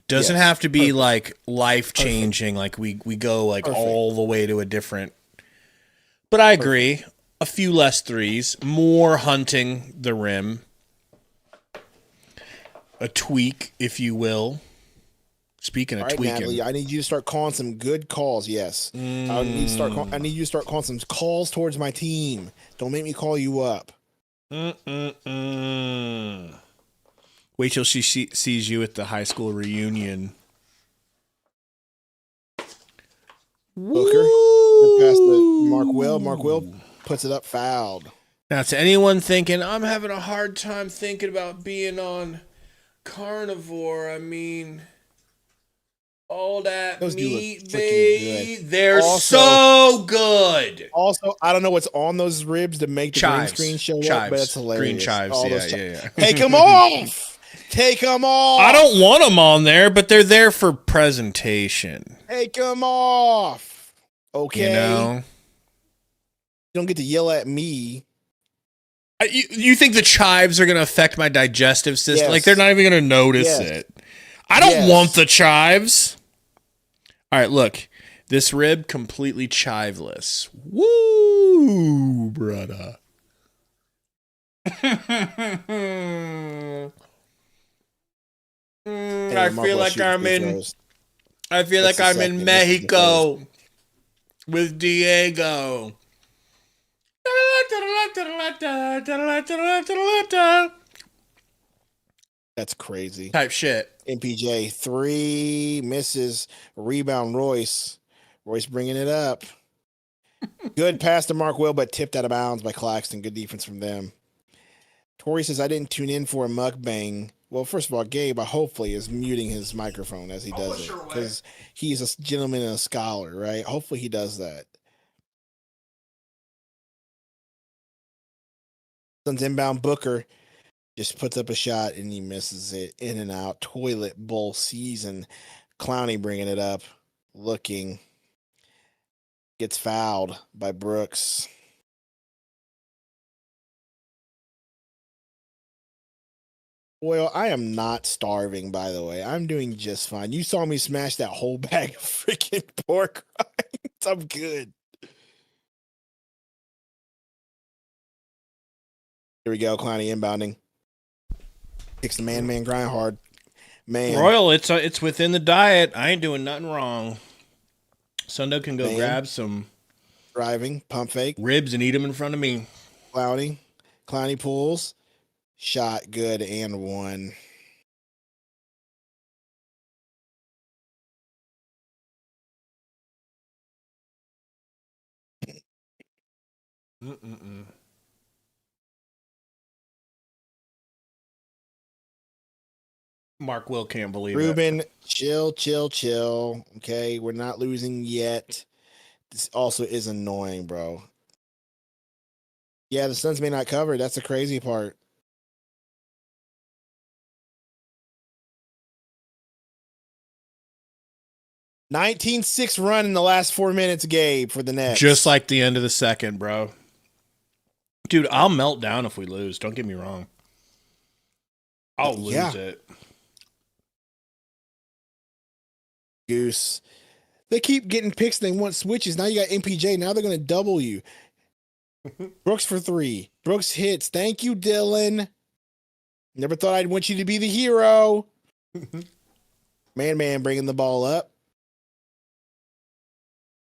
Doesn't have to be like life changing, like we go like all the way to a different. But I agree, a few less threes, more hunting the rim. A tweak, if you will. Speaking of tweaking, Natalie, I need you to start calling some good calls. Yes, I need you to start calling some calls towards my team. Don't make me call you up. Wait till she sees you at the high school reunion. Booker, good pass to Mark Will. Mark Will puts it up, fouled. Now, to anyone thinking I'm having a hard time thinking about being on Carnivore, I mean, all that Those meat, good. baby, they're so good. Also, I don't know what's on those ribs to make the green screen show up, but it's hilarious. Green chives, yeah. Take them off. Take them off. I don't want them on there, but they're there for presentation. Take them off. Okay. You know? You don't get to yell at me. You think the chives are going to affect my digestive system? Yes. Like, they're not even going to notice it. I don't want the chives. All right, look. This rib, completely chiveless. Woo, brother. I feel like I'm in Mexico with Diego. That's crazy. Type shit. MPJ 3 misses. Rebound Royce. Royce bringing it up. Good pass to Mark Will, but tipped out of bounds by Claxton. Good defense from them. Tori says, I didn't tune in for a mukbang. Well, first of all, Gabe, hopefully, is muting his microphone as he does it. Because he's a gentleman and a scholar, right? Hopefully he does that. Suns inbound. Booker just puts up a shot and he misses it. In and out. Toilet bowl season. Clowney bringing it up. Looking. Gets fouled by Brooks. Well, I am not starving, by the way. I'm doing just fine. You saw me smash that whole bag of freaking pork rinds. I'm good. Here we go, Clowney inbounding. Kicks the man grind hard. Man. Royal, it's within the diet. I ain't doing nothing wrong. Sundo can go grab some driving, pump fake. Ribs and eat them in front of me. Clowney pulls. Shot good and one. Mark Will can't believe Ruben, it. chill. Okay, we're not losing yet. This also is annoying, bro. Yeah, the Suns may not cover. That's the crazy part. (19-6) run in the last 4 minutes, Gabe, for the Nets. Just like the end of the second, bro. Dude, I'll melt down if we lose. Don't get me wrong. I'll lose it. Goose. They keep getting picks. They want switches. Now you got MPJ. Now they're going to double you. Brooks for 3. Brooks hits. Thank you, Dylan. Never thought I'd want you to be the hero. Man bringing the ball up.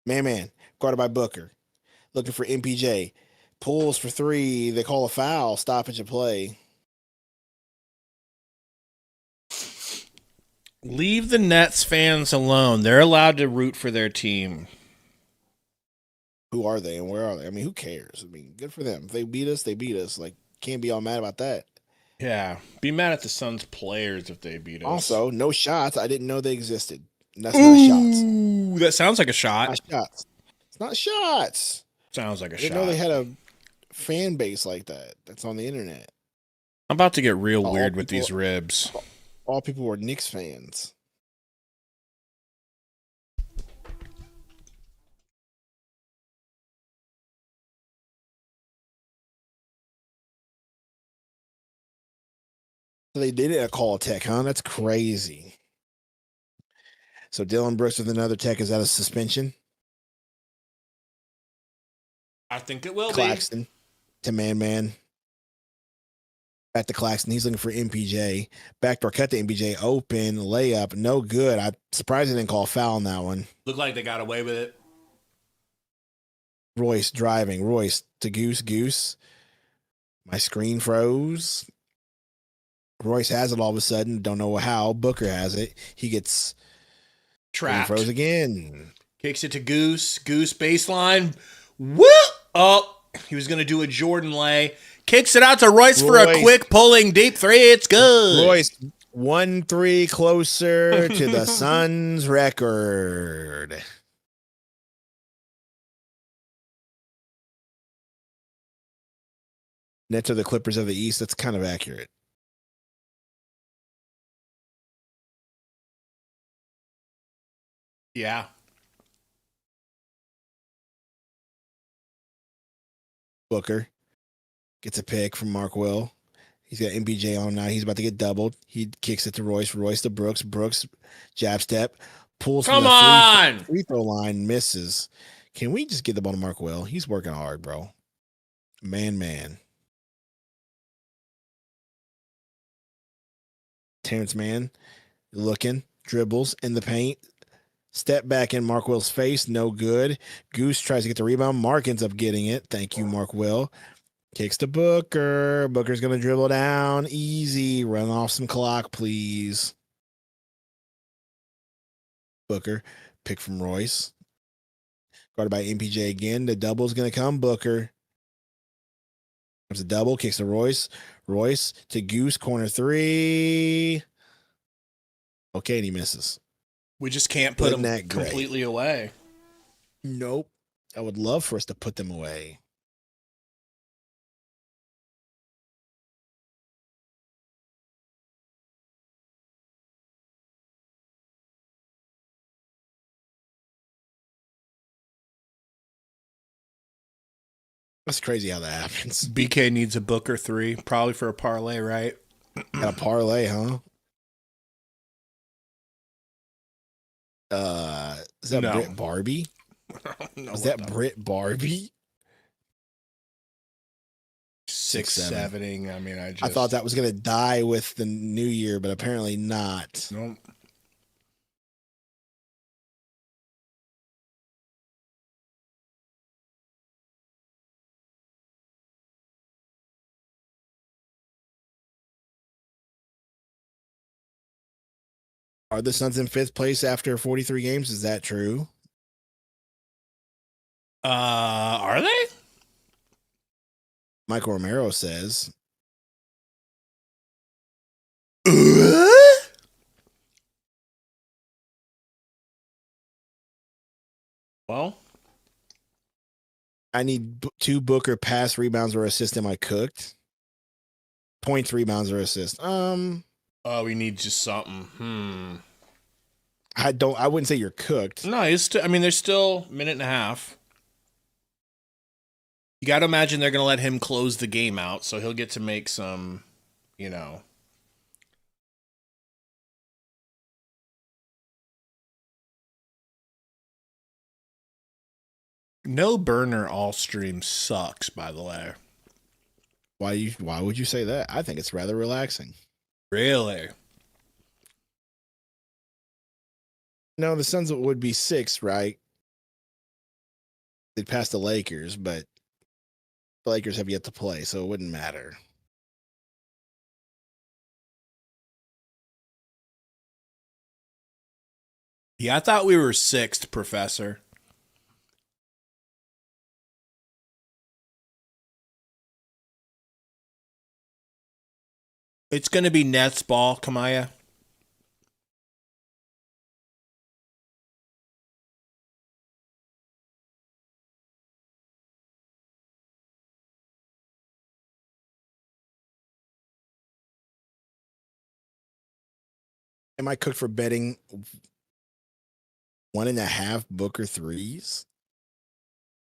Man. Guarded by Booker. Looking for MPJ. Pulls for 3. They call a foul. Stoppage of play. Leave the Nets fans alone. They're allowed to root for their team. Who are they and where are they? I mean, who cares? I mean, good for them. If they beat us, they beat us. Like, can't be all mad about that. Yeah. Be mad at the Suns players if they beat us. Also, no shots. I didn't know they existed. And that's not shots. Ooh, that sounds like a shot. Not shots. It's not shots. Sounds like a I shot. didn't know they had a fan base like that. That's on the internet. I'm about to get real weird with these ribs. All people were Knicks fans. So they did it at Call Tech, huh? That's crazy. So Dylan Brooks with another tech. Is that a suspension? I think it will Claxton to man. Back to Claxton. He's looking for MPJ. Backdoor cut to MPJ. Open. Layup. No good. I'm surprised they didn't call a foul on that one. Looked like they got away with it. Royce driving. Royce to Goose. My screen froze. Royce has it all of a sudden. Don't know how. Booker has it. He gets trapped. Froze again. Kicks it to Goose. Goose baseline. Whoop! Oh, he was going to do a Jordan lay. Kicks it out to Royce for a quick pulling deep 3. It's good. Royce 1-3 closer to the Suns record. Nets are the Clippers of the East. That's kind of accurate. Yeah. Booker gets a pick from Mark Will. He's got MPJ on now. He's about to get doubled. He kicks it to Royce. Royce to Brooks. Brooks jab step. Pulls from the free throw line. Misses. Can we just get the ball to Mark Will? He's working hard, bro. Man. Terrence Mann looking. Dribbles in the paint. Step back in Mark Will's face. No good. Goose tries to get the rebound. Mark ends up getting it. Thank you, Mark Will. Kicks to Booker. Booker's going to dribble down. Easy. Run off some clock, please. Booker. Pick from Royce. Guarded by MPJ again. The double's going to come. Booker. Comes a double. Kicks to Royce. Royce to Goose. Corner 3. Okay, and he misses. We just can't put them completely away. Nope. I would love for us to put them away. That's crazy how that happens. BK needs a Booker 3, probably for a parlay, right? Got a parlay, huh? Is that No. Britt Barbie? No, Is that Britt Barbie? 6-7ing. I mean, I thought that was gonna die with the new year, but apparently not. Nope. Are the Suns in 5th place after 43 games? Is that true? Are they? Michael Romero says. Well, I need 2 Booker pass rebounds or assist. Am I cooked? Points, rebounds, or assist. oh, we need just something. I wouldn't say you're cooked. No, I mean, there's still a minute and a half. You got to imagine they're going to let him close the game out, so he'll get to make some, you know. No burner all stream sucks, by the way. Why would you say that? I think it's rather relaxing. Really? No, the Suns would be 6, right? They'd pass the Lakers, but the Lakers have yet to play, so it wouldn't matter. Yeah, I thought we were 6th, Professor. It's going to be Nets ball, Kamaya. Am I cooked for betting 1.5 Booker threes?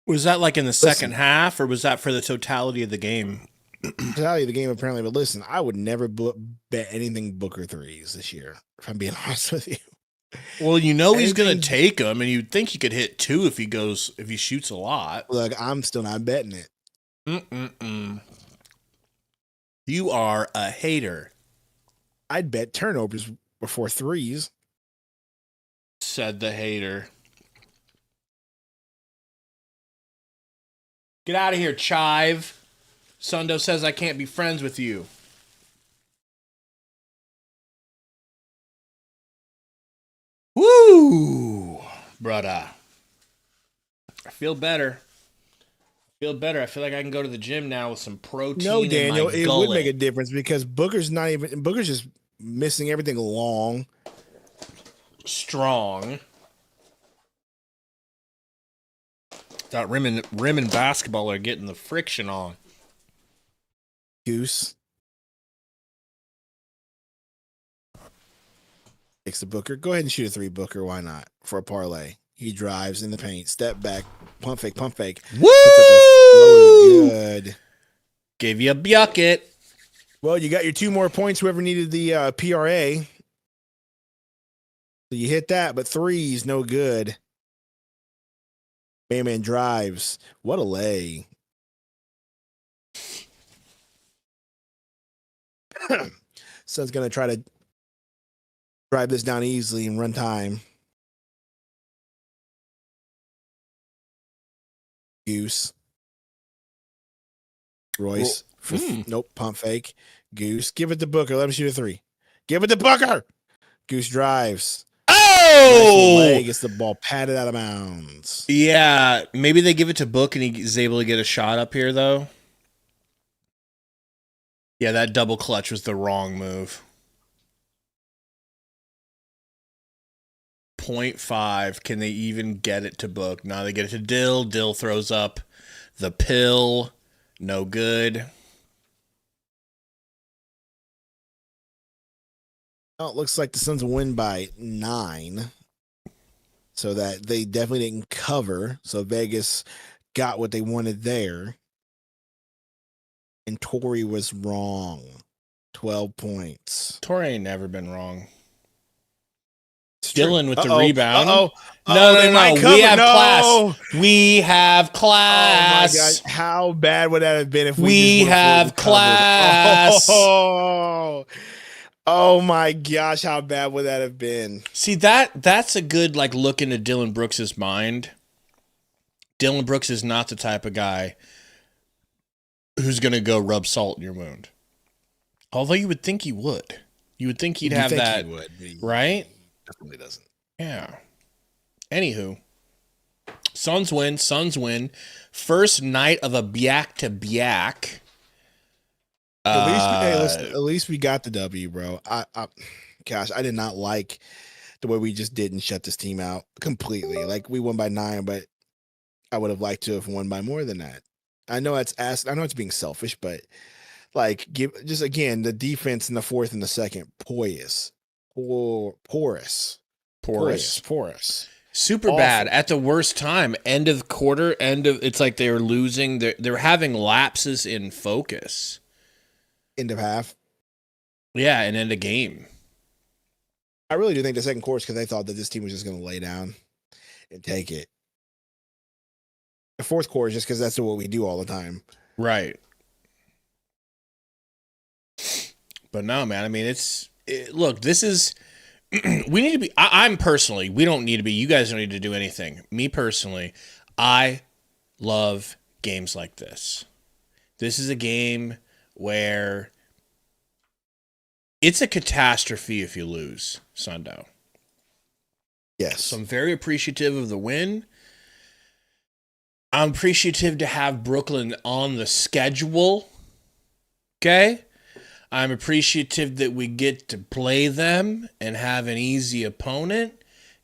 Was that like in the second half, or was that for the totality of the game? Totality of the game, apparently. But listen, I would never bet anything Booker threes this year, if I'm being honest with you. Well, you know he's going to take them, and you'd think he could hit 2 if he shoots a lot. Look, I'm still not betting it. You are a hater. I'd bet turnovers before threes. Said the hater. Get out of here, Chive. Sundo says I can't be friends with you. Woo! Brother. I feel better. I feel like I can go to the gym now with some protein. No, Daniel, in my it gullet. would make a difference because Booker's just missing everything long. Strong. Thought rim and basketball are getting the friction on. Goose. Takes the Booker. Go ahead and shoot a 3, Booker. Why not? For a parlay. He drives in the paint. Step back. Pump fake. Woo! Good. Gave you a bucket. Well, you got your 2 more points. Whoever needed the PRA. So you hit that, but threes, no good. Man drives. What a lay. Sun's going to try to drive this down easily and run time. Goose. Royce. Nope. Pump fake. Goose. Give it to Booker. Let him shoot a 3. Give it to Booker. Goose drives. Oh! Nice leg. Gets the ball patted out of bounds. Yeah, maybe they give it to Book and he's able to get a shot up here, though. Yeah, that double clutch was the wrong move. 0.5. Can they even get it to Book? No, they get it to Dill. Dill throws up the pill. No good. Well, it looks like the Suns win by 9. So that they definitely didn't cover. So Vegas got what they wanted there. And Torrey was wrong. 12 points. Torrey ain't never been wrong. It's true. Dylan with the Uh-oh. rebound. Uh-oh. No. We have No. class. We have Oh class. my God. How bad would that have been if We just have class. Oh my gosh, how bad would that have been? See, that's a good look into Dylan Brooks's mind. Dylan Brooks is not the type of guy who's going to go rub salt in your wound. Although you would think he would. You would think he'd have that, He would, but he right? definitely doesn't. Yeah. Anywho, Suns win. First night of a back-to-back. At least we got the W, bro. Gosh, I did not like the way we just didn't shut this team out completely. We won by 9, but I would have liked to have won by more than that. I know it's being selfish, but again the defense in the fourth and the second, porous. Super Awful. bad at the worst time. End of the quarter. It's like they were losing. They're having lapses in focus. End of half. Yeah, and end of game. I really do think the second quarter is because they thought that this team was just going to lay down and take it. The fourth quarter is just because that's what we do all the time. Right. But no, man. I mean, look, this is, we need to be, I'm personally, we don't need to be, you guys don't need to do anything. Me personally, I love games like this. This is a game where it's a catastrophe if you lose, Sundo. Yes. So I'm very appreciative of the win. I'm appreciative to have Brooklyn on the schedule. Okay? I'm appreciative that we get to play them and have an easy opponent,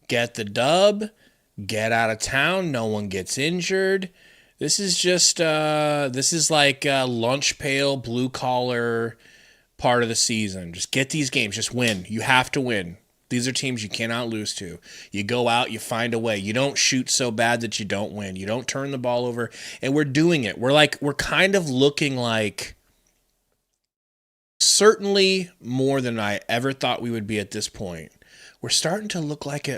get the dub, get out of town, no one gets injured. This is just, this is like a lunch pail, blue collar part of the season. Just get these games, just win. You have to win. These are teams you cannot lose to. You go out, you find a way. You don't shoot so bad that you don't win. You don't turn the ball over. And we're doing it. We're kind of looking like, certainly more than I ever thought we would be at this point. We're starting to look like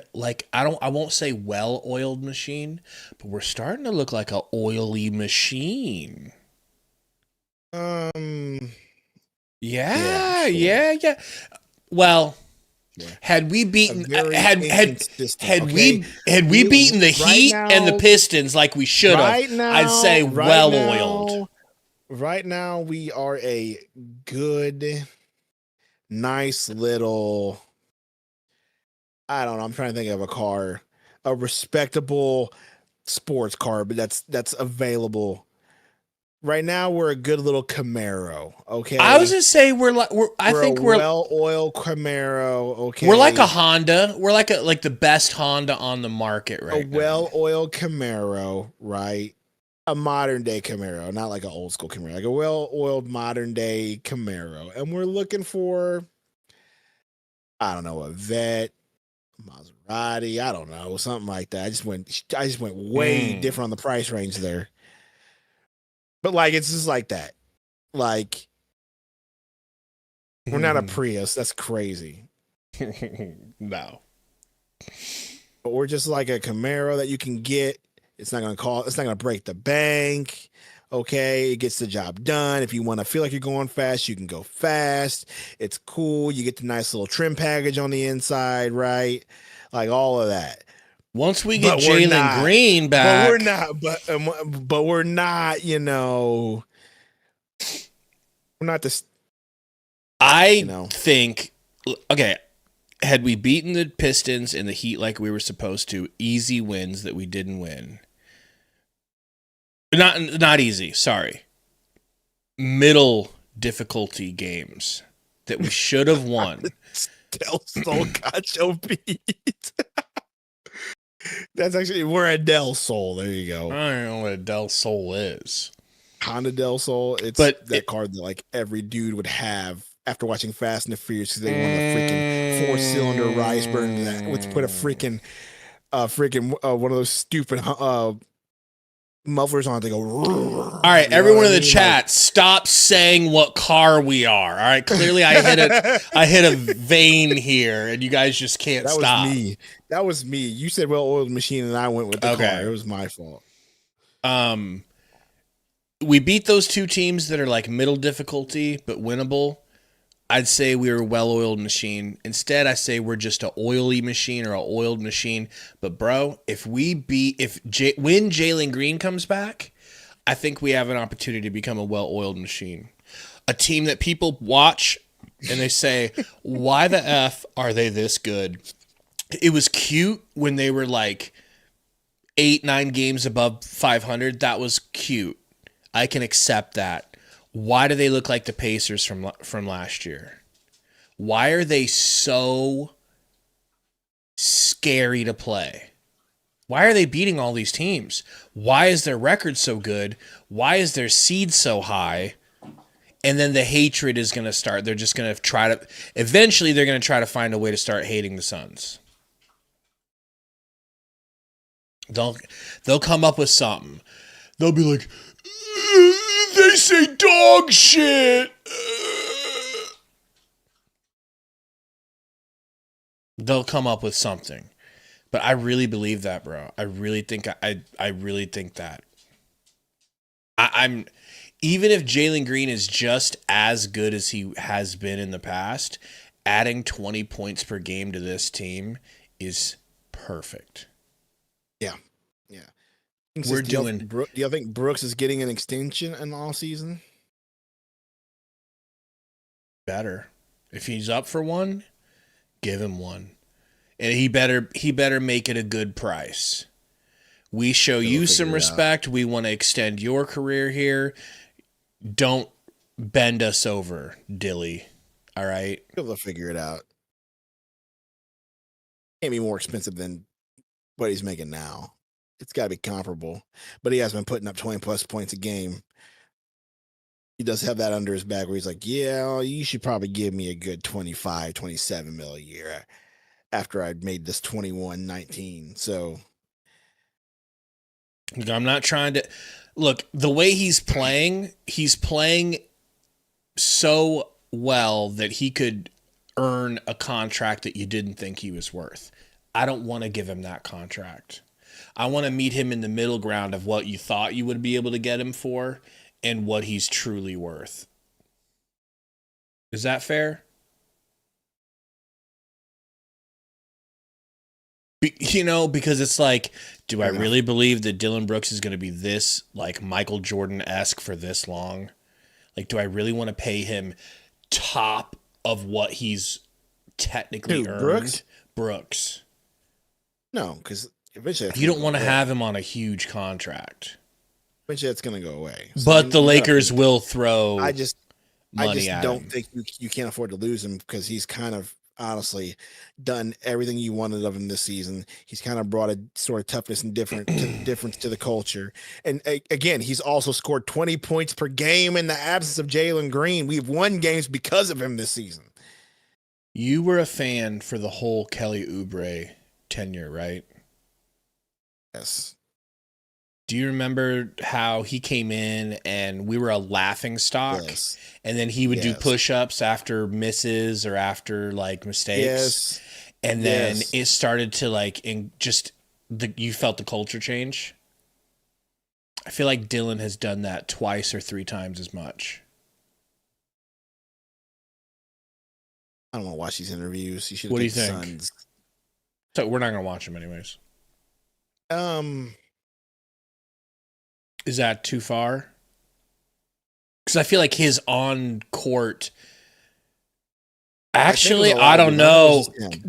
I won't say well-oiled machine, but we're starting to look like a oily machine. Yeah. Well, had we beaten beaten the Heat and the Pistons like we should have, I'd say well-oiled. Right now, we are a good, nice little, I don't know, I'm trying to think of a respectable sports car, but that's available. Right now, we're a good little Camaro, okay? I was going to say we're a well-oiled Camaro, okay? We're like a Honda. We're like the best Honda on the market right now. A well-oiled Camaro, right? A modern-day Camaro, not like an old-school Camaro, like a well-oiled modern-day Camaro. And we're looking for, I don't know, a Vet, Maserati, I don't know, something like that. I just went way different on the price range there. But it's just like that. We're not a Prius. That's crazy. No. But we're just like a Camaro that you can get. It's not going to break the bank. Okay. It gets the job done. If you want to feel like you're going fast, you can go fast. It's cool. You get the nice little trim package on the inside, right? Like all of that. Once we get Jalen Green back, but we're not, we're not this. Think, okay, had we beaten the Pistons and the Heat like we were supposed to, easy wins that we didn't win. Not easy, sorry. Middle difficulty games that we should have won. Del Sol got your beat. That's actually, we're at Del Sol. There you go. I don't know what a Del Sol is. Honda Del Sol. It's that car that every dude would have after watching Fast and the Furious because they want a freaking 4-cylinder rice burn that would put a freaking one of those stupid mufflers on. They go. All right, everyone in the chat, stop saying what car we are. All right, clearly I hit a vein here, and you guys just can't stop. That was me. You said well-oiled machine, and I went with the car. It was my fault. We beat those two teams that are like middle difficulty but winnable. I'd say we were a well-oiled machine. Instead, I say we're just an oily machine or an oiled machine. But bro, when Jalen Green comes back, I think we have an opportunity to become a well-oiled machine. A team that people watch and they say, why the F are they this good? It was cute when they were like 8-9 games above 500. That was cute. I can accept that. Why do they look like the Pacers from last year? Why are they so scary to play? Why are they beating all these teams? Why is their record so good? Why is their seed so high? And then the hatred is going to start. They're just going to eventually they're going to try to find a way to start hating the Suns. They'll come up with something. They'll be like, they say dog shit. They'll come up with something. But I really believe that, bro. I really think I really think that. I'm even if Jalen Green is just as good as he has been in the past, adding 20 points per game to this team is perfect. Yeah. We're doing. Do you think Brooks is getting an extension in all season? Better. If he's up for one, give him one. And he better make it a good price. We show you some respect. We want to extend your career here. Don't bend us over, Dilly. All right? He'll figure it out. Can't be more expensive than what he's making now. It's got to be comparable. But he has been putting up 20-plus points a game. He does have that under his back where he's like, yeah, you should probably give me a good 25, 27 mil a year after I'd made this 21-19. So I'm not trying to look the way he's playing so well that he could earn a contract that you didn't think he was worth. I don't want to give him that contract. I want to meet him in the middle ground of what you thought you would be able to get him for and what he's truly worth. Is that fair? Because it's like, do I really believe that Dillon Brooks is going to be this like Michael Jordan-esque for this long? Like, do I really want to pay him top of what he's technically earned? Brooks. No, because eventually you don't want to have him on a huge contract. Eventually it's going to go away. So but the Lakers will throw I just don't him. think you can't afford to lose him because he's kind of honestly done everything you wanted of him this season. He's kind of brought a sort of toughness and difference to the culture. And again, he's also scored 20 points per game in the absence of Jalen Green. We've won games because of him this season. You were a fan for the whole Kelly Oubre tenure, right? Yes. Do you remember how he came in and we were a laughing stock? Yes. And then he would do push-ups after misses or after like mistakes. Yes. And then it started to you felt the culture change. I feel like Dillon has done that twice or 3 times as much. I don't want to watch these interviews. You should. What do you think? So we're not going to watch them anyways. Is that too far? Because I feel like his on-court... Actually, I don't know.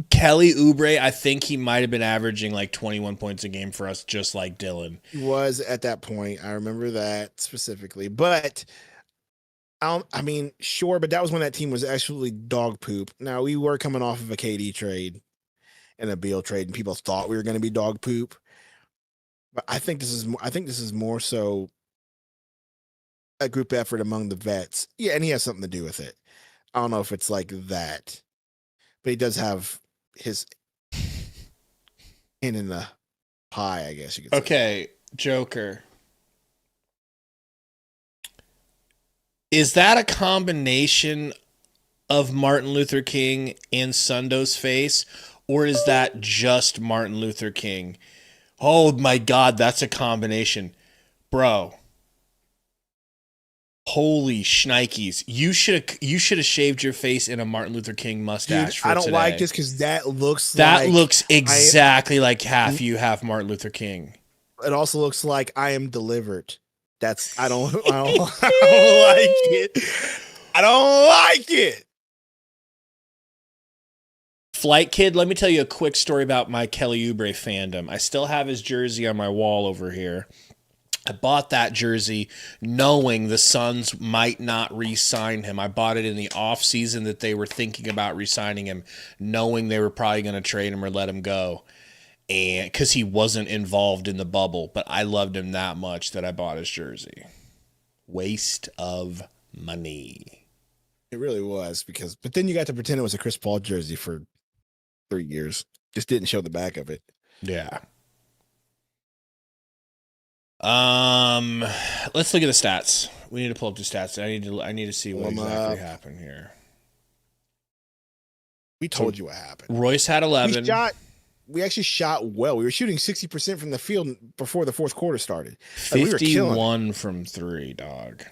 Kelly Oubre, I think he might have been averaging like 21 points a game for us, just like Dillon. He was at that point. I remember that specifically. But, sure, but that was when that team was actually dog poop. Now, we were coming off of a KD trade and a Beal trade, and people thought we were going to be dog poop. But I think this is more so a group effort among the vets. Yeah, and he has something to do with it. I don't know if it's like that, but he does have his hand in the pie, I guess you could say. Okay, Joker. Is that a combination of Martin Luther King and Sundo's face, or is that just Martin Luther King? Oh my God, that's a combination. Bro. Holy shnikes. You should have shaved your face in a Martin Luther King mustache. Dude, I don't today. like this because that looks exactly like half you, half Martin Luther King. It also looks like I am delivered. I don't like it. I don't like it. Flight Kid, let me tell you a quick story about my Kelly Oubre fandom. I still have his jersey on my wall over here. I bought that jersey knowing the Suns might not re-sign him. I bought it in the offseason that they were thinking about re-signing him, knowing they were probably going to trade him or let him go. And because he wasn't involved in the bubble, but I loved him that much that I bought his jersey. Waste of money. It really was but then you got to pretend it was a Chris Paul jersey for 3 years. Just didn't show the back of it. Yeah. Let's look at the stats. We need to pull up the stats. I need to see what exactly happened here. We told you what happened. Royce had 11. We actually shot well. We were shooting 60% from the field before the fourth quarter started. 51 from 3, dog.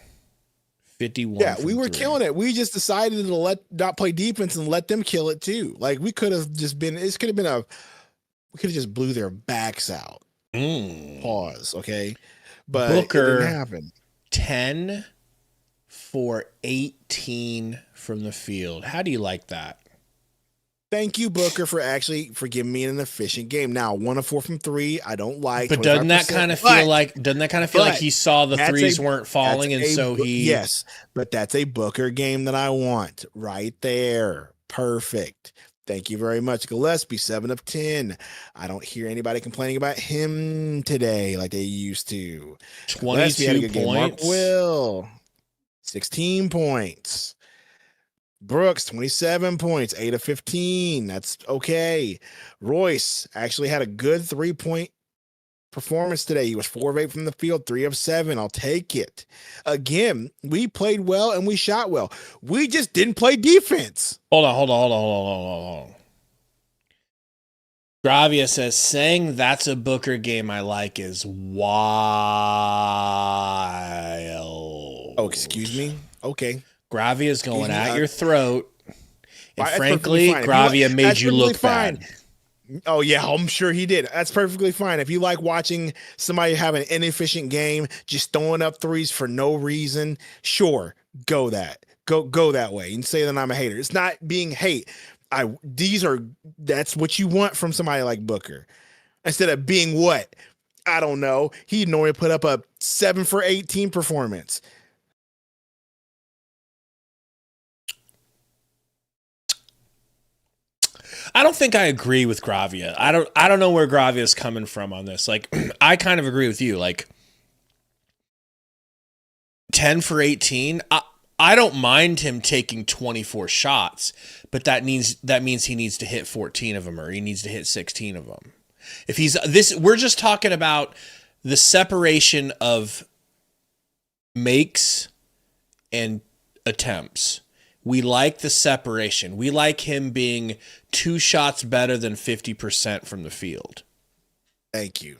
51. Yeah, we were killing it. We just decided to not play defense and let them kill it too. Like we could have just been. We could have just blew their backs out. Pause. Okay, but Booker, it didn't happen. 10 for 18 from the field. How do you like that? Thank you, Booker, for giving me an efficient game. Now, 1 of 4 from 3, I don't like. But doesn't that kind of feel like he saw the threes weren't falling, and so he? Yes, but that's a Booker game that I want right there. Perfect. Thank you very much, Gillespie. 7 of 10. I don't hear anybody complaining about him today like they used to. 22 points. Mark Will, 16 points. Brooks, 27 points, 8 of 15. That's okay. Royce actually had a good 3-point performance today. He was 4 of 8 from the field, 3 of 7. I'll take it. Again, we played well and we shot well. We just didn't play defense. Hold on. Gravia says, saying that's a Booker game I like is wild. Oh, excuse me? Okay. Gravia is going at your throat. And frankly, Gravia made you look bad. Oh, yeah, I'm sure he did. That's perfectly fine. If you like watching somebody have an inefficient game, just throwing up threes for no reason, sure, go that way and say that I'm a hater. It's not being hate. That's what you want from somebody like Booker. Instead of being what? I don't know. He normally put up a 7 for 18 performance. I don't think I agree with Gravia. I don't know where Gravia is coming from on this. Like, I kind of agree with you. Like, 10 for 18. I don't mind him taking 24 shots, but that means he needs to hit 14 of them, or he needs to hit 16 of them. If he's this, we're just talking about the separation of makes and attempts. We like the separation. We like him being 2 shots better than 50% from the field. Thank you.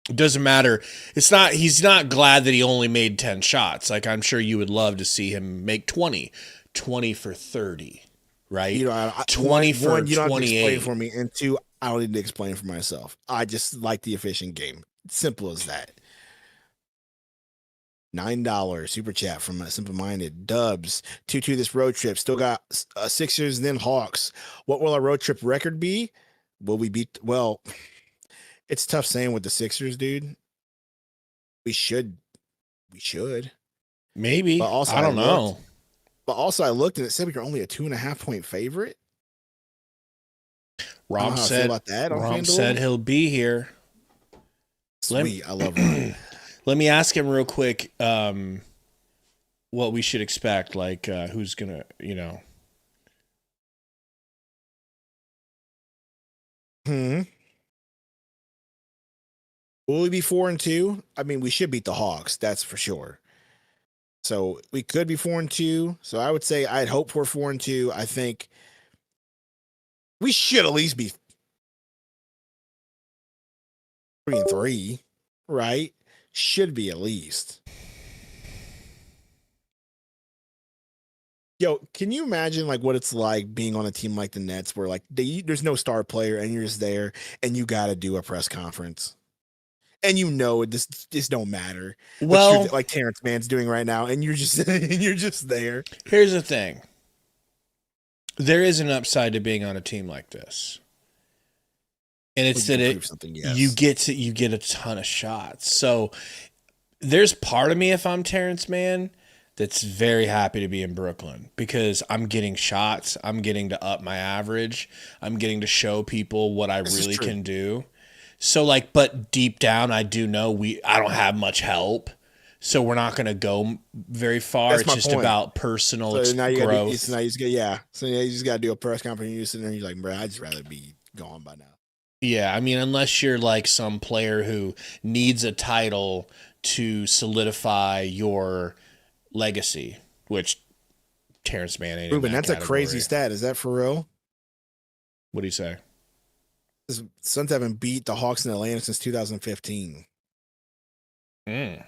It doesn't matter. He's not glad that he only made 10 shots. Like, I'm sure you would love to see him make 20 for 30, right? 20 for 28. You don't have to explain for me. And 2, I don't need to explain for myself. I just like the efficient game. Simple as that. $9 super chat from Simple Minded. Dubs 2-2 this road trip. Still got Sixers and then Hawks. What will our road trip record be? Will we beat? Well, it's tough saying with the Sixers, dude. We should. Maybe. But also, I don't know. But also, I looked and it said we were only a 2.5 point favorite. Rob said he'll be here. Sweet. I love Rob. Let me ask him real quick what we should expect, like who's going to, Will we be 4-2? I mean, we should beat the Hawks. That's for sure. So we could be 4-2. So I would say I'd hope for 4-2. I think we should at least be 3-3, right? Should be at least. Yo, can you imagine like what it's like being on a team like the Nets where like there's no star player and you're just there and you got to do a press conference and this don't matter. Well, like Terrence Mann's doing right now, and you're just you're just there. Here's the thing: there is an upside to being on a team like this, and it's that you get a ton of shots. So there's part of me, if I'm Terrence Mann, that's very happy to be in Brooklyn because I'm getting shots. I'm getting to up my average. I'm getting to show people what I really can do. So like, but deep down, I do know I don't have much help. So we're not going to go very far. It's just about personal growth. So now you just got to do a press conference and you're sitting there and you're like, bro, I'd just rather be gone by now. Yeah. I mean, unless you're like some player who needs a title to solidify your legacy, which Terrence Mann ain't. Ruben, that's a crazy stat. Is that for real? What do you say? The Suns haven't beat the Hawks in Atlanta since 2015. Hey,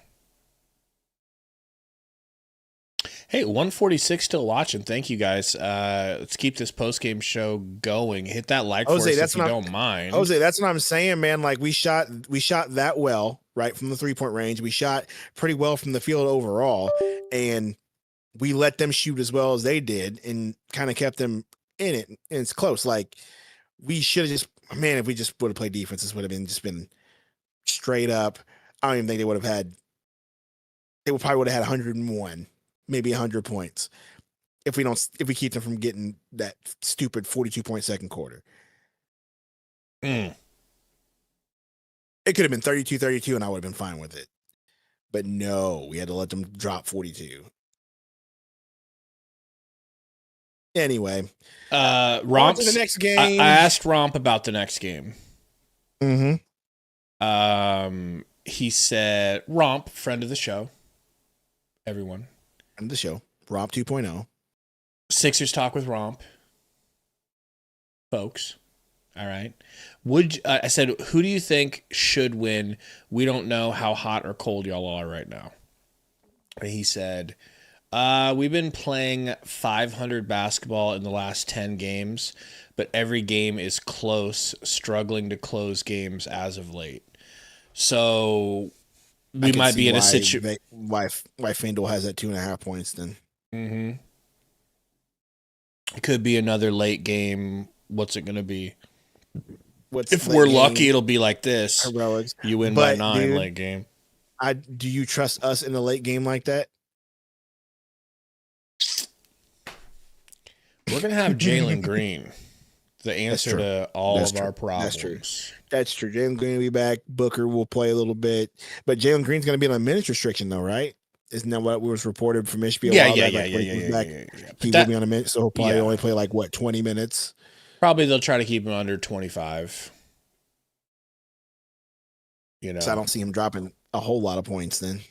146 still watching. Thank you guys. Let's keep this post-game show going. Hit that like for us if you don't mind. Jose, that's what I'm saying, man. Like we shot that well, right, from the 3-point range. We shot pretty well from the field overall, and we let them shoot as well as they did and kind of kept them in it. And it's close. Like we should have just, man, if we just would have played defense, this would have been straight up. I don't even think they would probably would have had 101, maybe 100 points if we keep them from getting that stupid 42-point second quarter. It could have been 32-32 and I would have been fine with it. But no, we had to let them drop 42. Anyway, Romp, the next game. I asked Romp about the next game. Mm-hmm. He said, Romp, friend of the show, everyone. Friend of the show, Romp 2.0. Sixers talk with Romp, folks. All right. I said, who do you think should win? We don't know how hot or cold y'all are right now. And he said, we've been playing 500 basketball in the last 10 games, but every game is close, struggling to close games as of late. So we might be in a situation. Why FanDuel has that 2.5 points then? Mm-hmm. It could be another late game. What's it going to be? If we're lucky, it'll be like this. Heroics. You win by 9 late game. Do you trust us in a late game like that? We're going to have Jalen Green, the answer to all of our problems. That's true. Jalen Green will be back. Booker will play a little bit. But Jalen Green's going to be on a minutes restriction, though, right? Isn't that what was reported from HBO? Yeah. He will be on a minute, so he'll probably only play 20 minutes? Probably they'll try to keep him under 25. So I don't see him dropping a whole lot of points then.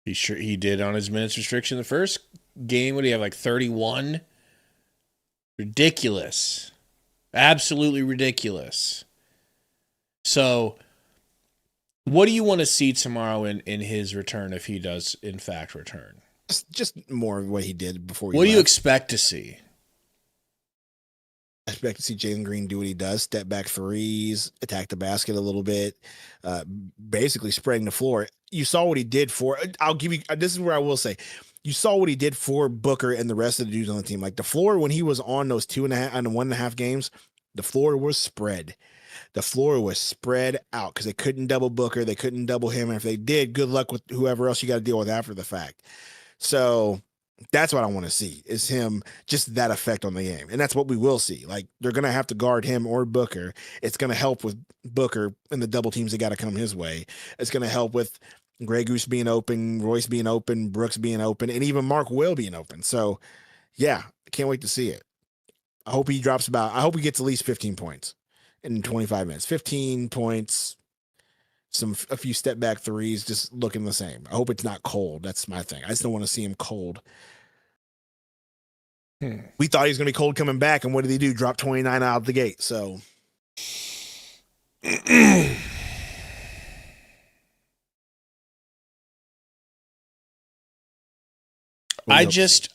He did on his minutes restriction the first game. What do you have, 31? Ridiculous. Absolutely ridiculous. So what do you want to see tomorrow in his return if he does, in fact, return? Just more of what he did before. What do you expect to see? I expect to see Jalen Green do what he does, step back threes, attack the basket a little bit, basically spreading the floor. You saw what he did this is where I will say, you saw what he did for Booker and the rest of the dudes on the team. Like the floor, when he was on those 2.5 and 1.5 games, the floor was spread. The floor was spread out because they couldn't double Booker. They couldn't double him. And if they did, good luck with whoever else you got to deal with after the fact. So that's what I want to see, is him, just that effect on the game. And that's what we will see. Like, they're going to have to guard him or Booker. It's going to help with Booker and the double teams that got to come his way. It's going to help with Grey Goose being open, Royce being open, Brooks being open, and even Mark Will being open. So, yeah, I can't wait to see it. I hope he gets at least 15 points in 25 minutes. 15 points, a few step back threes, just looking the same. I hope it's not cold. That's my thing. I just don't want to see him cold. We thought he was going to be cold coming back, and what did he do? Drop 29 out of the gate. So I just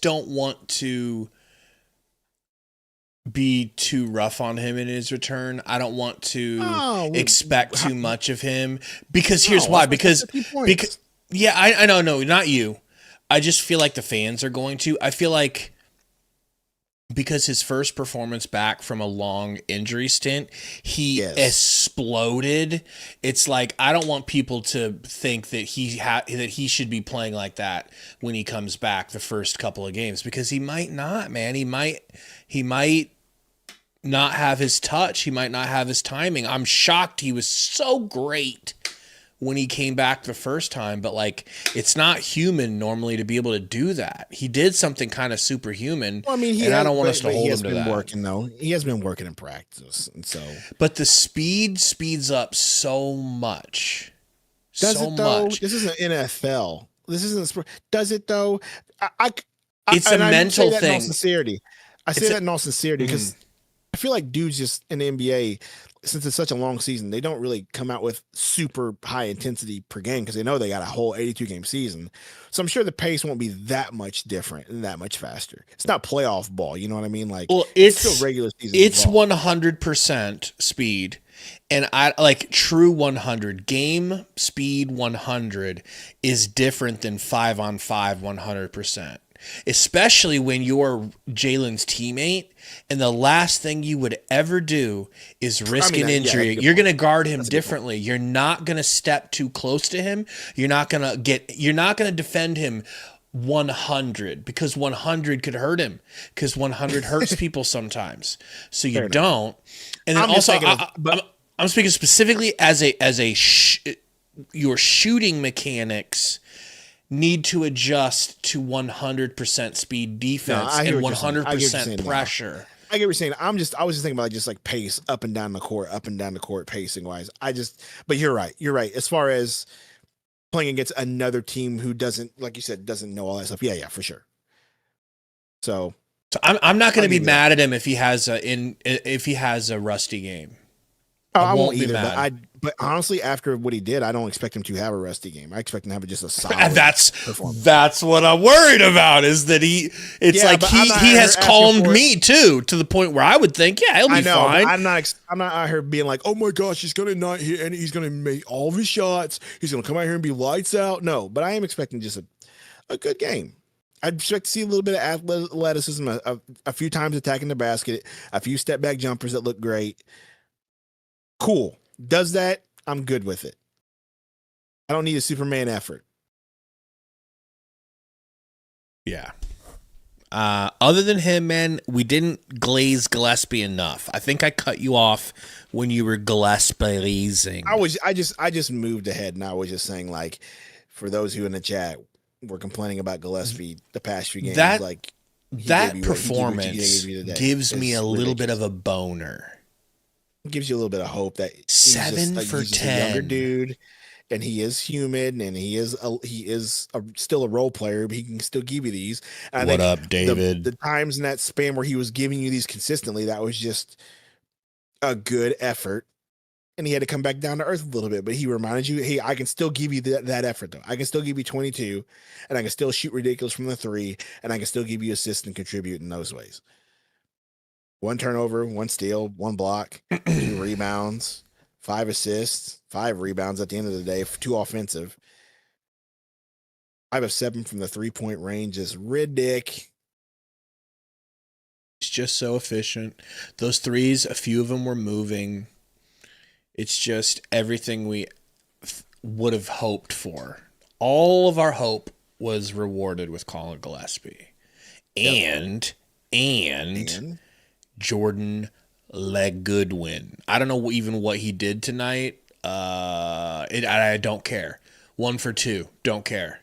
don't want to be too rough on him in his return. I don't want to expect too much of him, because here's why. Because yeah, I know, no, not you. I just feel like the fans are going to. I feel like because his first performance back from a long injury stint, he exploded. It's like, I don't want people to think that he should be playing like that when he comes back the first couple of games, because he might not, man. He might not have his touch. He might not have his timing. I'm shocked he was so great when he came back the first time, but like, it's not human normally to be able to do that. He did something kind of superhuman. Well, I mean, I don't want us to hold him to that. He has been working though. He has been working in practice, and so. But the speed speeds up so much. Does it though? This isn't NFL. This isn't. Does it though? It's a mental thing. In all sincerity, I say that in all sincerity because I feel like dudes just in the NBA, since it's such a long season, they don't really come out with super high intensity per game because they know they got a whole 82 game season. So I'm sure the pace won't be that much different and that much faster. It's not playoff ball, you know what I mean? Like, well, it's still regular season. It's ball. 100% speed, and I like true 100 game speed. 100 is different than 5-on-5 100%. Especially when you're Jalen's teammate, and the last thing you would ever do is risk an injury. You're going to guard him differently. You're not going to step too close to him. You're not going to defend him 100, because 100 could hurt him, because 100 hurts people sometimes. So you don't. And then I'm speaking specifically as your shooting mechanics need to adjust to 100% speed defense and 100% pressure. I get what you're saying. I was just thinking about just like pace up and down the court, pacing wise. But you're right. As far as playing against another team who doesn't, like you said, doesn't know all that stuff. Yeah, for sure. So I'm not going to be mad at him if he has a rusty game. I won't either. But honestly, after what he did, I don't expect him to have a rusty game. I expect him to have just a solid performance. That's what I'm worried about, is that he has calmed me too, to the point where I would think, he'll be fine. I'm not out here being like, oh my gosh, he's gonna not hit, and he's gonna make all of his shots. He's gonna come out here and be lights out. No, but I am expecting just a good game. I expect to see a little bit of athleticism, a few times attacking the basket, a few step back jumpers that look great. Cool. Does that, I'm good with it. I don't need a Superman effort. Yeah. Other than him, man, we didn't glaze Gillespie enough. I think I cut you off when you were Gillespie-ing. I just moved ahead, and I was just saying, like, for those who in the chat were complaining about Gillespie the past few games, that performance gives me a little bit of a boner. Gives you a little bit of hope that 7 for 10, a younger dude, and he is human, and he is still a role player, but he can still give you these. And what up, David? The times in that span where he was giving you these consistently, that was just a good effort, and he had to come back down to earth a little bit. But he reminded you, hey, I can still give you that effort though. I can still give you 22, and I can still shoot ridiculous from the 3, and I can still give you assists and contribute in those ways. 1 turnover, 1 steal, 1 block, 2 rebounds, 5 assists, 5 rebounds at the end of the day, 2 offensive. 5 of 7 from the 3-point range is ridiculous. It's just so efficient. Those threes, a few of them were moving. It's just everything we would have hoped for. All of our hope was rewarded with Colin Gillespie. And Jordan Goodwin. I don't know even what he did tonight. I don't care. 1 for 2. Don't care.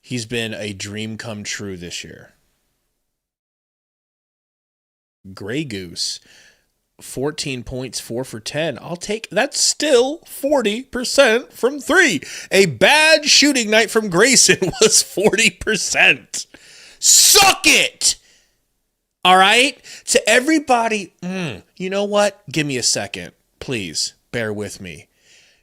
He's been a dream come true this year. Grey Goose. 14 points, 4 for 10. I'll take that's still 40% from 3. A bad shooting night from Grayson was 40%. Suck it! All right? To everybody, you know what? Give me a second. Please, bear with me.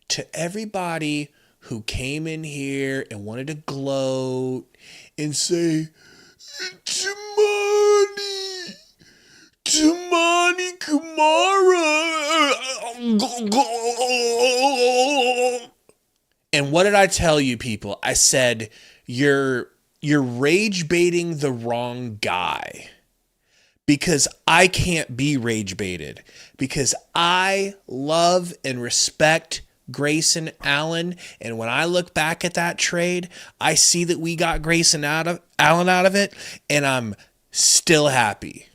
To everybody who came in here and wanted to gloat and say, Tamani Kamara. And what did I tell you people? I said, you're rage baiting the wrong guy. Because I can't be rage baited. Because I love and respect Grayson Allen. And when I look back at that trade, I see that we got Grayson Allen out of it. And I'm still happy.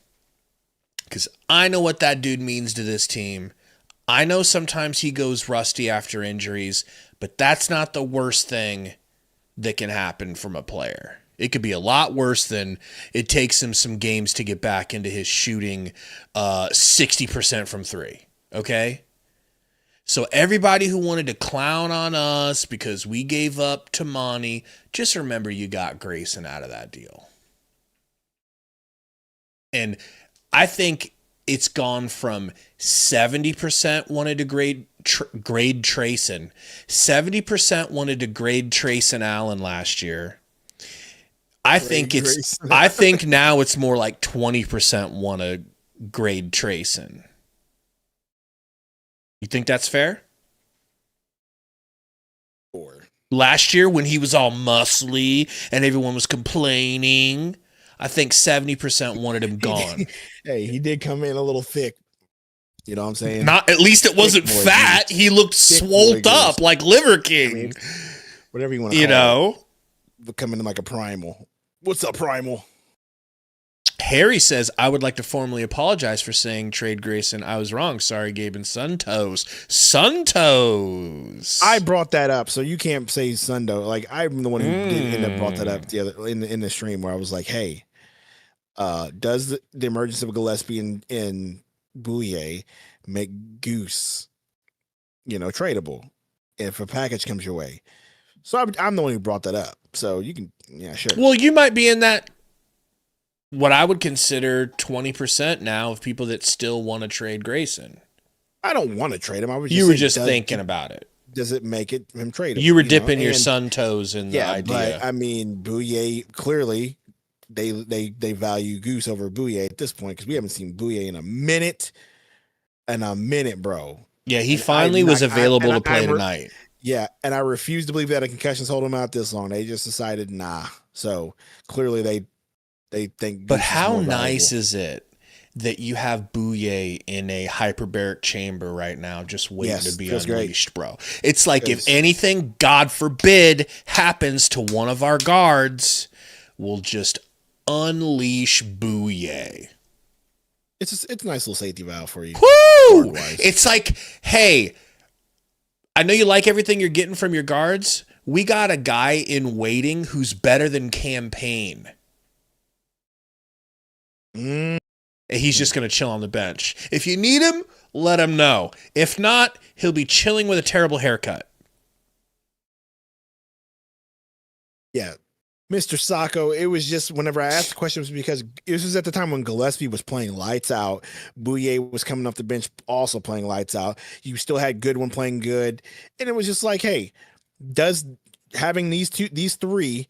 Because I know what that dude means to this team. I know sometimes he goes rusty after injuries, but that's not the worst thing that can happen from a player. It could be a lot worse than it takes him some games to get back into his shooting 60% from 3. Okay? So everybody who wanted to clown on us because we gave up Tamani, just remember you got Grayson out of that deal. And I think it's gone from 70% wanted to grade Trayson. 70% wanted to grade Trayson Allen last year. I think now it's more like 20% want to grade Trayson. You think that's fair? Last year when he was all muscly and everyone was complaining, I think 70% wanted him gone. Hey, he did come in a little thick. You know what I'm saying? Not at least it wasn't fat. He looked swolled up like Liver King. I mean, whatever you want to call it. Coming in like a primal. What's up, primal? Harry says, I would like to formally apologize for saying trade Grayson. I was wrong. Sorry, Gabe and Suntos. Suntos. I brought that up, so you can't say Sundo. Like, I'm the one who did end up brought that up the other in the stream where I was like, hey, does the emergence of Gillespie in Bouye make Goose, tradable if a package comes your way? So I'm the one who brought that up. So you can, sure. Well, you might be in that, what I would consider 20% now of people that still want to trade Grayson. I don't want to trade him. You were just thinking about it. Does it make him tradable? You were dipping your sun toes in the idea. But I mean, Bouye, clearly they value Goose over Bouye at this point because we haven't seen Bouye in a minute. Bro. Yeah, he finally was available to play tonight. Yeah, and I refuse to believe that a concussion's holding him out this long. They just decided, nah. So clearly they think. But how nice is it that you have Bouye in a hyperbaric chamber right now, just waiting to be unleashed, bro? It's like if anything, God forbid, happens to one of our guards, we'll just unleash Bouye. It's a nice little safety valve for you. Woo! It's like, hey, I know you like everything you're getting from your guards. We got a guy in waiting who's better than Campaign. And he's just going to chill on the bench. If you need him, let him know. If not, he'll be chilling with a terrible haircut. Yeah. Mr. Sacco, it was just whenever I asked the question, it was because this was at the time when Gillespie was playing lights out. Bouye was coming off the bench also playing lights out. You still had Goodwin playing good. And it was just like, hey, does having these three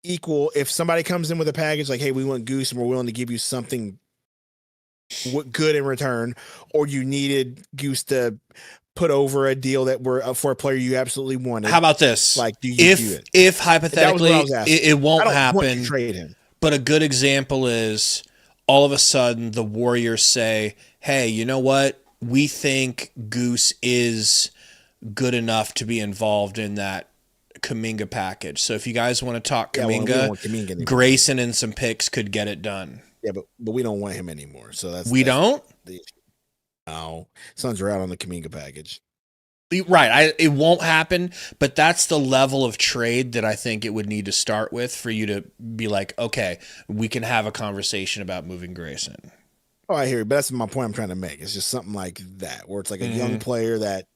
equal if somebody comes in with a package like, hey, we want Goose and we're willing to give you something good in return, or you needed Goose to put over a deal that were for a player you absolutely wanted. How about this? Like, do you do it? If hypothetically it won't happen, want to trade him. But a good example is all of a sudden the Warriors say, hey, you know what? We think Goose is good enough to be involved in that Kuminga package. So if you guys want to talk Kuminga, Grayson and some picks could get it done. Yeah, but we don't want him anymore. So that's don't? No, Suns are out on the Kuminga package. Right. It won't happen, but that's the level of trade that I think it would need to start with for you to be like, okay, we can have a conversation about moving Grayson. Oh, I hear you, but that's my point I'm trying to make. It's just something like that, where it's like a young player that,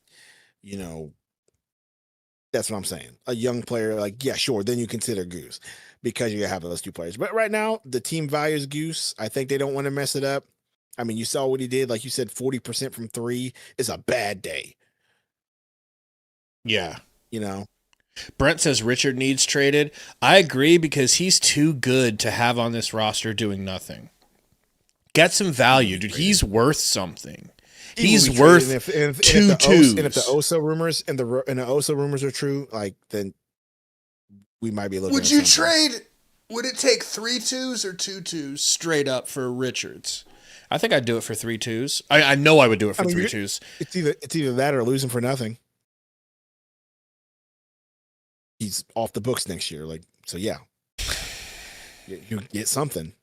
you know, that's what I'm saying. A young player, like, yeah, sure, then you consider Goose because you have those two players. But right now, the team values Goose. I think they don't want to mess it up. I mean, you saw what he did. Like you said, 40% from three is a bad day. Yeah. You know? Brent says Richard needs traded. I agree because he's too good to have on this roster doing nothing. Get some value, dude. He's worth something. He's worth two twos. And if the Oso rumors and the Oso rumors are true, like then we might be looking. Would you trade? Would it take 3 2s or 2 2s straight up for Richards? I think I'd do it for 3 2s. I know I would do it for 3 2s. It's either that or losing for nothing. He's off the books next year, like so. Yeah, you get something.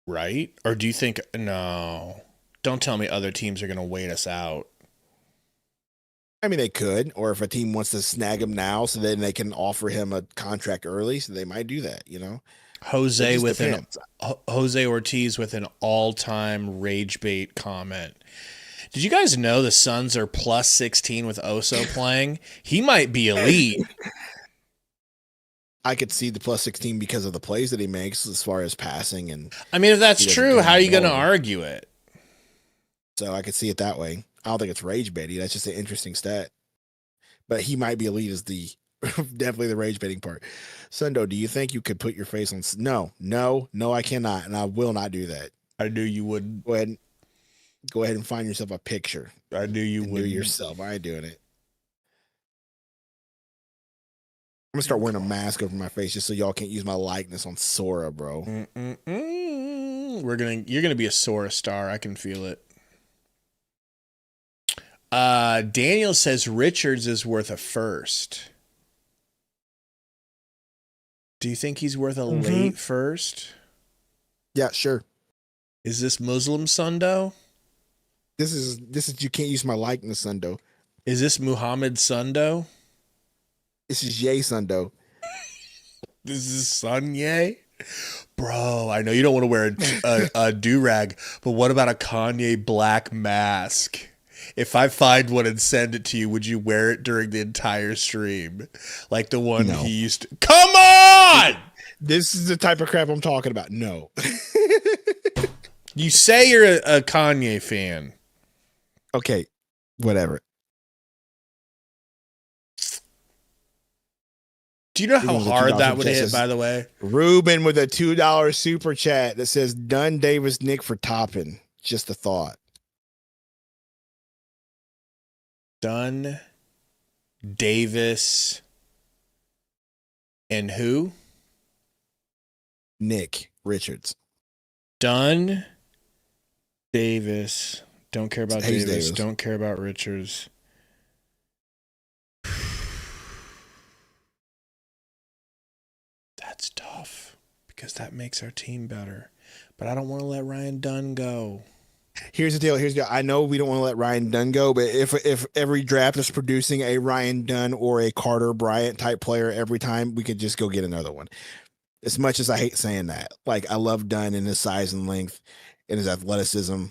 Right? Or do you think, no, don't tell me other teams are going to wait us out. I mean, they could, or if a team wants to snag him now so then they can offer him a contract early, so they might do that, you know? Jose Ortiz with an all-time rage bait comment. Did you guys know the Suns are plus 16 with Oso playing? He might be elite. I could see the plus 16 because of the plays that he makes as far as passing. And I mean, if that's true, how are you going to argue it? So I could see it that way. I don't think it's rage baiting. That's just an interesting stat. But he might be elite is the definitely the rage baiting part. Sundo, do you think you could put your face on? No, I cannot. And I will not do that. I knew you wouldn't. Go ahead and find yourself a picture. I knew you would. Yourself. I ain't doing it. I'm gonna start wearing a mask over my face just so y'all can't use my likeness on Sora, bro. You're gonna be a Sora star. I can feel it. Daniel says Richards is worth a first. Do you think he's worth a late first? Yeah, sure. Is this Muslim Sundo? This is you can't use my likeness, Sundo. Is this Muhammad Sundo? This is Ye Sundo. This is Sun Ye? Bro, I know you don't want to wear a do-rag, but what about a Kanye black mask? If I find one and send it to you, would you wear it during the entire stream? Like the one he used to... Come on! This is the type of crap I'm talking about. No. You say you're a Kanye fan. Okay, whatever. Do you know how hard that would hit, by the way? Ruben with a $2 super chat that says, Dunn, Davis, Nick for topping. Just a thought. Dunn, Davis, and who? Nick Richards. Dunn, Davis. Don't care about Davis. Don't care about Richards. That's tough because that makes our team better. But I don't want to let Ryan Dunn go. Here's the deal. I know we don't want to let Ryan Dunn go, but if every draft is producing a Ryan Dunn or a Carter Bryant type player every time, we could just go get another one. As much as I hate saying that, like I love Dunn in his size and length and his athleticism,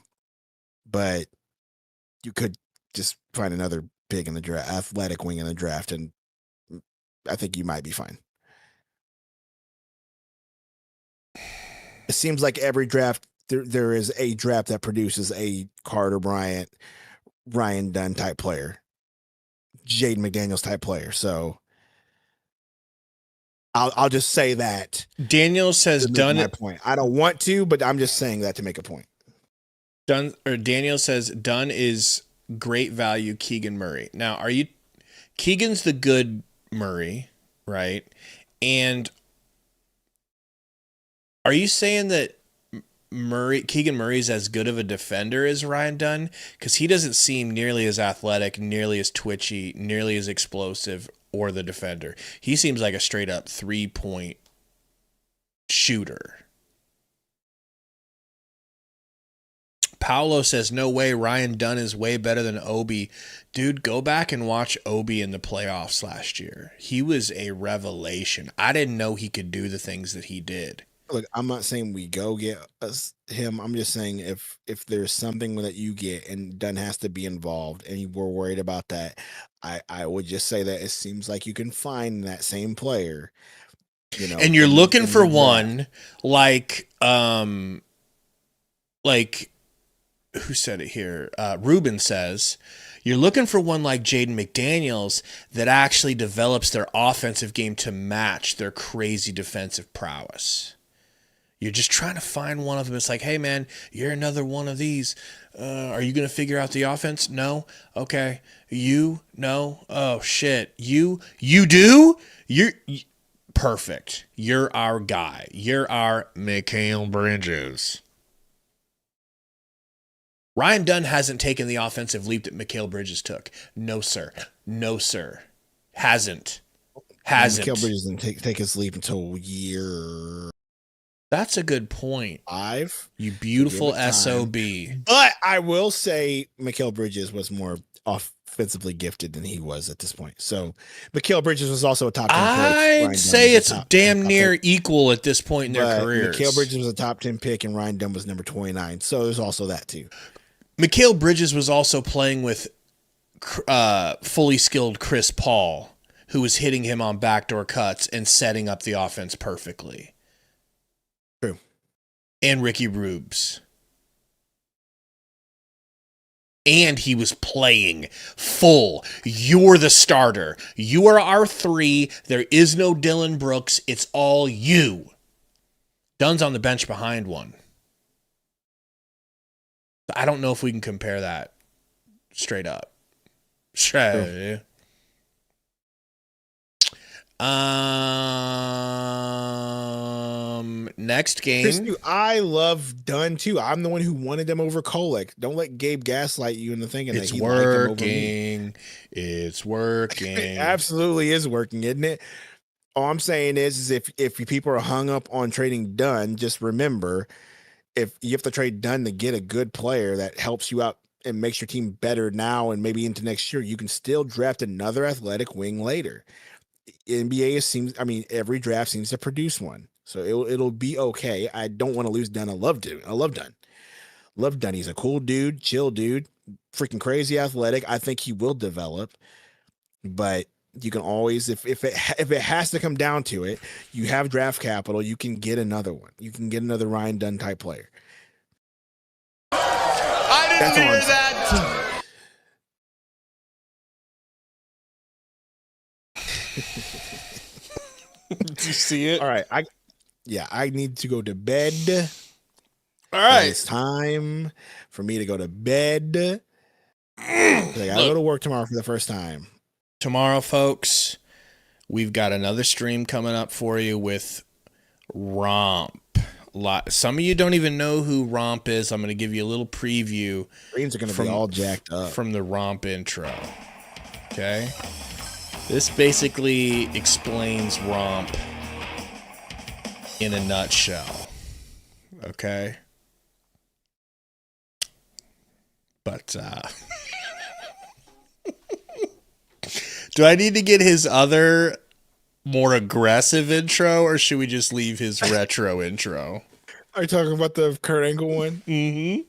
but you could just find another big in the draft, athletic wing in the draft, and I think you might be fine. It seems like every draft there is a draft that produces a Carter Bryant, Ryan Dunn type player, Jaden McDaniels type player. So I'll just say that. Daniel says Dunn. My point. I don't want to, but I'm just saying that to make a point. Daniel says Dunn is great value. Keegan Murray. Now, Keegan's the good Murray, right? And are you saying that Keegan Murray's as good of a defender as Ryan Dunn? Because he doesn't seem nearly as athletic, nearly as twitchy, nearly as explosive, or the defender. He seems like a straight up 3-point shooter. Paolo says, no way, Ryan Dunn is way better than Obi. Dude, go back and watch Obi in the playoffs last year. He was a revelation. I didn't know he could do the things that he did. Look, I'm not saying we go get him. I'm just saying if there's something that you get and Dunn has to be involved and you were worried about that, I would just say that it seems like you can find that same player, and you're looking for the draft. one like who said it here? Ruben says you're looking for one like Jaden McDaniels that actually develops their offensive game to match their crazy defensive prowess. You're just trying to find one of them. It's like, hey, man, you're another one of these. Are you going to figure out the offense? No? Okay. You? No? Oh, shit. You do? You're perfect. You're our guy. You're our Mikal Bridges. Ryan Dunn hasn't taken the offensive leap that Mikal Bridges took. No, sir. No, sir. Hasn't. Mikal Bridges didn't take his leap until year That's a good point. 5. You beautiful SOB. But I will say Mikal Bridges was more offensively gifted than he was at this point. So Mikal Bridges was also a top 10 pick. I'd say it's damn near equal at this point in their careers. Mikal Bridges was a top 10 pick and Ryan Dunn was number 29. So there's also that too. Mikal Bridges was also playing with fully skilled Chris Paul, who was hitting him on backdoor cuts and setting up the offense perfectly. True. And Ricky Rubes. And he was playing full. You're the starter. You are our 3. There is no Dylan Brooks. It's all you. Dunn's on the bench behind one. I don't know if we can compare that straight up. Sure. Next game. Chris, I love Dunn too. I'm the one who wanted him over Kolek. Don't let Gabe gaslight you into thinking that he liked him over me. It's working. It absolutely is working, isn't it? All I'm saying is if people are hung up on trading Dunn, just remember, if you have to trade Dunn to get a good player that helps you out and makes your team better now and maybe into next year, you can still draft another athletic wing later. NBA every draft seems to produce one. So it'll be okay. I don't want to lose Dunn. I love Dunn. Love Dunn. He's a cool dude, chill dude, freaking crazy athletic. I think he will develop, but you can always, if it has to come down to it, you have draft capital. You can get another one. You can get another Ryan Dunn type player. I didn't hear that. Did you see it? All right. I need to go to bed. All right. It's time for me to go to bed. I gotta go to work tomorrow for the first time. Tomorrow, folks, we've got another stream coming up for you with Romp. Some of you don't even know who Romp is. I'm going to give you a little preview. Streams are going to be all jacked up from the Romp intro. Okay? This basically explains Romp in a nutshell. Okay? But, do I need to get his other more aggressive intro, or should we just leave his retro intro? Are you talking about the Kurt Angle one? Mm-hmm.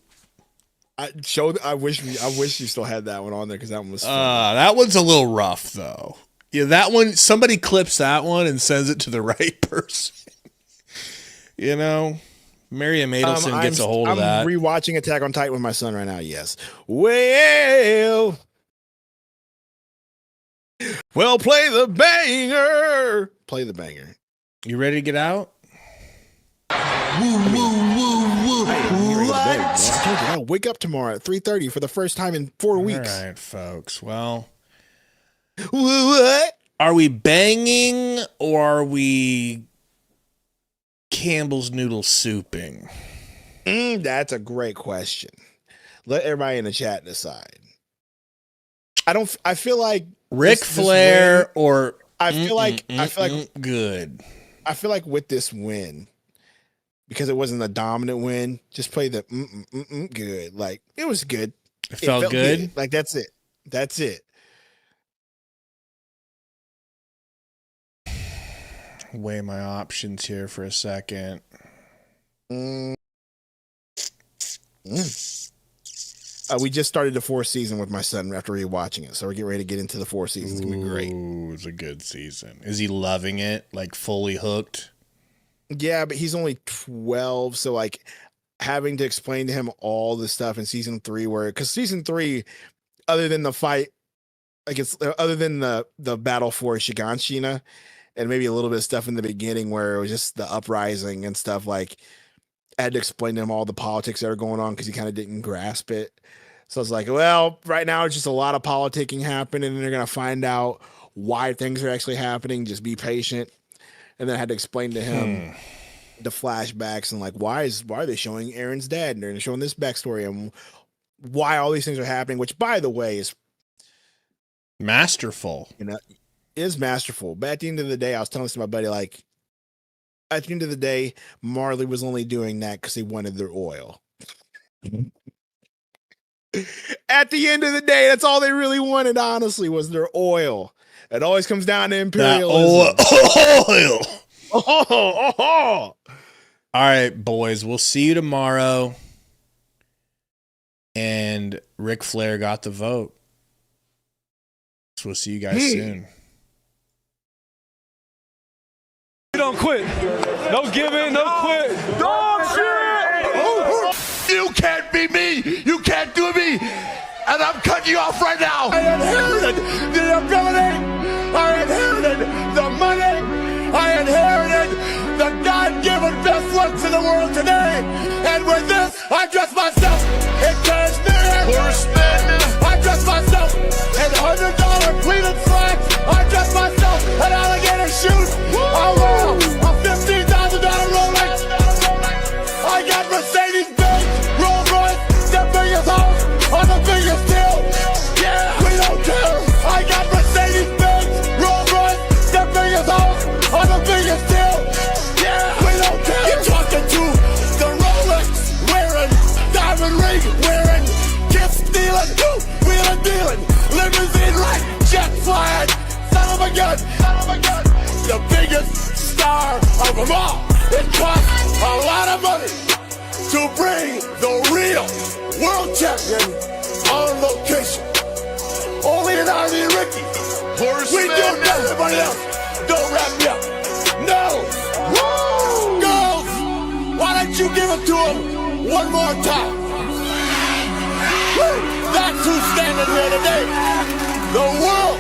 I wish you still had that one on there because that one was fun. That one's a little rough though. Yeah, that one, somebody clips that one and sends it to the right person. You know, Miriam Adelson gets a hold of that. I'm rewatching Attack on Titan with my son right now. Yes. Well, play the banger. Play the banger. You ready to get out? I gotta wake up tomorrow at 3:30 for the first time in 4 weeks. All right, folks. Well, what? Are we banging or are we Campbell's noodle souping? That's a great question. Let everybody in the chat decide. I feel like Ric Flair or I feel like good. I feel like with this win, because it wasn't a dominant win, just play the good. Like it was good. It felt good. Like that's it. That's it. Weigh my options here for a second. Mm. We just started the 4th season with my son after rewatching it, so we're getting ready to get into the 4th season. It's gonna be great. Ooh, it's a good season. Is he loving it? Like fully hooked? Yeah, but he's only 12, so like having to explain to him all the stuff in season 3, because season 3, other than the fight, like it's other than the battle for Shiganshina, and maybe a little bit of stuff in the beginning where it was just the uprising and stuff, like I had to explain to him all the politics that are going on because he kind of didn't grasp it. So it's like, well, right now it's just a lot of politicking happening, and they're gonna find out why things are actually happening. Just be patient. And then I had to explain to him the flashbacks and like why are they showing Aaron's dad, and they're showing this backstory and why all these things are happening, which by the way is masterful. Is masterful. But at the end of the day, I was telling this to my buddy, like at the end of the day, Marley was only doing that because he wanted their oil. At the end of the day, that's all they really wanted, honestly, was their oil. It always comes down to imperialism. Oil. All right, boys. We'll see you tomorrow. And Ric Flair got the vote. So we'll see you guys soon. We don't quit. No giving, no quit. Dog shit! You can't be me. You can't do me. And I'm cutting you off right now. I inherited the ability. I inherited the money. I inherited the God-given best looks in the world today. And with this, I dress myself in cashmere. I dress myself in $100 pleated slacks. I dress myself in alligator shoes. I wear a $15,000 Rolex. I got Mercedes-Benz, Rolls-Royce, the biggest house on the biggest deal. Yeah, we don't care. I got Mercedes-Benz, Rolls-Royce, the biggest house on the biggest deal. Yeah, we don't care. You're talking to the Rolex wearing, diamond ring wearing, gift stealing, wheeling dealing, limousine right, jet flying, son of a gun, the biggest star of them all. It costs a lot of money to bring the real world champion on location. Only an Army and Ricky. We do everybody else. Don't wrap me up. No. Woo! Girls, why don't you give it to him one more time? Woo! That's who's standing here today. The world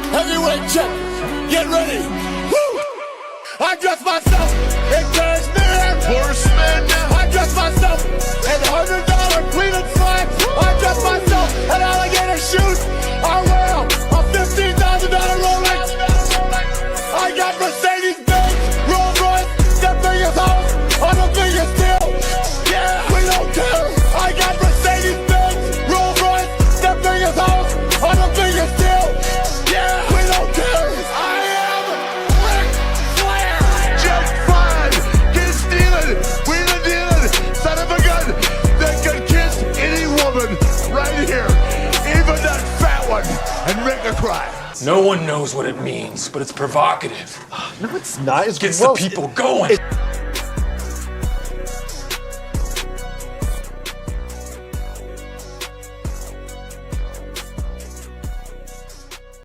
heavyweight champion. Get ready. Woo! I dress myself in cashmere. Horseman. I dress myself in $100 pleated slacks. I dress myself in alligator shoes. I wear a $15,000 Rolex. I got Mercedes-Benz, Rolls-Royce, the biggest house on the biggest deal. Yeah, we don't care. I got Mercedes-Benz, Rolls-Royce, the biggest house on the biggest deal. Yeah, we don't care. I am Ric Flair. Just fine. Get stealing, wheeling dealing, son of a gun that can kiss any woman right here, even that fat one, and make her cry. No one knows what it means, but it's provocative. No, it's not. It's Gets gross. the people going.